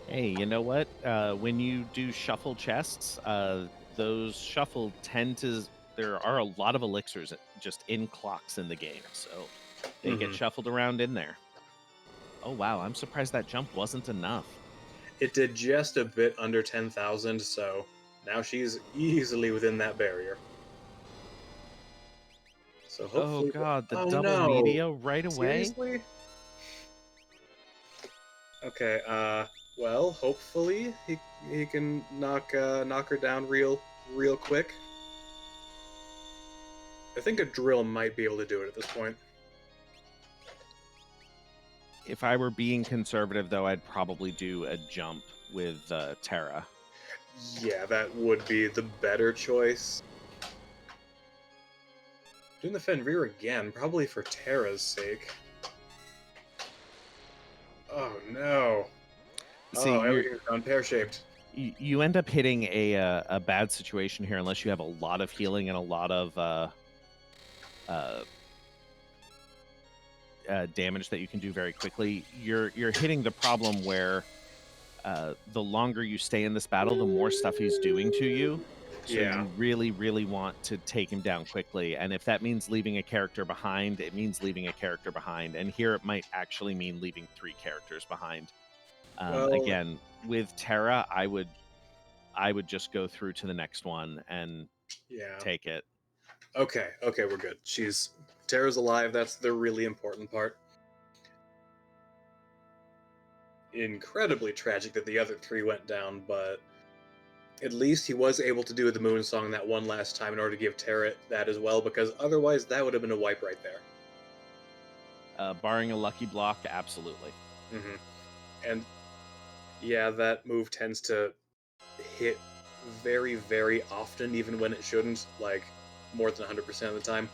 Hey, you know what? When you do shuffle chests, those shuffle tend to. There are a lot of elixirs just in clocks in the game, so they get Mhm. shuffled around in there. Oh wow, I'm surprised that jump wasn't enough. It did just a bit under 10,000, so now she's easily within that barrier. So Oh hopefully. god, the Oh double no! media right away. Seriously? Okay. Well, hopefully he can knock her down real quick. I think a drill might be able to do it at this point. If I were being conservative, though, I'd probably do a jump with Terra. Yeah, that would be the better choice. Doing the Fenrir again, probably for Terra's sake. Oh no! See, Oh, everything's gone pear-shaped. you end up hitting a bad situation here unless you have a lot of healing and a lot of damage that you can do very quickly. You're hitting the problem where the longer you stay in this battle, the more stuff he's doing to you. So Yeah. you really, really want to take him down quickly. And if that means leaving a character behind, it means leaving a character behind. And here it might actually mean leaving 3 characters behind. Well, Again, with Terra, I would just go through to the next one and yeah. take it. Okay, we're good. Terra's alive. That's the really important part. Incredibly tragic that the other 3 went down, but at least he was able to do the Moon Song that one last time in order to give Terra that as well, because otherwise that would have been a wipe right there. Barring a lucky block, absolutely. Mm-hmm. And yeah, that move tends to hit very, very often, even when it shouldn't, like more than 100% of the time.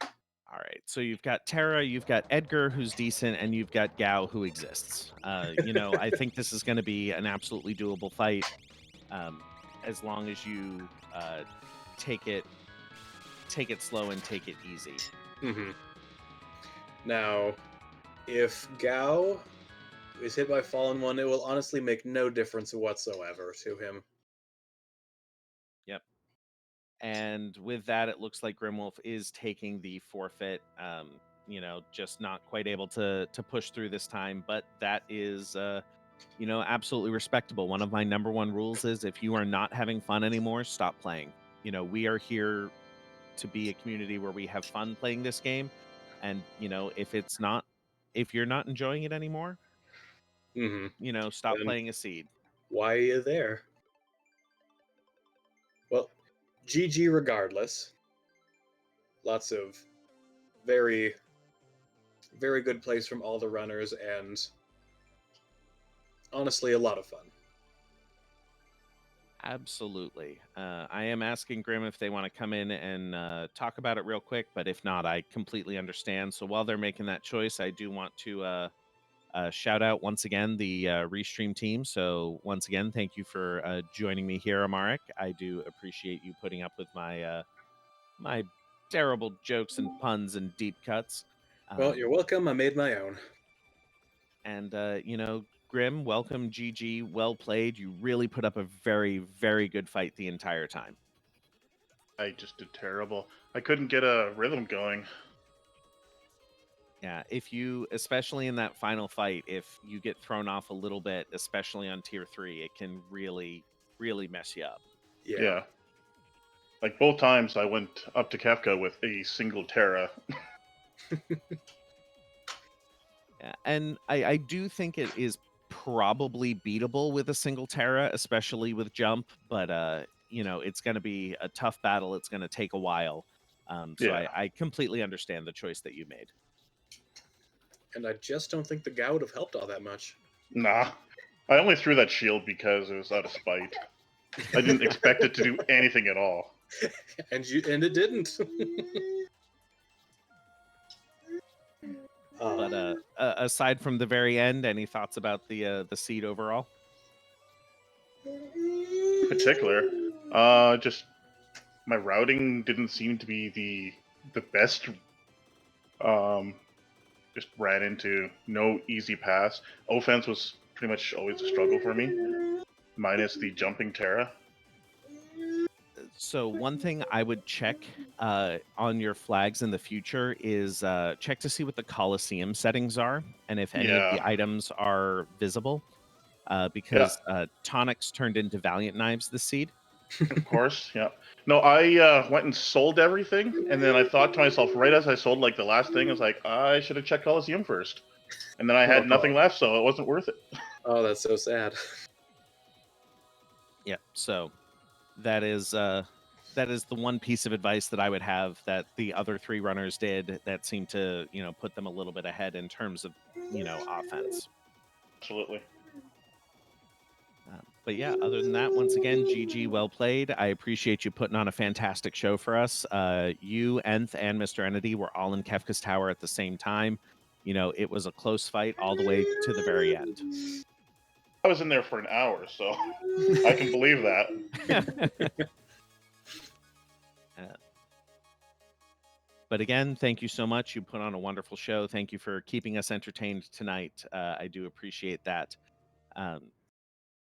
All right, so you've got Terra, you've got Edgar, who's decent, and you've got Gao, who exists. I think this is going to be an absolutely doable fight, as long as you take it slow and take it easy. Mm-hmm. Now, if Gao is hit by Fallen One, it will honestly make no difference whatsoever to him. Yep. And with that, it looks like Grimwolf is taking the forfeit. Just not quite able to push through this time, but that is absolutely respectable. One of my number one rules is if you are not having fun anymore, stop playing. We are here to be a community where we have fun playing this game, and if you're not enjoying it anymore, Mm-hmm. stop Then playing a seed. why are you there? Well, GG regardless. Lots of very, very good plays from all the runners, and honestly, a lot of fun. Absolutely. I am asking Grim if they want to come in and talk about it real quick, but if not, I completely understand. So while they're making that choice, I do want to shout out once again the Restream team. So once again, thank you for joining me here, Amaric. I do appreciate you putting up with my my terrible jokes and puns and deep cuts. Well, you're welcome. I made my own. And Grim, welcome. GG, well played. You really put up a very, very good fight the entire time. I just did terrible. I couldn't get a rhythm going. Yeah, if you, especially in that final fight, if you get thrown off a little bit, especially on tier 3, it can really, really mess you up. Yeah. Like both times I went up to Kefka with a single Terra. Yeah, and I do think it is probably beatable with a single Terra, especially with jump, but it's going to be a tough battle. It's going to take a while. So Yeah. I completely understand the choice that you made. And I just don't think the Gao would have helped all that much. Nah. I only threw that shield because it was out of spite. I didn't expect it to do anything at all. And it didn't. But aside from the very end, any thoughts about the seed overall? In particular, just my routing didn't seem to be the best. Just ran into no easy pass. Offense was pretty much always a struggle for me, minus the jumping Terra. So one thing I would check on your flags in the future is check to see what the Coliseum settings are and if any of the items are visible. Because tonics turned into Valiant Knives this seed. Of course, yeah. No, I went and sold everything, and then I thought to myself, right as I sold like the last thing, I was like, I should have checked Coliseum first. And then I had nothing left, so it wasn't worth it. Oh, that's so sad. Yeah, so that is the one piece of advice that I would have that the other 3 runners did that seemed to, put them a little bit ahead in terms of, offense. Absolutely. But yeah, other than that, once again, GG, well played. I appreciate you putting on a fantastic show for us. You, Nth, and Mr. Entity were all in Kefka's Tower at the same time. It was a close fight all the way to the very end. I was in there for an hour, so I can believe that. But again, thank you so much. You put on a wonderful show. Thank you for keeping us entertained tonight. I do appreciate that.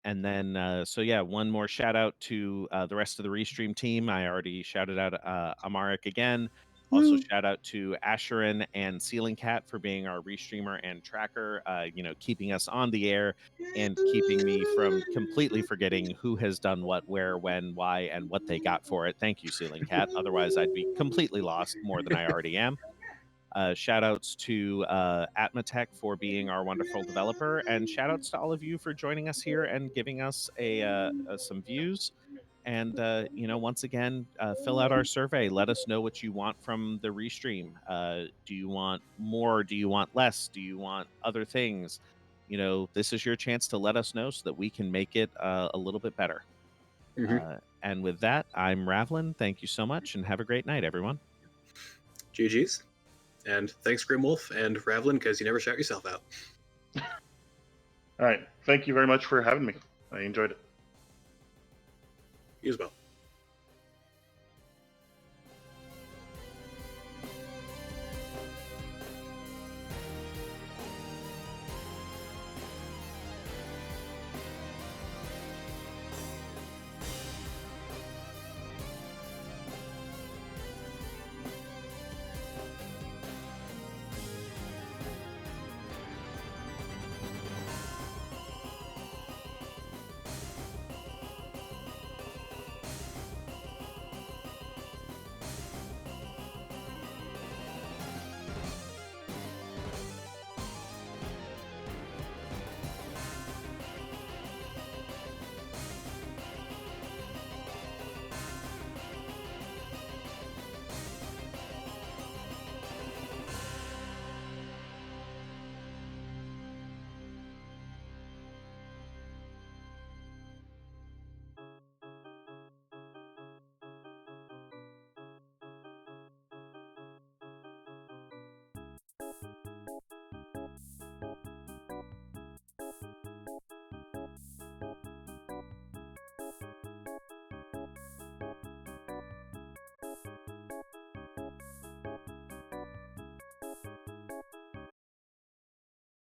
And then, one more shout out to the rest of the Restream team. I already shouted out Amaric again. Also, shout out to Asherin and Ceiling Cat for being our Restreamer and tracker, keeping us on the air and keeping me from completely forgetting who has done what, where, when, why, and what they got for it. Thank you, Ceiling Cat. Otherwise, I'd be completely lost more than I already am. Shout outs to Atmatech for being our wonderful developer, and shout outs to all of you for joining us here and giving us some views. And once again, fill out our survey. Let us know what you want from the Restream. Do you want more? Do you want less? Do you want other things? This is your chance to let us know so that we can make it a little bit better. And with that, I'm Ravlin. Thank you so much, and have a great night, everyone. GG's. And thanks, Grimwolf and Ravlin, because you never shout yourself out. All right. Thank you very much for having me. I enjoyed it. You as well.